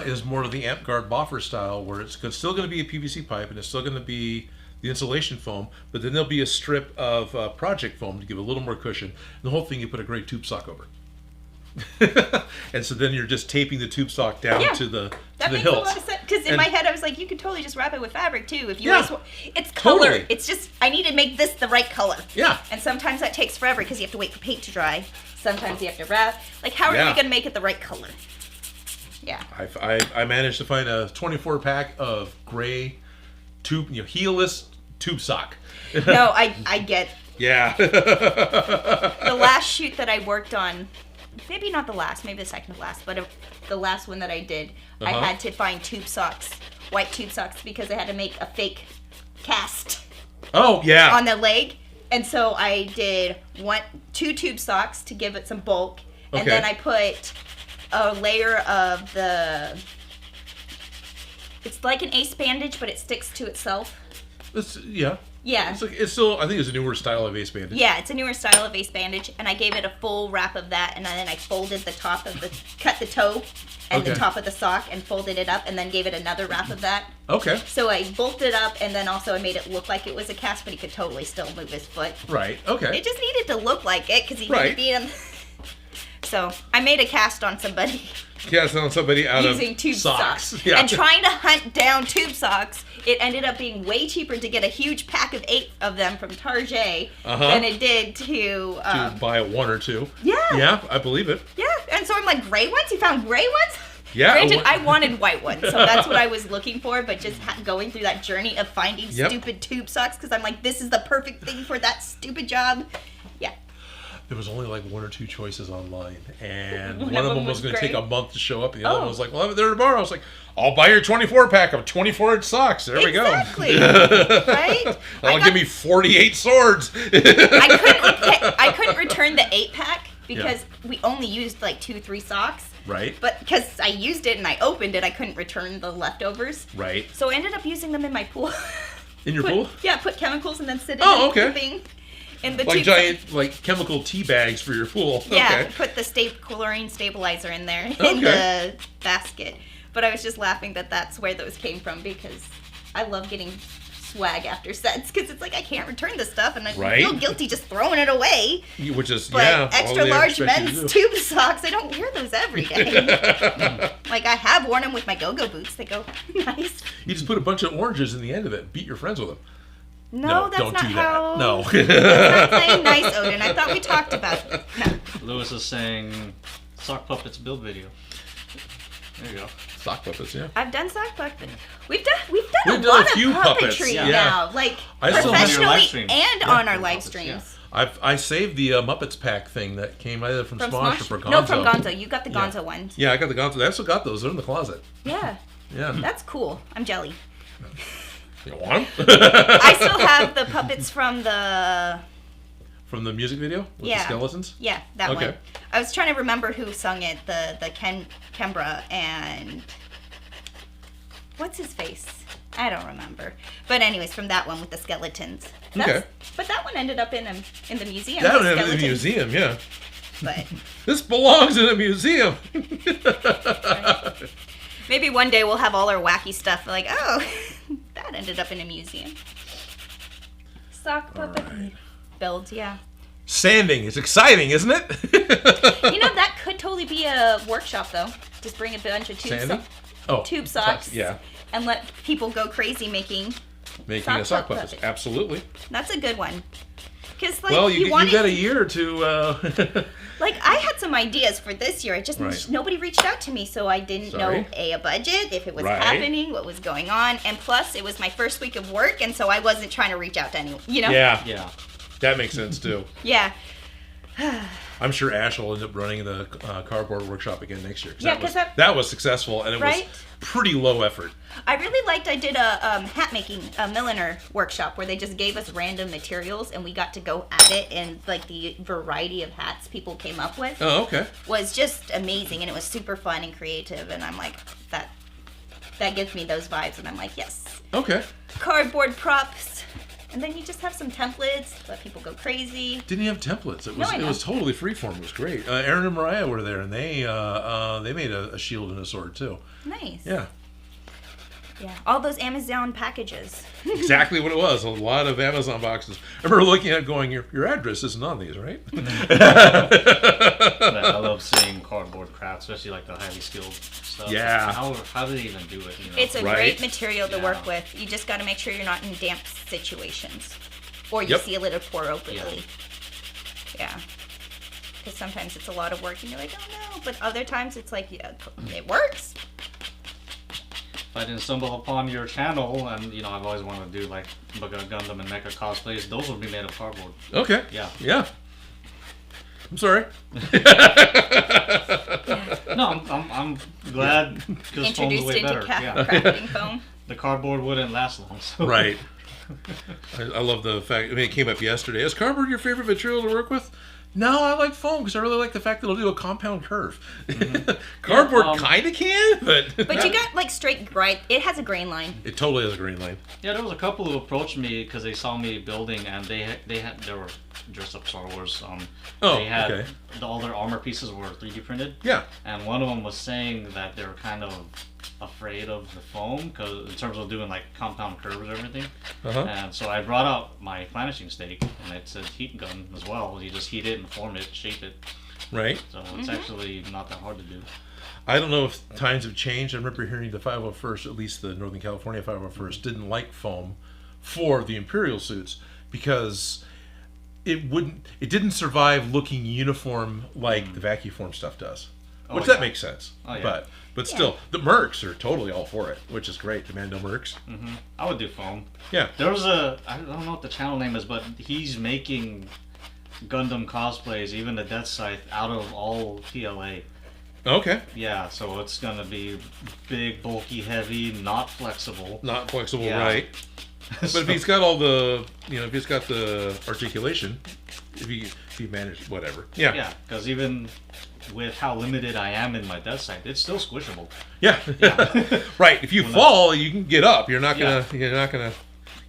is more of the Amp Guard boffer style, where it's still going to be a PVC pipe and it's still going to be the insulation foam, but then there'll be a strip of project foam to give a little more cushion. And the whole thing you put a gray tube sock over. And so then you're just taping the tube sock down to the That makes hilt. a lot of sense. Because in my head, I was like, you could totally just wrap it with fabric too. If you Yeah. always, it's color. Totally. It's just, I need to make this the right color. Yeah. And sometimes that takes forever because you have to wait for paint to dry. Sometimes you have to wrap. Like, how are Yeah. we going to make it the right color? Yeah. I managed to find a 24 pack of gray tube, heelless tube sock. No, I get. Yeah. The last shoot that I worked on, maybe not the last, maybe the second to last, but the last one that I did, I had to find tube socks, white tube socks, because I had to make a fake cast Oh, yeah. on the leg. And so I did two tube socks to give it some bulk, and then I put a layer of the. It's like an ace bandage, but it sticks to itself. Yeah. Yeah. It's still, I think it's a newer style of ace bandage. Yeah, it's a newer style of ace bandage, and I gave it a full wrap of that, and then I folded the top of cut the toe and the top of the sock and folded it up, and then gave it another wrap of that. Okay. So I bolted it up, and then also I made it look like it was a cast, but he could totally still move his foot. Right. Okay. It just needed to look like it, because he needed to be in. So I made a cast on somebody. Cast on somebody out using of tube socks. Yeah. And trying to hunt down tube socks, it ended up being way cheaper to get a huge pack of 8 of them from Target than it did to buy 1 or 2. Yeah. Yeah, I believe it. Yeah, and so I'm like, gray ones? You found gray ones? Yeah. Granted, I wanted white ones, so that's what I was looking for, but just going through that journey of finding stupid tube socks, because I'm like, this is the perfect thing for that stupid job. Yeah. There was only like 1 or 2 choices online, and one of them was going to take a month to show up, and the other one was like, well, I'll have it there tomorrow. I was like, I'll buy your 24-pack of 24-inch socks. There we go. Exactly. Right? Give me 48 swords. I couldn't return the 8-pack because we only used like 2-3 socks. Right. But because I used it and I opened it, I couldn't return the leftovers. Right. So I ended up using them in my pool. In your pool? Yeah, put chemicals and then sit in the thing. In the like giant, like chemical tea bags for your pool. Yeah, put the chlorine stabilizer in there in the basket. But I was just laughing that that's where those came from, because I love getting swag after sets, because it's like I can't return this stuff and I feel guilty just throwing it away. Which is, but extra large men's tube socks, I don't wear those every day. Like I have worn them with my go-go boots. They go nice. You just put a bunch of oranges in the end of it and beat your friends with them. No, that's not how. No. That's not playing nice, Odin. I thought we talked about it. No. Lewis is saying sock puppets build video. There you go. Sock puppets, yeah. I've done sock puppets. We've done a lot of puppetry now, like professionally and on our live streams. I saved the Muppets pack thing that came either from Smosh or from Gonzo. No, from Gonzo. You got the Gonzo one. Yeah, I got the Gonzo. I also got those. They're in the closet. Yeah. Yeah. That's cool. I'm jelly. You want them? I still have the puppets from the music video with the skeletons. Yeah, that one. I was trying to remember who sung it. The Kembra and what's his face? I don't remember. But anyways, from that one with the skeletons. But that one ended up in the museum. That one ended up in the museum. Yeah. But this belongs in a museum. Right. Maybe one day we'll have all our wacky stuff. Like, oh, that ended up in a museum. Sock puppet builds, yeah. Sanding is exciting, isn't it? That could totally be a workshop, though. Just bring a bunch of tube socks, and let people go crazy making a sock puppet. Absolutely. That's a good one. Because you got a year to. Like I had some ideas for this year. Nobody reached out to me, so I didn't know a budget, if it was happening, what was going on, and plus it was my first week of work, and so I wasn't trying to reach out to anyone. Yeah. That makes sense too. Yeah. I'm sure Ash will end up running the cardboard workshop again next year. Yeah, because that was successful, and it was pretty low effort. I really liked. I did a hat making, a milliner workshop where they just gave us random materials and we got to go at it, and like the variety of hats people came up with. Oh, okay. Was just amazing, and it was super fun and creative, and I'm like that gives me those vibes, and I'm like, yes. Okay. Cardboard props. And then you just have some templates, let people go crazy. Didn't have templates. It was totally freeform. It was great. Aaron and Mariah were there, and they made a shield and a sword too. Nice. Yeah. Yeah, all those Amazon packages. Exactly what it was. A lot of Amazon boxes. I remember looking at it going, your address isn't on these, right? I love seeing cardboard crafts, especially like the highly skilled stuff. Yeah. How do they even do it? It's a great material to work with. You just got to make sure you're not in damp situations. Or you seal it or pour openly. Yeah. Because sometimes it's a lot of work and you're like, oh no. But other times it's like, it works. If I didn't stumble upon your channel, and I've always wanted to do like Gundam and Mecha cosplays, those would be made of cardboard. Okay. Yeah. I'm sorry. No, I'm glad because foam's way better. Crafting foam. The cardboard wouldn't last long. So. Right. I love the fact. It came up yesterday. Is cardboard your favorite material to work with? No, I like foam because I really like the fact that it'll do a compound curve. Cardboard kind of can, but But you got like straight grain. It has a grain line. it totally has a green line. Yeah, there was a couple who approached me because they saw me building, and they were dressed up Star Wars. They had all their armor pieces were 3D printed. Yeah. And one of them was saying that they were kind of afraid of the foam because in terms of doing like compound curves and everything. And so I brought out my finishing stake, and it said heat gun as well. You just heat it and form it, shape it. Right. So it's actually not that hard to do. I don't know if times have changed. I remember hearing the 501st, at least the Northern California 501st, didn't like foam for the Imperial suits because it didn't survive looking uniform like the vacuform stuff does. Which that makes sense. Oh, yeah. But still, the Mercs are totally all for it, which is great. The Mando Mercs. I would do foam. Yeah. There was I don't know what the channel name is, but he's making Gundam cosplays, even the Death Scythe, out of all PLA. Okay. Yeah, so it's gonna be big, bulky, heavy, not flexible. Not flexible, Yeah. right? But if he's got all the, if he's got the articulation, if he managed whatever. Yeah. Yeah, because even with how limited I am in my Death Scythe, it's still squishable. Yeah. Right. If you fall, you can get up. You're not gonna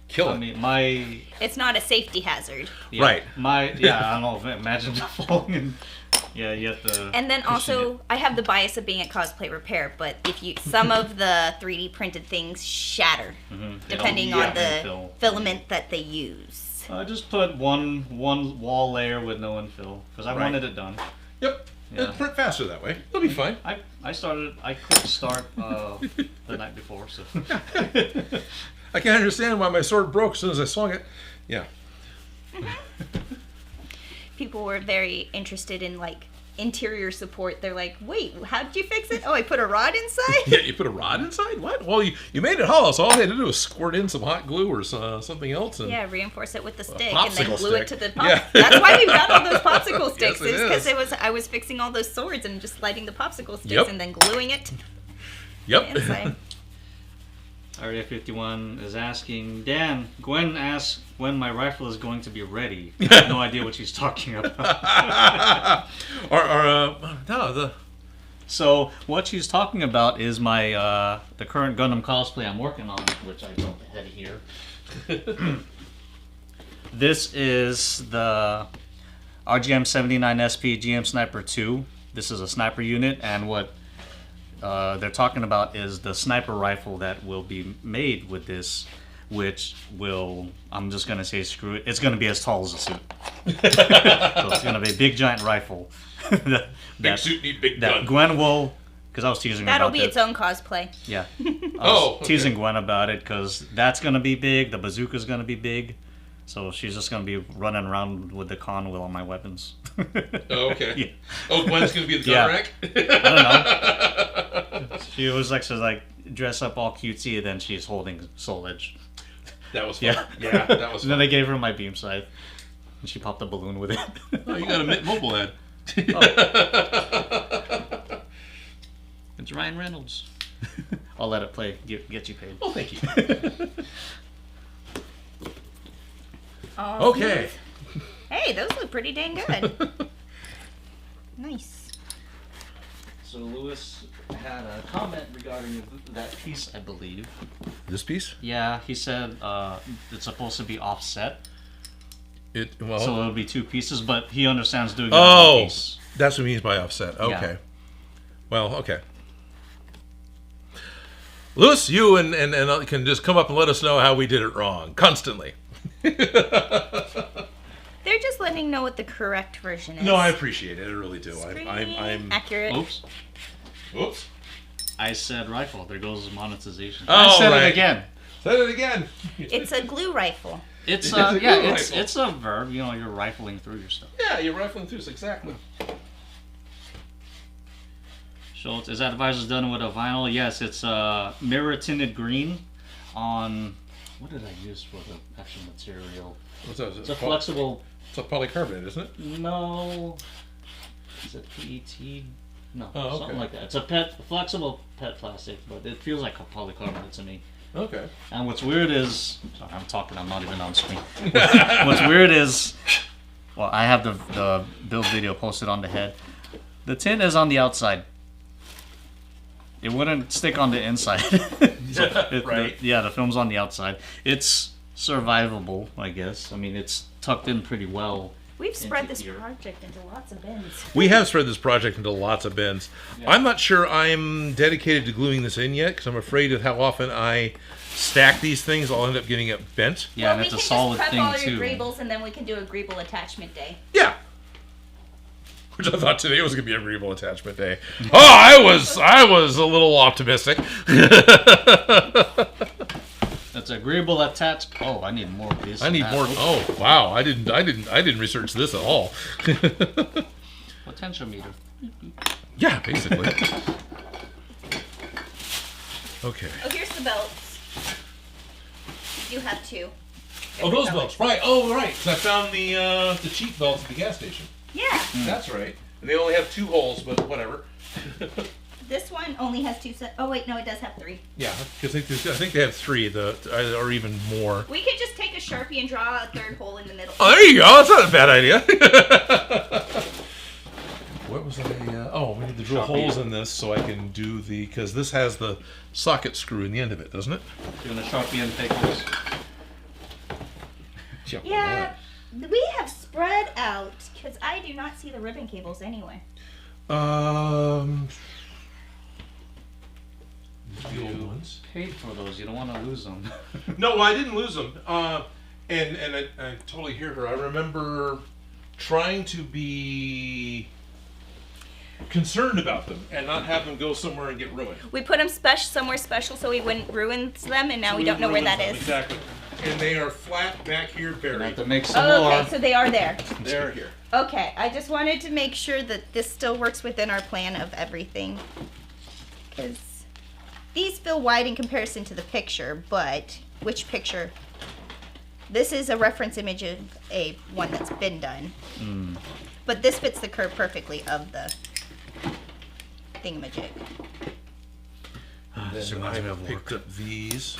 kill it. I mean, It's not a safety hazard. Right. I don't know. Imagine falling and you have to. And then also, I have the bias of being at cosplay repair, but some of the 3D printed things shatter, depending on the filament that they use. I just put one wall layer with no infill because I wanted it done. Yep. Yeah. It'll print faster that way. It'll be fine. I couldn't start the night before, so. I can't understand why my sword broke as soon as I swung it. Yeah. People were very interested in like interior support. They're like, wait, how did you fix it? Oh, I put a rod inside? Yeah, you put a rod inside? What? Well, you made it hollow, so all I had to do was squirt in some hot glue or something else. And reinforce it with the stick and then glue stick. it to the pop. Yeah. That's why we've got all those popsicle sticks. Yes, it because is. I was fixing all those swords and just lighting the popsicle sticks Yep. and then gluing it to Yep. the inside. Area 51 is asking, Dan, Gwen asks when my rifle is going to be ready. I have no idea what she's talking about. So what she's talking about is my the current Gundam cosplay I'm working on, which I don't have here. This is the RGM-79 SP GM Sniper 2. This is a sniper unit, and what they're talking about is the sniper rifle that will be made with this, which will, I'm just going to say screw it, it's going to be as tall as a suit. So it's going to be a big giant rifle. Big suit need big that gun. Gwen will, because I was teasing her That'll about be that. its own cosplay. Yeah. Oh, Teasing Gwen about it because that's going to be big, the bazooka's going to be big. So she's just going to be running around with the con with all my weapons. Oh, okay. Yeah. Oh, Gwen's going to be the gun rack? I don't know. She was like, dress up all cutesy, and then she's holding Soul Edge. That was fun. Yeah, that was And then fun. I gave her my beam scythe, and she popped a balloon with it. Oh, you got a Mint Mobile ad. It's Ryan Reynolds. I'll let it play. Get you paid. Oh, thank you. Oh, Okay. Hey, those look pretty dang good. Nice. So Lewis had a comment regarding that piece, I believe. This piece? Yeah, he said it's supposed to be offset, So so it'll be two pieces, but he understands doing it Oh, in one piece. that's what he means by offset. Okay. Yeah. Well, okay. Lewis, you and can just come up and let us know how we did it wrong constantly. They're just letting know what the correct version is. No, I appreciate it. I really do. It's pretty I'm accurate. Oops. Oops. I said rifle. There goes monetization. Oh, I said right. it again. Say it again. It's a glue rifle. It's It's a glue rifle. it's a verb. You know, you're rifling through your stuff. Yeah, you're rifling through. Exactly. Schultz, is that visor done with a vinyl? Yes, it's mirror tinted green on. What did I use for the actual material? What's that? It's a flexible. It's a polycarbonate, isn't it? No. Is it PET? No, Oh, okay. something like that. It's a flexible PET plastic, but it feels like a polycarbonate to me. Okay. And what's weird is, sorry, I'm talking. I'm not even on screen. What's weird is, Well, I have the build video posted on the head. The tin is on the outside. It wouldn't stick on the inside. Right. The film's on the outside. It's survivable, I guess. I mean, it's tucked in pretty well. We've spread this here. project into lots of bins. We have spread this project into lots of bins. Yeah. I'm not sure I'm dedicated to gluing this in yet because I'm afraid of how often I stack these things. I'll end up getting it bent. Yeah, and it's a solid just thing prep all too. your greebles, and then we can do a greeble attachment day. Yeah. Which I thought today was going to be a agreeable attachment day. Oh, I was a little optimistic. That's agreeable attached. Oh, I need more of these. I need more. Oh, wow! I didn't research this at all. Potentiometer. Yeah, basically. Okay. Oh, here's the belts. You do have two. Oh, those belts, right? Oh, right. Because I found the cheap belts at the gas station. Yeah. That's right. And they only have 2 holes, but whatever. This one only has 2 sets. Oh wait, no, it does have 3. Yeah, because I think they have 3, or even more. We could just take a Sharpie and draw a 3rd hole in the middle. Oh, there you go. That's not a bad idea. What was I? We need to drill holes in this so I can do because this has the socket screw in the end of it, doesn't it? Doing a Sharpie and take this. Yeah, we have spread out because I do not see the ribbon cables anyway. The old ones. Paid for those. You don't want to lose them. No, I didn't lose them. And I totally hear her. I remember trying to be concerned about them and not have them go somewhere and get ruined. We put them somewhere special so we wouldn't ruin them, and now we don't know where that is. Exactly. And they are flat back here I buried. have to make some Oh, more. okay, so they are there. They're here. Okay, I just wanted to make sure that this still works within our plan of everything. Because these feel wide in comparison to the picture, but which picture? This is a reference image of one that's been done. But this fits the curve perfectly of the thingamajig. Then This reminds me of picked up these.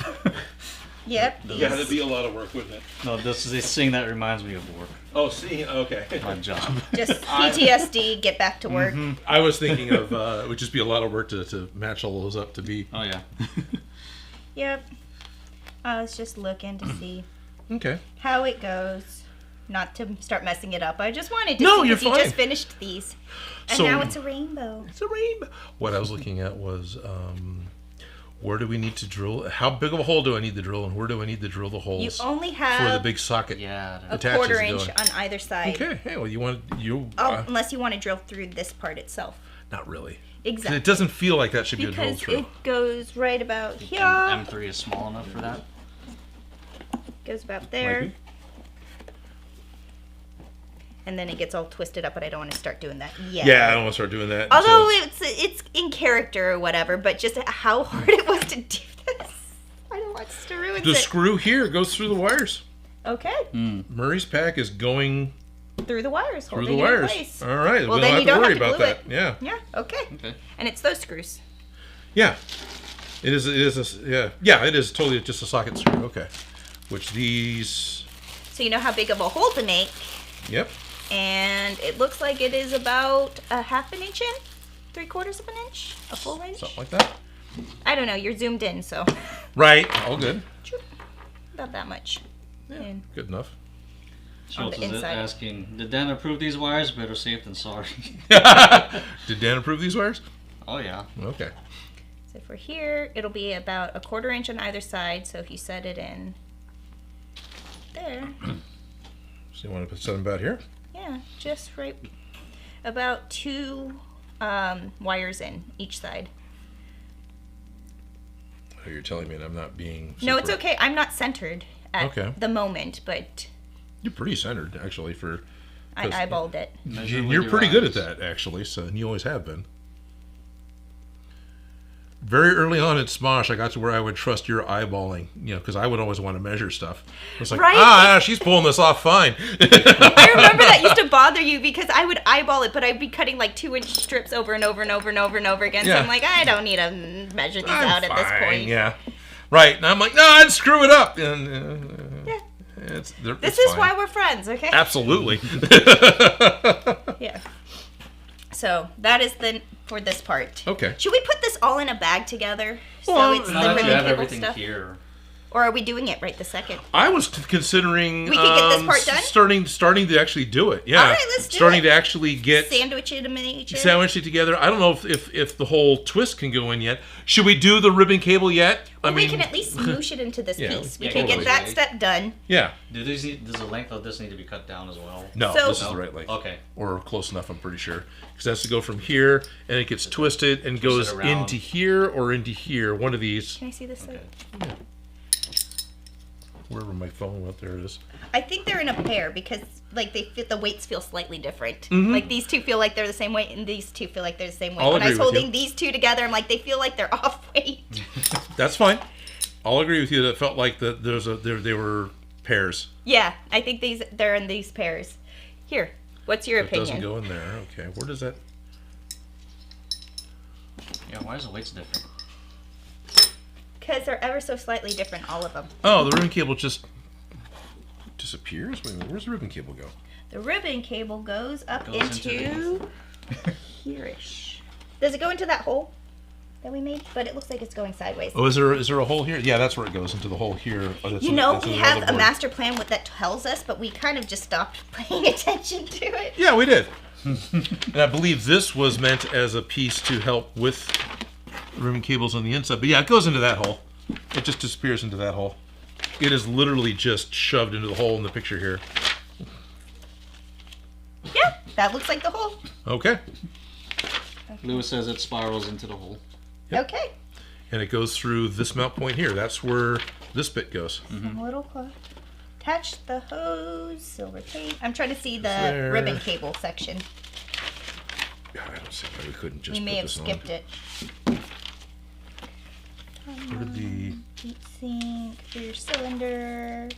Yep. Yeah, that'd be a lot of work, wouldn't it? No, this is a thing that reminds me of work. Oh, see, okay. My job. Just PTSD, get back to work. I was thinking of it would just be a lot of work to match all those up to be. Oh yeah. Yep. I was just looking to see Okay. how it goes. Not to start messing it up. I just wanted to No, see you're because you fine. just finished these. And So- now it's a rainbow. It's a rainbow. What I was looking at was where do we need to drill? How big of a hole do I need to drill, and where do I need to drill the You holes only for the have big socket? Yeah. a attaches quarter to inch it. on either side. Okay. Hey, well, Unless you want to drill through this part itself. not really. 'Cause Exactly. it doesn't feel like that should be a drill Because through. it goes right about here. M3 is small enough for that. Goes about there. Might be. And then it gets all twisted up, but I don't want to start doing that yet. Yeah, I don't want to start doing that. Although until- it's in character or whatever, but just how hard it was to do this. I don't want to ruin the it. screw here goes through the wires. Okay. Murray's pack is going Through the wires. through the holding it in wires. place. All right, Well, we then don't you have to don't worry have to about glue that. it. Yeah, Yeah, okay. Okay. And it's those screws. yeah. It is. Yeah. It is totally just a socket screw. Okay. Which these. So you know how big of a hole to make. Yep. And it looks like it is about a half an inch in. 3/4 of an inch. A full inch. Something like that. I don't know. You're zoomed in, so Right. All good. about that much. Yeah. And Good enough. Schultz the is inside. asking, did Dan approve these wires? Better safe than sorry. Did Dan approve these wires? Oh yeah. Okay. so for here, it'll be about a 1/4 inch on either side. So if you set it in there, So you want to put something about here? yeah, just right about 2 wires in each side. Oh, you're telling me that I'm not being. No, it's super- okay. I'm not centered at Okay. the moment, but You're pretty centered, actually. For I 'cause eyeballed it. Measure with you're your pretty good at eyes. that, actually. So and you always have been. Very early on at Smosh, I got to where I would trust your eyeballing, because I would always want to measure stuff. It's like, Right. she's pulling this off fine. I remember that used to bother you because I would eyeball it, but I'd be cutting like 2-inch strips over and over and over and over and over again. So Yeah. I'm like, I don't need to measure these out at this point. Yeah. Right. And I'm like, no, I'd screw it up. And, Yeah. This is why we're friends, okay? Absolutely. Yeah. So that is for this part. Okay. Should we put this all in a bag together? Well, So it's the Now that ribbon you have cable everything stuff? here. Or are we doing it right this second? I was considering We could get this part done? starting to actually do it. Yeah. All right, let's do starting it. to actually get Sandwich it in each end? sandwich it together. I don't know if the whole twist can go in yet. Should we do the ribbon cable yet? We can at least smoosh it into this Yeah, piece. We yeah, can get totally. that step done. Yeah. Does the length of this need to be cut down as well? No, So- this is the right length. Okay. Or close enough, I'm pretty sure. Because it has to go from here, and it gets twisted and goes around. into here or into here. One of these. Can I see this side? Wherever my phone went, there it is. I think they're in a pair because like the weights feel slightly different. Like these two feel like they're the same weight, and these two feel like they're the same weight. I'll When I was agree with you. holding these two together, I'm like, they feel like they're off weight. That's fine. I'll agree with you. That felt like that. They were pairs. Yeah, I think they're in these pairs. Here, what's your It doesn't opinion? go in there. Okay, where does that? Yeah, why is the weights different? Because they're ever so slightly different, all of them. Oh, the ribbon cable just disappears. Wait a minute, where's the ribbon cable go? The ribbon cable goes up Goes into here-ish. Does it go into that hole that we made? But it looks like it's going sideways. Oh, is there a hole here? Yeah, that's where it goes, into the hole here. Oh, that's You know, that's we the have a motherboard. master plan that tells us, but we kind of just stopped paying attention to it. Yeah, we did. And I believe this was meant as a piece to help with ribbon cables on the inside. But yeah, it goes into that hole. It just disappears into that hole. It is literally just shoved into the hole in the picture here. Yeah, that looks like the hole. Okay. Lewis says it spirals into the hole. Yep. Okay. And it goes through this mount point here. That's where this bit goes. A little close. Attach the hose, silver tape. I'm trying to see the There. ribbon cable section. God, I don't see why we couldn't just We may put have this skipped on. it. Where did the... Heat sink for your cylinder.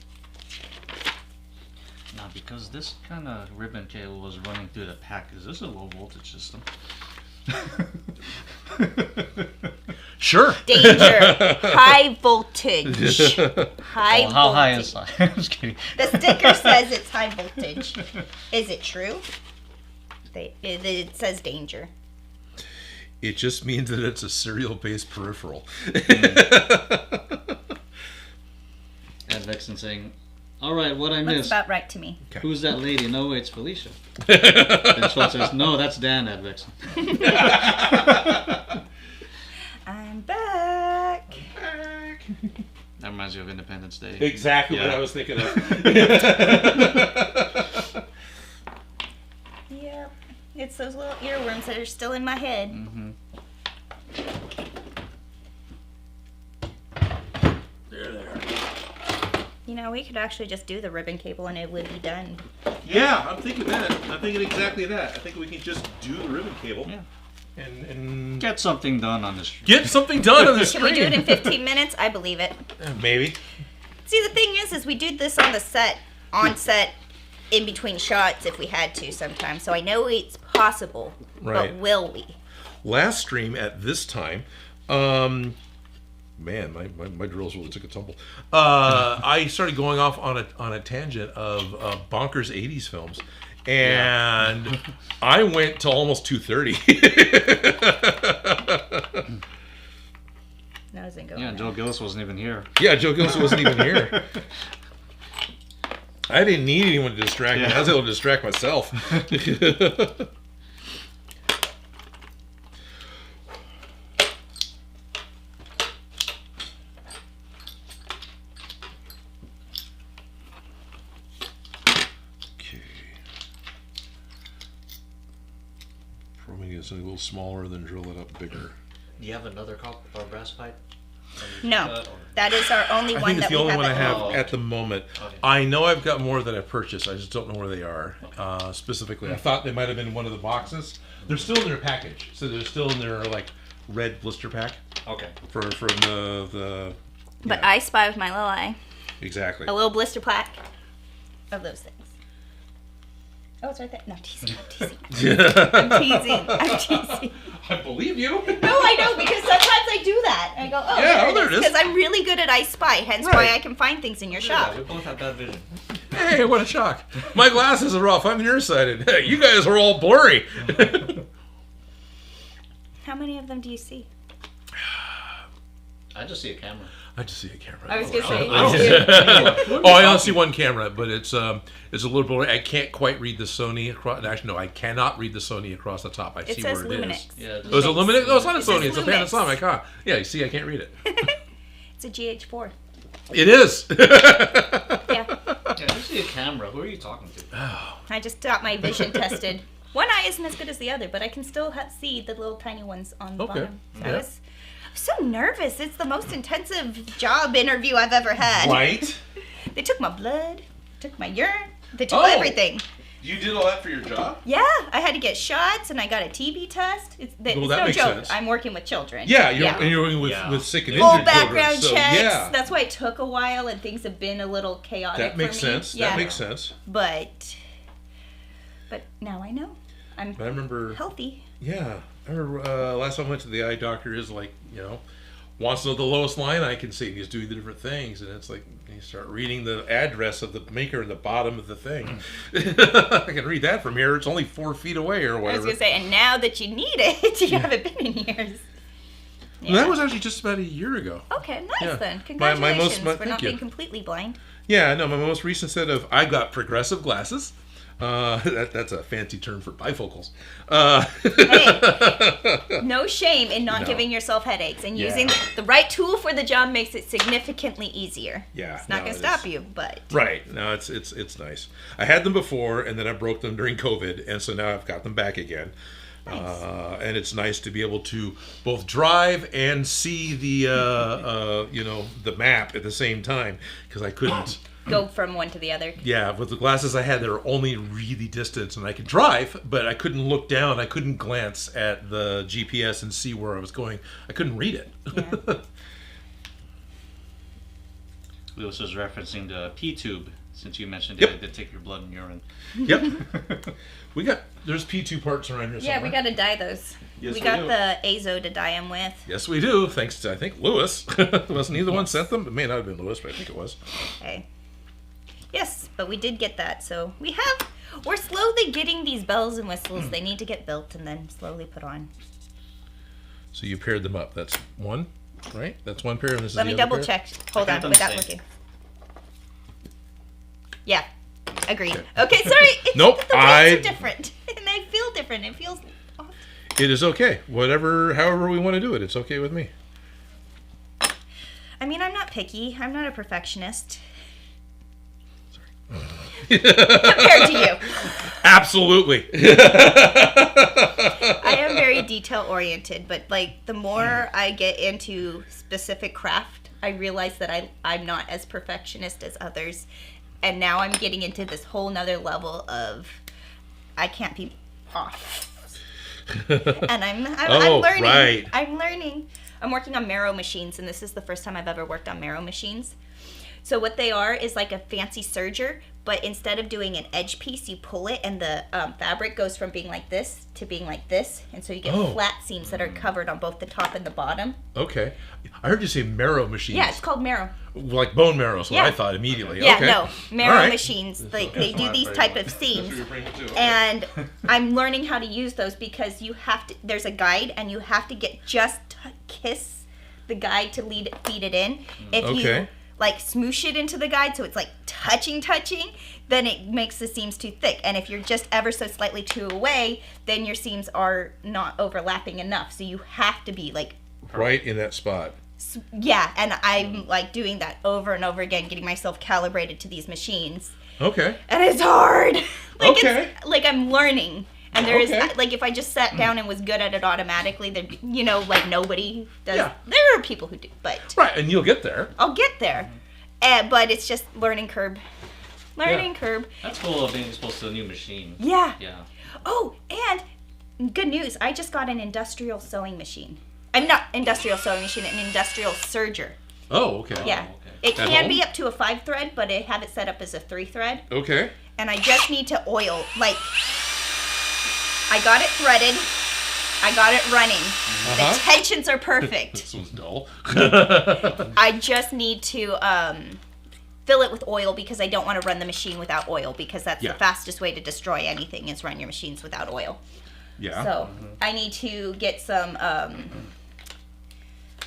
Now, because this kind of ribbon cable was running through the pack, is this a low voltage system? Sure. Danger. High voltage. High Oh, how high voltage. inside? I'm just kidding. The sticker says it's high voltage. Is it true? It says danger. It just means that it's a serial-based peripheral. And Vexen saying, "All right, what I Looks missed? about right to me. Who's that lady? No, it's Felicia." And Schwartz says, "No, that's Dan at Vexen." I'm back. That reminds you of Independence Day. Exactly Yeah. what I was thinking of. Yep. It's those little earworms that are still in my head. Mm-hmm. You know, we could actually just do the ribbon cable and it would be done. Yeah, I'm thinking that. I'm thinking exactly that. I think we can just do the ribbon cable. Yeah. And Get something done on this. get something done on the Can screen. we do it in 15 minutes? I believe it. Maybe. See, the thing is we do this on set, in between shots if we had to sometimes. So I know it's possible, Right. but will we? Last stream at this time, man, my drills really took a tumble. I started going off on a tangent of bonkers 80s films. And I went to almost 2:30. No, it doesn't go. Yeah, in Joe Gillis wasn't even here. Yeah, Joe Gilson wasn't even here. I didn't need anyone to distract me. I was able to distract myself. Okay. Probably get something a little smaller, then drill it up bigger. Do you have another copper or brass pipe? No, that is our only I one think it's that the we only have one I at have home. at the moment. Okay. I know I've got more that I purchased. I just don't know where they are specifically. I thought they might have been in one of the boxes. They're still in their package, so they're still in their like red blister pack Okay. for the. But yeah, I spy with my little eye. exactly. A little blister plaque of those things. Oh, it's right there. No, I'm teasing. I'm teasing. I believe you. No, I know, because sometimes I do that. I go, oh, Yeah, there it it is. is. Because I'm really good at I Spy, hence Right. why I can find things in your shop. Yeah, we both have bad vision. Hey, what a shock. My glasses are off. I'm nearsighted. Hey, you guys are all blurry. How many of them do you see? I just see a camera. I just see a camera. I was going to say. Oh, I only see one camera, but it's a little blurry. I can't quite read the Sony across. Actually, no, I cannot read the Sony across the top. I see says where it Luminix. is. Yeah, Oh, is it Luminix? No, it's not a It says Sony. It's a Lumix. Panasonic. Huh? Yeah, you see, I can't read it. It's a GH4. It is. Yeah. Yeah, I see a camera. Who are you talking to? I just got my vision tested. One eye isn't as good as the other, but I can still see the little tiny ones on the Okay. bottom. So Yeah. I was so nervous. It's the most intensive job interview I've ever had. Right? They took my blood, took my urine, they took Oh. everything. You did all that for your job? Yeah, I had to get shots and I got a TB test. It's Well, it's that no makes joke. sense. I'm working with children. Yeah, you're working with, Yeah. with sick and Full injured background children. checks. So, yeah. That's why it took a while and things have been a little chaotic That makes for me. sense. Yeah. That makes sense. But now I know. I'm I remember. healthy. Yeah, I remember last time I went to the eye doctor. Is like, wants to know the lowest line I can see. And he's doing the different things, and it's like you start reading the address of the maker in the bottom of the thing. I can read that from here. It's only 4 feet away or I was whatever. gonna say, and now that you need it, you haven't been in years. And that was actually just about a year ago. Okay, nice Yeah. then. My Congratulations for thank not you. being completely blind. Yeah, no, my most recent set of I got progressive glasses. That's a fancy term for bifocals. Hey, no shame in not No. giving yourself headaches, and Yeah. using the right tool for the job makes it significantly easier. Yeah, It's not no, going it to stop is. you, but Right. No, it's nice. I had them before, and then I broke them during COVID, and so now I've got them back again. Nice. And it's nice to be able to both drive and see the the map at the same time, because I couldn't. go from one to the other. Yeah, with the glasses I had, they were only really distance, and I could drive, but I couldn't look down. I couldn't glance at the GPS and see where I was going. I couldn't read it. Yeah. Lewis was referencing the P-tube, since you mentioned Yep. it did take your blood and urine. Yep. There's P2 parts around here somewhere. Yeah, we got to dye those. Yes, we we got do. the azo to dye them with. Yes, we do. Thanks to, I think, Lewis. Wasn't he the one sent them? It may not have been Lewis, but I think it was. Okay. Yes, but we did get that, so we're slowly getting these bells and whistles. They need to get built and then slowly put on. So you paired them up. That's one, right? That's one pair, and this Let is me the other double pair? check. Hold I on, got them without synced. looking. Yeah, agreed. Okay, sorry. It's Nope, the weights are different, and they feel different. It feels off. It is okay. However we want to do it, it's okay with me. I mean, I'm not picky. I'm not a perfectionist. Compared to you. Absolutely. I am very detail oriented, but like the more I get into specific craft, I realize that I'm not as perfectionist as others. And now I'm getting into this whole nother level of I can't be off. And I'm learning. Right. I'm learning. I'm working on marrow machines, and this is the first time I've ever worked on marrow machines. So what they are is like a fancy serger, but instead of doing an edge piece, you pull it, and the fabric goes from being like this to being like this, and so you get Oh. flat seams that are covered on both the top and the bottom. Okay. I heard you say marrow machines. Yeah, it's called marrow. Like bone marrow, so Yeah. I thought immediately. Yeah, okay. no, marrow All right. machines. They do why these I'm type very of much- seams. You're bringing it too, okay. And I'm learning how to use those because you have to. There's a guide, and you have to get just to kiss the guide to feed it in. If you Okay. like smoosh it into the guide, so it's like touching, then it makes the seams too thick. And if you're just ever so slightly too away, then your seams are not overlapping enough. So you have to be like. Right in that spot. Yeah, and I'm like doing that over and over again, getting myself calibrated to these machines. Okay. And it's hard. Like Okay. it's like I'm learning. And there is Okay. like if I just sat down and was good at it automatically, there'd be, like nobody does. Yeah. There are people who do, but Right, and you'll get there. I'll get there. But it's just learning curve. Learning curve. That's cool of being exposed to a new machine. Yeah. Yeah. Oh, and good news. I just got an industrial sewing machine. I'm not industrial sewing machine, an industrial serger. Oh, okay. Yeah. Oh, okay. It At can home? be up to a 5-thread, but I have it set up as a 3-thread. Okay. And I just need to oil, like, I got it threaded, I got it running. Uh-huh. The tensions are perfect. This one's dull. I just need to fill it with oil because I don't want to run the machine without oil because that's Yeah. the fastest way to destroy anything is run your machines without oil. Yeah. So I need to get some,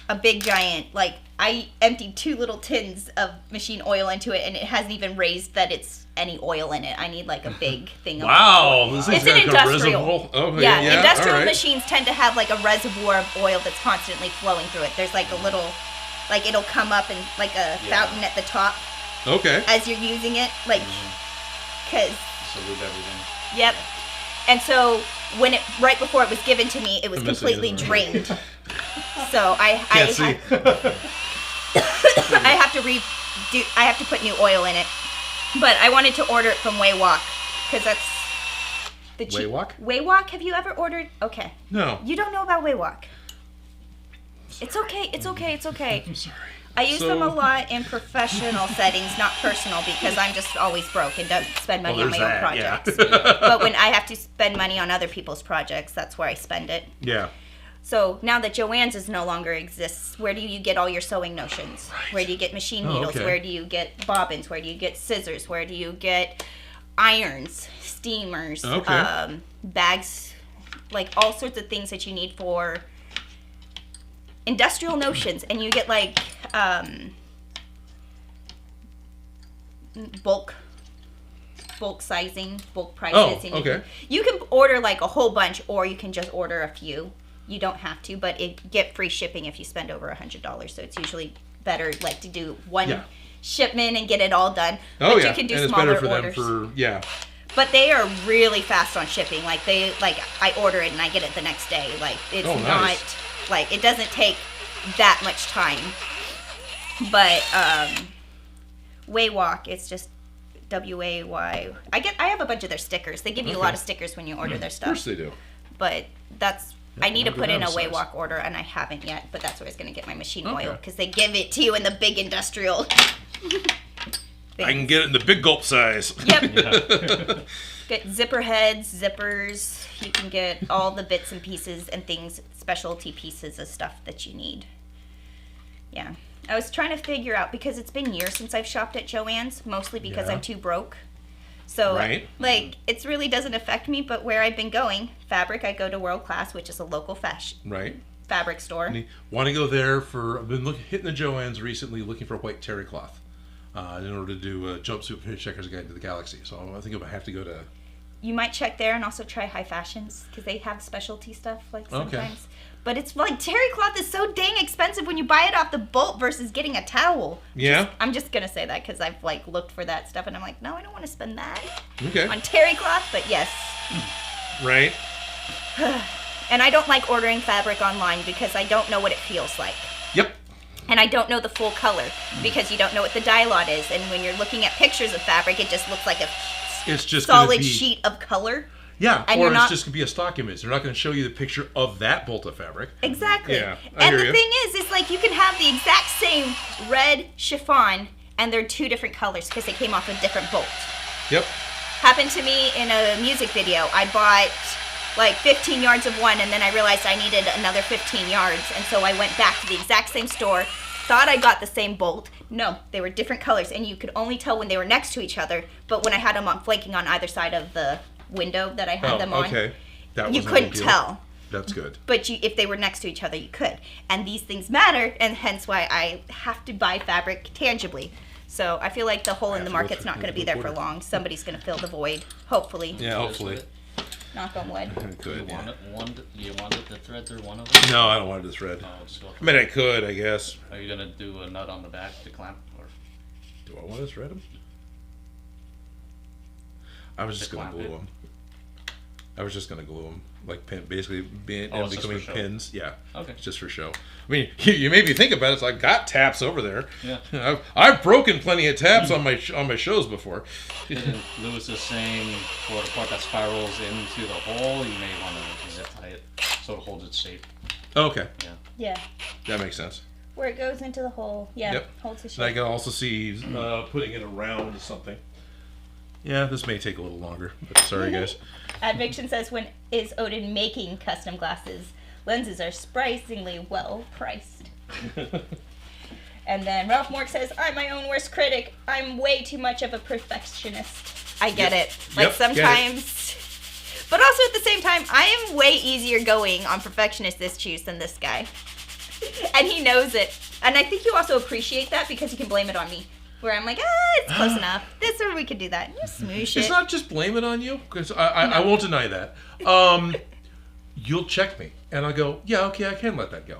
a big giant, like I emptied 2 little tins of machine oil into it and it hasn't even raised that it's any oil in it. I need like a big thing of Wow. This It's is an like industrial. a reservoir. Oh, Yeah, yeah. industrial all right. machines tend to have like a reservoir of oil that's constantly flowing through it. There's like a little, like it'll come up and like a fountain at the top Okay. as you're using it, like, cause, Salute everything. yep. And so when right before it was given to me, it was I'm missing completely it. drained. So I Can't see. I have to put new oil in it. But I wanted to order it from Waywalk because that's the cheap. Waywalk? Waywalk? Have you ever ordered? Okay. No. You don't know about Waywalk. It's okay. It's okay. It's okay. I'm sorry. I use them So- a lot in professional settings, not personal, because I'm just always broke and don't spend money on my own projects. But when I have to spend money on other people's projects, that's where I spend it. Yeah. So now that Joann's is no longer exists, where do you get all your sewing notions? Right. Where do you get machine Oh, needles? okay. Where do you get bobbins? Where do you get scissors? Where do you get irons, steamers, Okay. bags, like all sorts of things that you need for industrial notions? And you get like bulk sizing, bulk prices. Oh, and okay. You can order like a whole bunch, or you can just order a few. You don't have to, but it get free shipping if you spend over $100. So it's usually better like to do one Yeah. shipment and get it all done. Oh, but yeah. you can do and it's smaller better for orders. them for, yeah. But they are really fast on shipping. Like I order it and I get it the next day. Like it's Oh, nice. not like it doesn't take that much time. But Waywalk, it's just WAY. I have a bunch of their stickers. They give you a lot of stickers when you order their Of stuff. course they do. But that's I need to I'll go put in a down a size. Waywalk order and I haven't yet. But that's where I was gonna get my machine Okay. oil because they give it to you in the big industrial. I can get it in the big gulp size. Yep. Get zipper heads, zippers. You can get all the bits and pieces and things, specialty pieces of stuff that you need. Yeah. I was trying to figure out, because it's been years since I've shopped at Joann's, mostly because Yeah. I'm too broke. So, Right. like, it really doesn't affect me, but where I've been going, fabric, I go to World Class, which is a local Right. fabric store. Want to go there for, I've been hitting the Joann's recently looking for white terry cloth in order to do a jumpsuit Hitchhiker's Guide to the Galaxy. So I think I have to go to, You might check there and also try High Fashions, because they have specialty stuff, like, sometimes. But it's like terry cloth is so dang expensive when you buy it off the bolt versus getting a towel. Yeah. I'm just gonna say that because I've like looked for that stuff and I'm like, no, I don't want to spend that okay, on terry cloth. But yes, right? and I don't like ordering fabric online because I don't know what it feels like, Yep. and I don't know the full color because you don't know what the dye lot is. And when you're looking at pictures of fabric, it just looks like a It's just gonna solid be, sheet of color. Yeah, and or you're it's not- just gonna be a stock image. They're not gonna show you the picture of that bolt of fabric. Exactly. Yeah, I and hear the you. thing is like you can have the exact same red chiffon and they're 2 different colors because they came off a different bolt. Yep. Happened to me in a music video. I bought like 15 yards of one and then I realized I needed another 15 yards. And so I went back to the exact same store, thought I got the same bolt. No, they were different colors and you could only tell when they were next to each other. But when I had them on flanking on either side of the window that I had them on, okay. That you wasn't a couldn't big deal. tell. That's good. But if they were next to each other, you could. And these things matter, and hence why I have to buy fabric tangibly. So I feel like the hole in the to go market's through not going to be the there for order. long. Somebody's going to fill the void, hopefully. Yeah, hopefully. Knock on wood. Good. You Yeah. wanted the thread through one of them? No, I don't want it to thread. Oh, just go I mean, I could, I guess. Are you gonna do a nut on the back to clamp, or Do I want to thread them? I was just To gonna clamp glue it? them. I was just gonna glue them, like pin, basically being Oh, it's just becoming for show. pins. Yeah. Okay. It's just for show. I mean, you made me think about it. So I got taps over there. Yeah. I've broken plenty of taps on my shows before. Didn't Lewis is saying for the part that spirals into the hole, you may want to zip tie it so it holds its shape. Okay, Yeah. that makes sense. where it goes into the hole. Yeah, Yep. holds the And I shape. can also see putting it around something. Yeah, this may take a little longer, but sorry, guys. Adviction says, when is Odin making custom glasses? Lenses are surprisingly well priced. And then Ralph Mork says, I'm my own worst critic. I'm way too much of a perfectionist. I get it. Like Yep, sometimes. But also at the same time, I am way easier going on perfectionist issues than this guy. And he knows it. And I think you also appreciate that because you can blame it on me. Where I'm like, it's close enough. This or we could do that. You smoosh it. It's not just blame it on you, because I won't deny that. You'll check me, and I'll go, yeah, okay, I can let that go.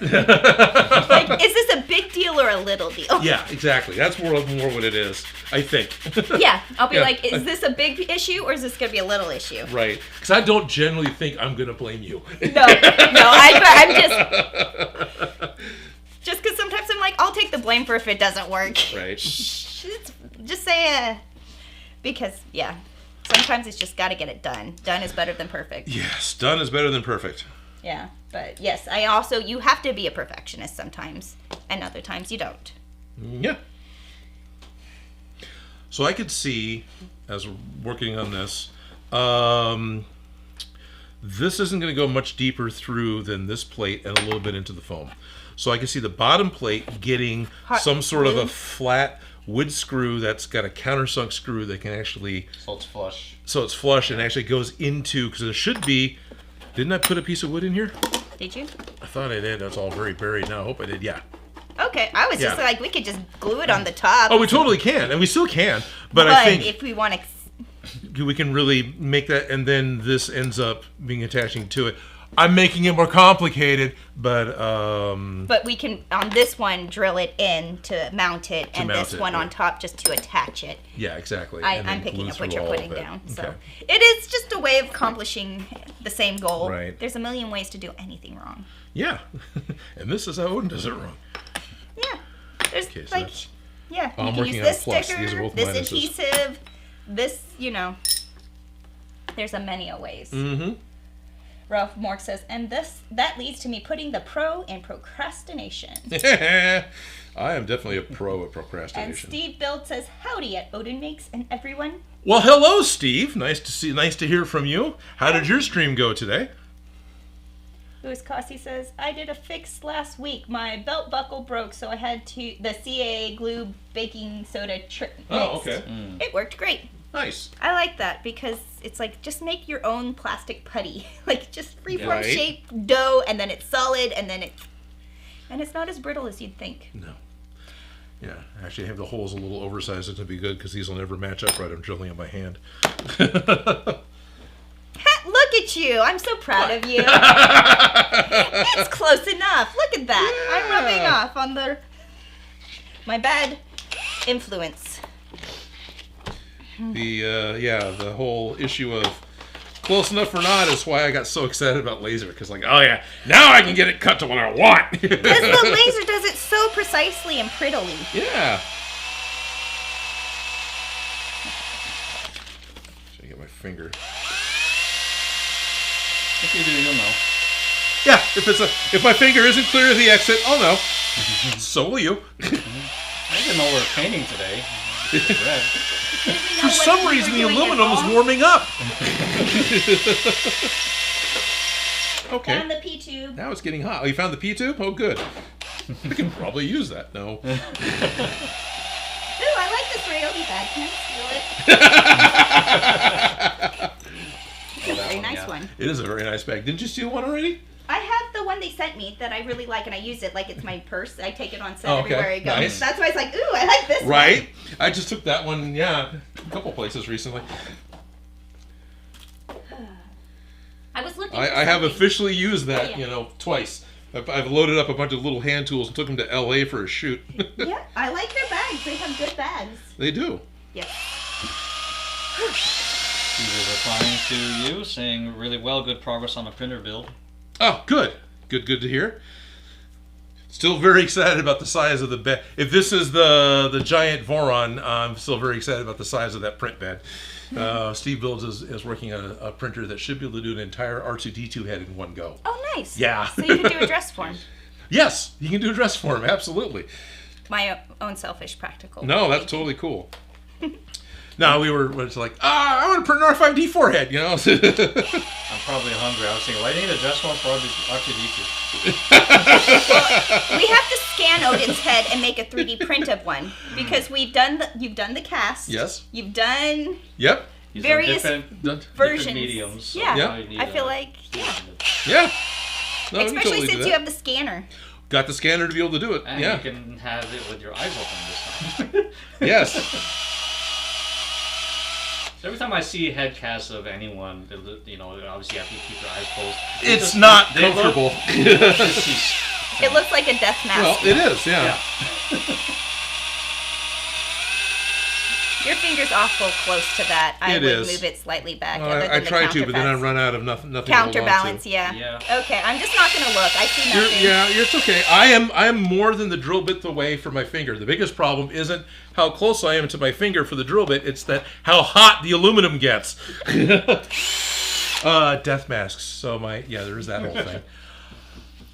Like, is this a big deal or a little deal? Yeah, exactly. That's more what it is, I think. Yeah, I'll be Yeah. like, is this a big issue or is this going to be a little issue? Right. Because I don't generally think I'm going to blame you. No, I'm just because sometimes I'm like, I'll take the blame for if it doesn't work. Right. Just say, because, yeah, sometimes it's just got to get it done. Done is better than perfect. Yes, done is better than perfect. Yeah, but yes, you have to be a perfectionist sometimes, and other times you don't. Yeah. So I could see, as we're working on this, this isn't going to go much deeper through than this plate and a little bit into the foam. So I can see the bottom plate getting some sort of a flat wood screw that's got a countersunk screw that can actually... So it's flush. So it's flush and actually goes into... Because there should be... Didn't I put a piece of wood in here? Did you? I thought I did. That's all very buried now. I hope I did. Yeah. Okay, I was just Yeah. like, we could just glue it on the top. Oh, we totally can. And we still can. But I think... if we want to... we can really make that, and then this ends up being attaching to it. I'm making it more complicated, but But we can, on this one, drill it in to mount it, and mount this it, one on right. top just to attach it. yeah, exactly. And I'm then picking glue up what through you're all of putting it. down. So Okay. it is just a way of accomplishing the same goal. Right. There's a million ways to do anything wrong. Yeah, and this is how Odin does it wrong. Yeah. There's Okay, so like, that's... yeah, Oh, I'm you can working use on a this plus. sticker, These are both this minuses. adhesive, this, there's a many a ways. Mm-hmm. Ralph Mork says, and that leads to me putting the pro in procrastination. I am definitely a pro at And procrastination. Steve Build says, howdy at Odin Makes and everyone. Well, hello, Steve. Nice to hear from you. How did your stream go today? Louis Cossey says, I did a fix last week. My belt buckle broke, so I had the CA glue baking soda mixed. Oh, okay. It worked great. Nice. I like that because it's like, just make your own plastic putty. Like, just freeform Right. shape dough, and then it's solid, and then it's not as brittle as you'd think. No. Yeah, actually, I have the holes a little oversized. It to be good because these will never match up right. I'm drilling on my hand. Look at you. I'm so proud of you. It's close enough. Look at that. Yeah. I'm rubbing off on my bad influence. The whole issue of close enough or not is why I got so excited about laser, because like, oh yeah, now I can get it cut to what I want. Because the laser does it so precisely and prettily. Yeah. Should I get my finger? If you do, you'll know. Yeah, if my finger isn't clear of the exit, I'll know. So will you. I didn't know we were painting today. It's red. For some reason, the aluminum was warming up. Okay. Found the P-tube. Now it's getting hot. Oh, you found the P-tube? Oh, good. I can probably use that. No. Ooh, I like this Ryobi bag. Can I steal it? It's a very nice one. It is a very nice bag. Didn't you steal one already? I have the one they sent me that I really like, and I use it like it's my purse. I take it on set Oh, okay. everywhere I go. Nice. That's why I was like, ooh, I like this Right? I just took that one, yeah, a couple places recently. one. I was looking for I have something. officially used that, Yeah. twice. I've loaded up a bunch of little hand tools and took them to LA for a shoot. Yeah, I like their bags. They have good bags. They do. Yes. He was replying to you, saying, really well, good progress on the printer build. Oh, good. Good to hear. Still very excited about the size of the bed. If this is the giant Voron, I'm still very excited about the size of that print bed. Steve Builds is working on a printer that should be able to do an entire R2-D2 head in one go. Oh, nice. Yeah. So you can do a dress form. Yes, you can do a dress form. Absolutely. My own selfish practical. No, that's totally cool. No, we were it's like, I want to print an R5D forehead, you know? I'm probably hungry. I was thinking, why do you need a dress form for R2D2? We have to scan Odin's head and make a 3D print of one because you've done the cast. Yes. You've done Yep. These various are different versions. mediums. So Yeah. now you need I feel like Yeah. No, we can especially totally do since that. you have the scanner. Got the scanner to be able to do it. And yeah. you can have it with your eyes open this time. Yes. So every time I see a head cast of anyone, you know, obviously you have to keep your eyes closed. It's not they comfortable. It looks like a death mask. Well, it is, yeah. Your finger's awful close to that. I It would is. move it slightly back. Well, other I than the try to, but then I counterbalance. run out of nothing to hold on to. Counterbalance, yeah. Okay, I'm just not gonna look. I see nothing. It's okay. I am more than the drill bit away from my finger. The biggest problem isn't how close I am to my finger for the drill bit. It's that how hot the aluminum gets. Death masks. So there is that whole thing.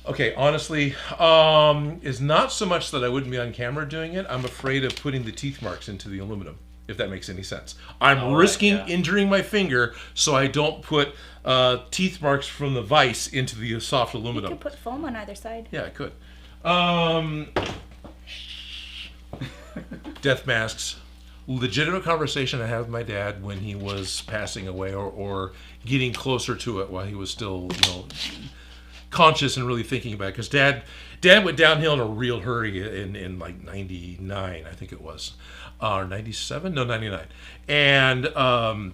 Okay, honestly, it's not so much that I wouldn't be on camera doing it. I'm afraid of putting the teeth marks into the aluminum, if that makes any sense. I'm risking injuring my finger, so I don't put teeth marks from the vise into the soft aluminum. You could put foam on either side. Yeah, I could. Death masks. Legitimate conversation I had with my dad when he was passing away or getting closer to it while he was still, conscious and really thinking about it. Because Dad went downhill in a real hurry in like 99, I think it was. Or 97? No, 99. And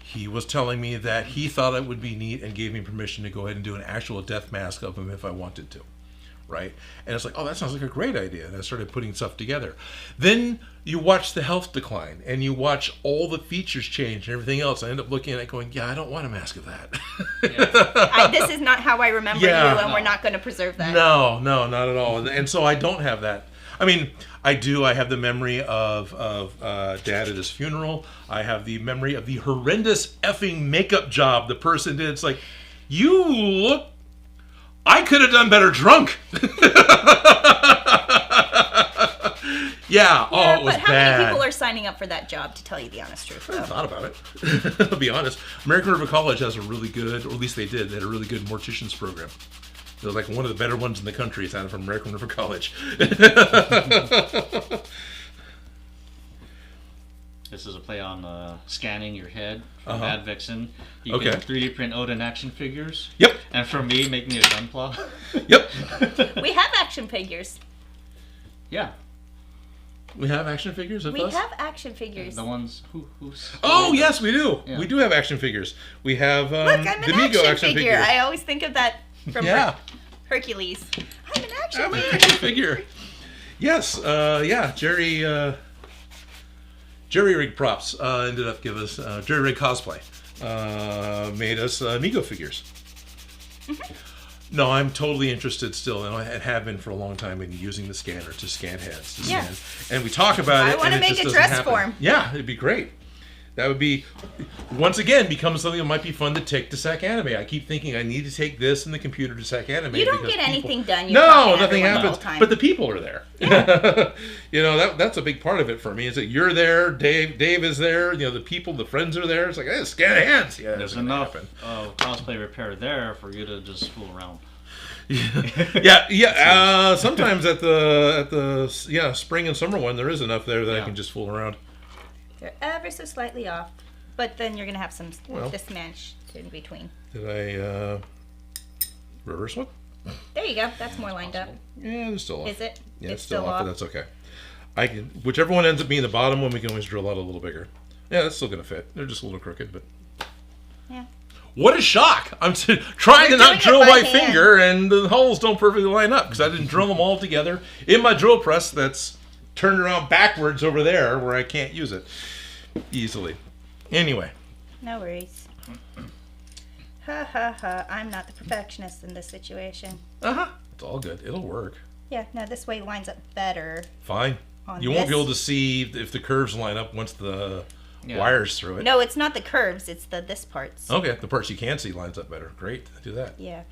he was telling me that he thought it would be neat and gave me permission to go ahead and do an actual death mask of him if I wanted to. Right? And it's like, oh, that sounds like a great idea. And I started putting stuff together. Then you watch the health decline and you watch all the features change and everything else. I end up looking at it going, yeah, I don't want a mask of that. This is not how I remember you, and we're not going to preserve that. No, not at all. And so I don't have that. I mean, I do. I have the memory of Dad at his funeral. I have the memory of the horrendous effing makeup job the person did. It's like, you look... I could have done better drunk. Yeah, it was but how bad. many people are signing up for that job, to tell you the honest truth? I haven't thought about it. I'll be honest. American River College has a really good, or at least they did, they had a really good mortician's program. They're like one of the better ones in the country. It's out of American River College. This is a play on scanning your head from Uh-huh. Mad Vixen. You can 3D print Odin action figures. Yep. And for me, make me a gunpla. Yep. We have action figures. Yeah. We have action figures of We us? have action figures. The ones who's... Oh, yes, we do. Yeah. We do have action figures. We have Look, I'm an the Mego action figure. I always think of that from Yeah. Hercules. I'm an action I'm an figure. action figure. Yes, Jerry Rig Props ended up giving us Jerry Rig Cosplay made us Mego figures. Mm-hmm. No, I'm totally interested still, and I have been for a long time in using the scanner to scan heads. To Yeah. scan. And we talk about it. I wanna and it make just a doesn't dress happen. form. Yeah, it'd be great. That would be, once again, becomes something that might be fun to take to SAC Anime. I keep thinking I need to take this in the computer to SAC Anime. You don't because get anything people- done. You're No, talking to nothing everyone the happens. whole time. But the people are there. That's a big part of it for me. Is that you're there, Dave is there. The people, the friends are there. It's like, hey, scan hands. Yeah, There's that's gonna enough happen. cosplay repair there for you to just fool around. Yeah. Sometimes at the spring and summer one, there is enough there that I Yeah. can just fool around. They're ever so slightly off, but then you're gonna have some Well. mismatch in between. Did I reverse one? There you go. That's more lined up. Yeah, they're still off. Is it? Yeah, It's still still off, off? but that's okay. I can, whichever one ends up being the bottom one, we can always drill out a little bigger. Yeah, that's still gonna fit. They're just a little crooked, but. Yeah. What a shock! I'm trying to You're not doing it drill by my hand. finger, and the holes don't perfectly line up because I didn't drill them all together in my drill press that's turned around backwards over there where I can't use it easily. Anyway, No worries. Ha ha ha. I'm not the perfectionist in this situation. it's all good. It'll work. Yeah, no, this way lines up better. Fine. On You won't be this- able to see if the curves line up once the wires through it. No, it's not the curves, it's the this parts. Okay, the parts you can see lines up better. Great, do that. Yeah.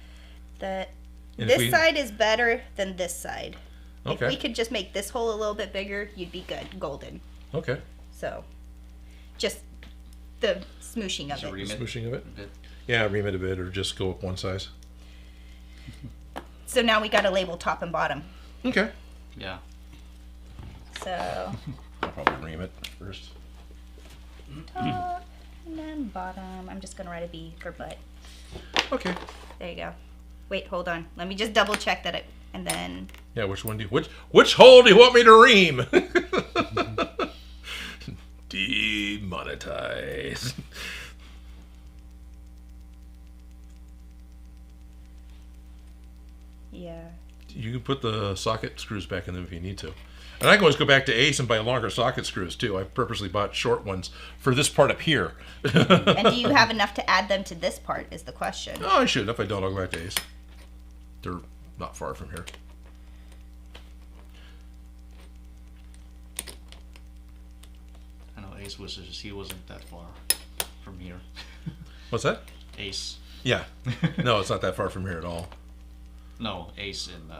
And if This side is better than this side. Okay. If we could just make this hole a little bit bigger, you'd be good. Golden. Okay. So, just the smooshing of So it. ream it. Smooshing of it. a bit. Yeah, ream it a bit, or just go up one size. So now we got to label top and bottom. Okay. Yeah. So, I'll probably ream it first. top and then bottom. I'm just going to write a B for butt. Okay. There you go. Wait, hold on. Let me just double check that and then... Yeah, which one do you... Which hole do you want me to ream? Demonetize. Yeah. You can put the socket screws back in them if you need to. And I can always go back to Ace and buy longer socket screws too. I purposely bought short ones for this part up here. And do you have enough to add them to this part is the question. Oh, I should. If I don't, I'll go back to Ace. They're not far from here. I know Ace was just, he wasn't that far from here. What's that? Ace. Yeah. No, it's not that far from here at all. No, Ace in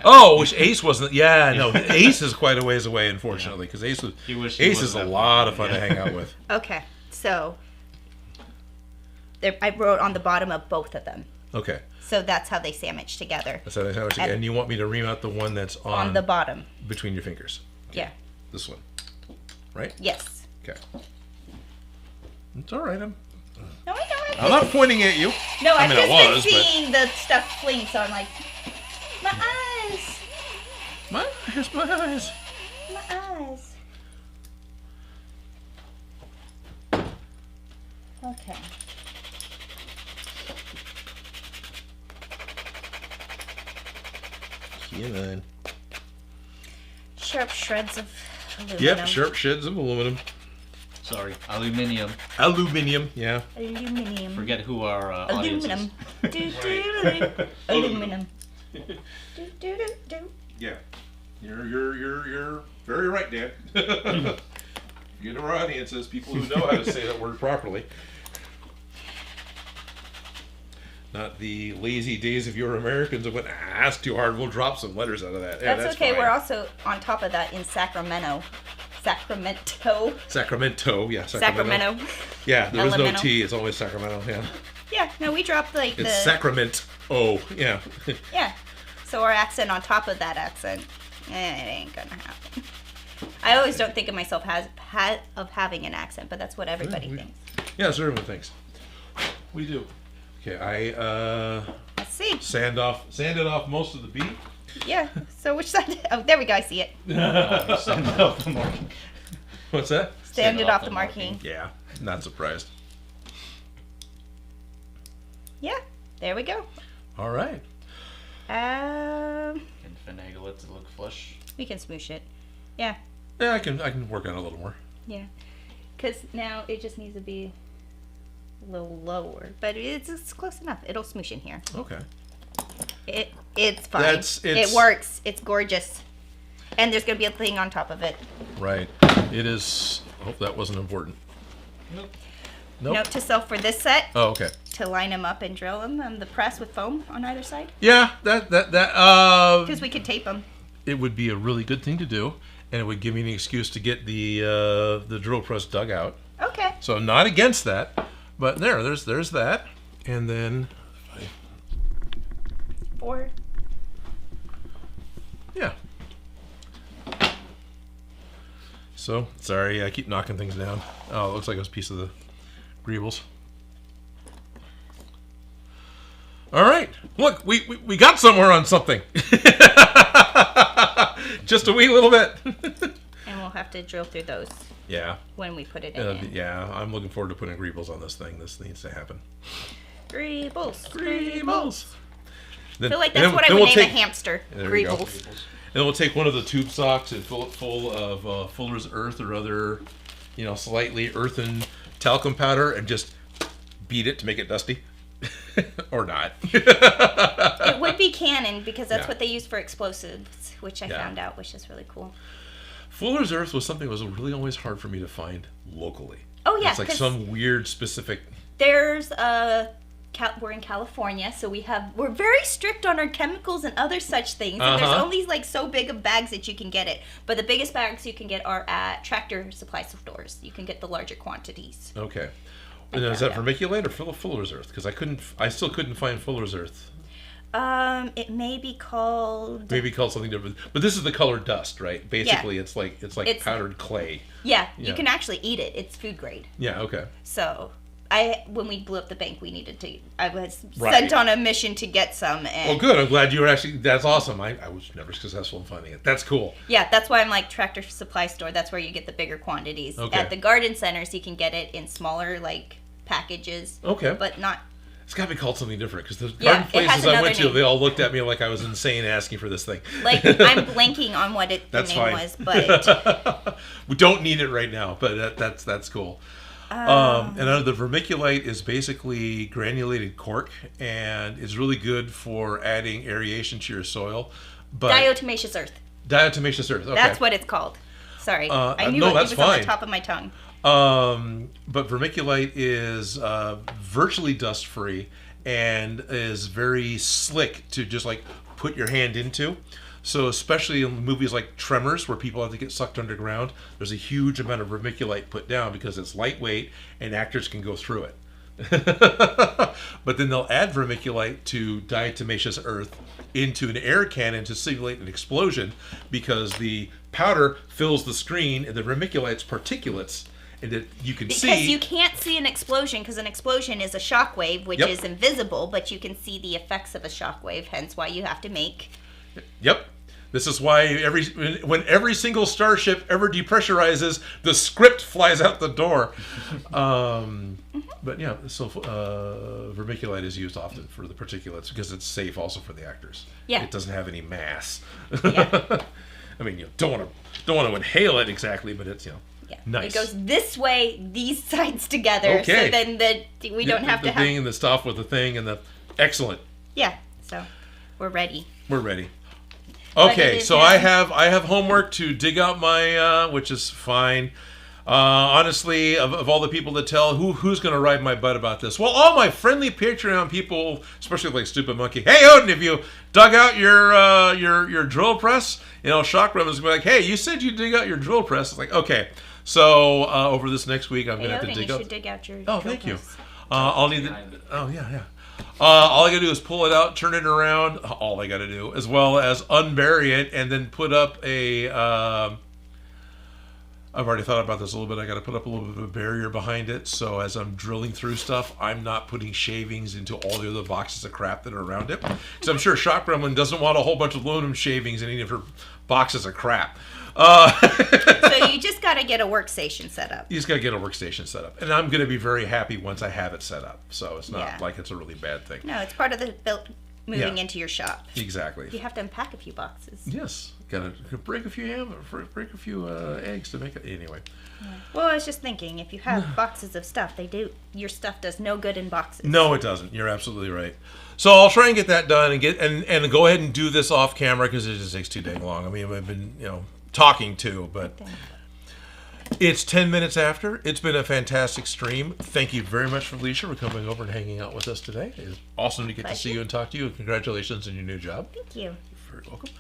Oh, which Ace wasn't. Yeah, no, Ace is quite a ways away, unfortunately, because Ace He wished Ace he is a wasn't that lot far. of fun to hang out with. Okay, so there, I wrote on the bottom of both of them. Okay, So that's how they sandwich together. that's how it's and you want me to ream out the one that's On the bottom. between your fingers. Yeah. This one, right? Yes. Okay. It's all right. No, I know. I'm not pointing at you. No, I I've mean, I just was, been but- seeing the stuff fling, so I'm like, my eyes, Here's my eyes. my eyes. Okay. Yeah, man. Sharp shreds of aluminum. Yep, sharp sheds of aluminum. Sorry, aluminium. Aluminium, yeah. Aluminum. Forget who our audience is. Aluminum. Do-do-do-do. Aluminum. Do-do-do-do. Yeah. You're very right, Dan. Get our audiences, people who know how to say that word properly. Not the lazy days of your Americans that went, that's too hard, we'll drop some letters out of that. Yeah, That's okay. fine. We're also on top of that in Sacramento. Sacramento. Sacramento, yeah. Sacramento. Yeah, there is no Elemental. T, it's always Sacramento, yeah. Yeah, no, we dropped like It's the... Sacrament. Oh, yeah. Yeah. So our accent on top of that accent, it ain't gonna happen. I always don't think of myself of having an accent, but that's what everybody thinks. Yeah, so everyone thinks. We do. Okay, I Let's see. sanded off most of the beat. Yeah. So which side? Oh, there we go. I see it. Send off the marking. What's that? Stand it off the marking. Yeah, not surprised. Yeah. There we go. All right. And finagle it to look flush. We can smoosh it. Yeah. Yeah, I can work on it a little more. Yeah. Because now it just needs to be a little lower, but it's close enough. It'll smoosh in here. Okay. It's fine. It's- It works. It's gorgeous. And there's gonna be a thing on top of it. Right. It is. I hope that wasn't important. Nope. Nope. Note to self for this set Oh, okay. to line them up and drill them on the press with foam on either side, Yeah, that because we could tape them. it would be a really good thing to do, and it would give me an excuse to get the drill press dug out. Okay. So I'm not against that, but there's that, and then Or yeah. So sorry, I keep knocking things down. Oh, it looks like it was a piece of the greebles. All right, look, we got somewhere on something. Just a wee little bit. and we'll have to drill through those Yeah. when we put it in. Yeah, I'm looking forward to putting greebles on this thing. This needs to happen. Greebles. Greebles. I feel like that's what I would name a hamster. There you go. Greebles. And we'll take one of the tube socks and fill it full of Fuller's Earth or other, slightly earthen talcum powder and just beat it to make it dusty. Or not. It would be Canon because that's Yeah. what they use for explosives, which I Yeah. found out, which is really cool. Fuller's Earth was something that was really always hard for me to find locally. Oh yeah, It's like 'cause some weird specific. there's a we're in California, so we're very strict on our chemicals and other such things. And there's only like so big of bags that you can get it. But the biggest bags you can get are at Tractor Supply stores. You can get the larger quantities. Okay. And is that vermiculite or Fuller's Earth? Because I still couldn't find Fuller's Earth. It may be called something different. But this is the colored dust, right? Basically, it's like powdered clay. Yeah, you can actually eat it. It's food grade. Yeah. Okay. So. When we blew up the bank, I was sent on a mission to get some. And well, good. I'm glad you were that's awesome. I was never successful in finding it. That's cool. Yeah, that's why I'm like Tractor Supply store. That's where you get the bigger quantities. Okay. At the garden centers, you can get it in smaller, like, packages. Okay. But not... It's got to be called something different, because the garden places I went to, they all looked at me like I was insane asking for this thing. Like, I'm blanking on what the name was, but... We don't need it right now, but that's cool. And the vermiculite is basically granulated cork, and is really good for adding aeration to your soil. But diatomaceous earth. Diatomaceous earth. Okay. That's what it's called. Sorry, I knew it was on the top of my tongue. But vermiculite is virtually dust free and is very slick to just like put your hand into. So especially in movies like Tremors, where people have to get sucked underground, there's a huge amount of vermiculite put down because it's lightweight and actors can go through it. But then they'll add vermiculite to diatomaceous earth into an air cannon to simulate an explosion, because the powder fills the screen and the vermiculite's particulates, and that you can see. Because you can't see an explosion, because an explosion is a shockwave, which is invisible, but you can see the effects of a shockwave, hence why you have to make... Yep. This is why when every single starship ever depressurizes, the script flies out the door. But yeah, so vermiculite is used often for the particulates because it's safe also for the actors. Yeah. It doesn't have any mass. Yeah. I mean, you don't want to inhale it exactly, but it's nice. It goes this way, these sides together, so then we don't have to have... the thing and the stuff with the thing and the... Excellent. Yeah, so we're ready. We're ready. Okay, so I have homework to dig out my, which is fine. Honestly, of all the people that tell, who's going to ride my butt about this? Well, all my friendly Patreon people, especially like Stupid Monkey. Hey, Odin, have you dug out your drill press? Shock Rum is going to be like, hey, you said you dig out your drill press. It's like, okay. So over this next week, I'm going to have to dig out. You should dig out your drill thank press. You. I'll need the... Oh, yeah. All I gotta do is pull it out, turn it around. All I gotta do, as well as unbury it, and then put up a. I've already thought about this a little bit. I gotta put up a little bit of a barrier behind it, so as I'm drilling through stuff, I'm not putting shavings into all the other boxes of crap that are around it. Because I'm sure Shock Gremlin doesn't want a whole bunch of aluminum shavings in any of her boxes of crap. So you just got to get a workstation set up. You just got to get a workstation set up. And I'm going to be very happy once I have it set up. So it's not like it's a really bad thing. No, it's part of the moving into your shop. Exactly. You have to unpack a few boxes. Yes. Got to break a few eggs to make it. Anyway. Yeah. Well, I was just thinking, if you have boxes of stuff, your stuff does no good in boxes. No, it doesn't. You're absolutely right. So I'll try and get that done and go ahead and do this off camera, because it just takes too dang long. I mean, I've been, talking too, but it's 10 minutes after. It's been a fantastic stream. Thank you very much, Felicia, for coming over and hanging out with us today. It's awesome to get to see you and talk to you, and congratulations on your new job. Thank you. You're very welcome.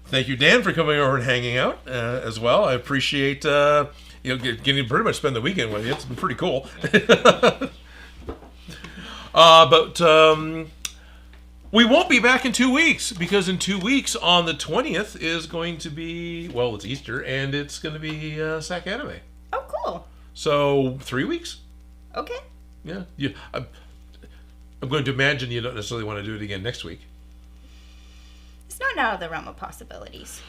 Thank you, Dan, for coming over and hanging out as well. I appreciate getting to pretty much spend the weekend with you. It's been pretty cool. But we won't be back in 2 weeks, because in 2 weeks on the 20th is going to be, well, it's Easter, and it's going to be SAC Anime. Oh, cool. So 3 weeks. Okay. Yeah. I'm going to imagine you don't necessarily want to do it again next week. It's not out of the realm of possibilities.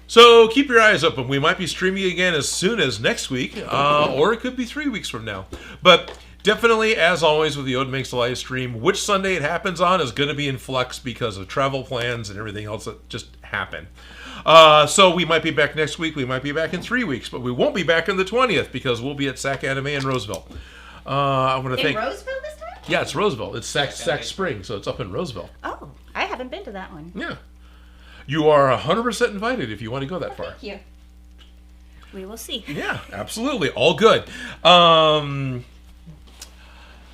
So keep your eyes open. We might be streaming again as soon as next week, or it could be 3 weeks from now. But definitely, as always with the Odin Makes the live stream, which Sunday it happens on is going to be in flux because of travel plans and everything else that just happened. So we might be back next week. We might be back in 3 weeks, but we won't be back on the 20th because we'll be at SAC Anime in Roseville. I want to thank. In Roseville this time? Yeah, it's Roseville. It's SAC Spring, so it's up in Roseville. Oh, I haven't been to that one. Yeah. You are 100% invited if you want to go that far. Thank you. We will see. Yeah, absolutely. All good.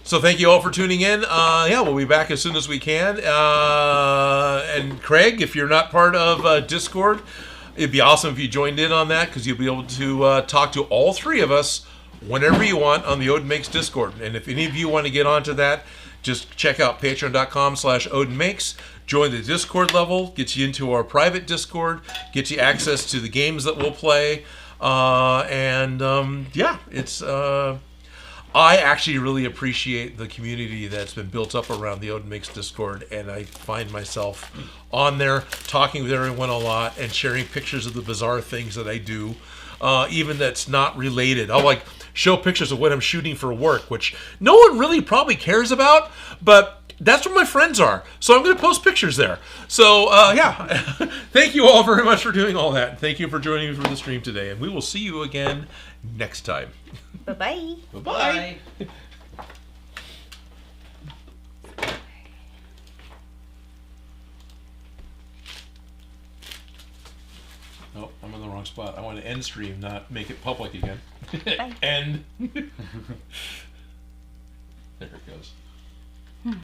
So thank you all for tuning in. Yeah, we'll be back as soon as we can. And Craig, if you're not part of Discord, it'd be awesome if you joined in on that, because you'll be able to talk to all three of us whenever you want on the Odin Makes Discord. And if any of you want to get onto that, just check out patreon.com/Odin Makes. Join the Discord level, gets you into our private Discord, gets you access to the games that we'll play. Yeah, it's... I actually really appreciate the community that's been built up around the Odin Makes Discord, and I find myself on there talking with everyone a lot and sharing pictures of the bizarre things that I do, even that's not related. I'll like show pictures of what I'm shooting for work, which no one really probably cares about, but that's where my friends are. So I'm going to post pictures there. So, yeah, thank you all very much for doing all that. Thank you for joining me for the stream today, and we will see you again next time. Bye-bye. Bye-bye. Oh, I'm in the wrong spot. I want to end stream, not make it public again. Bye. End. There it goes.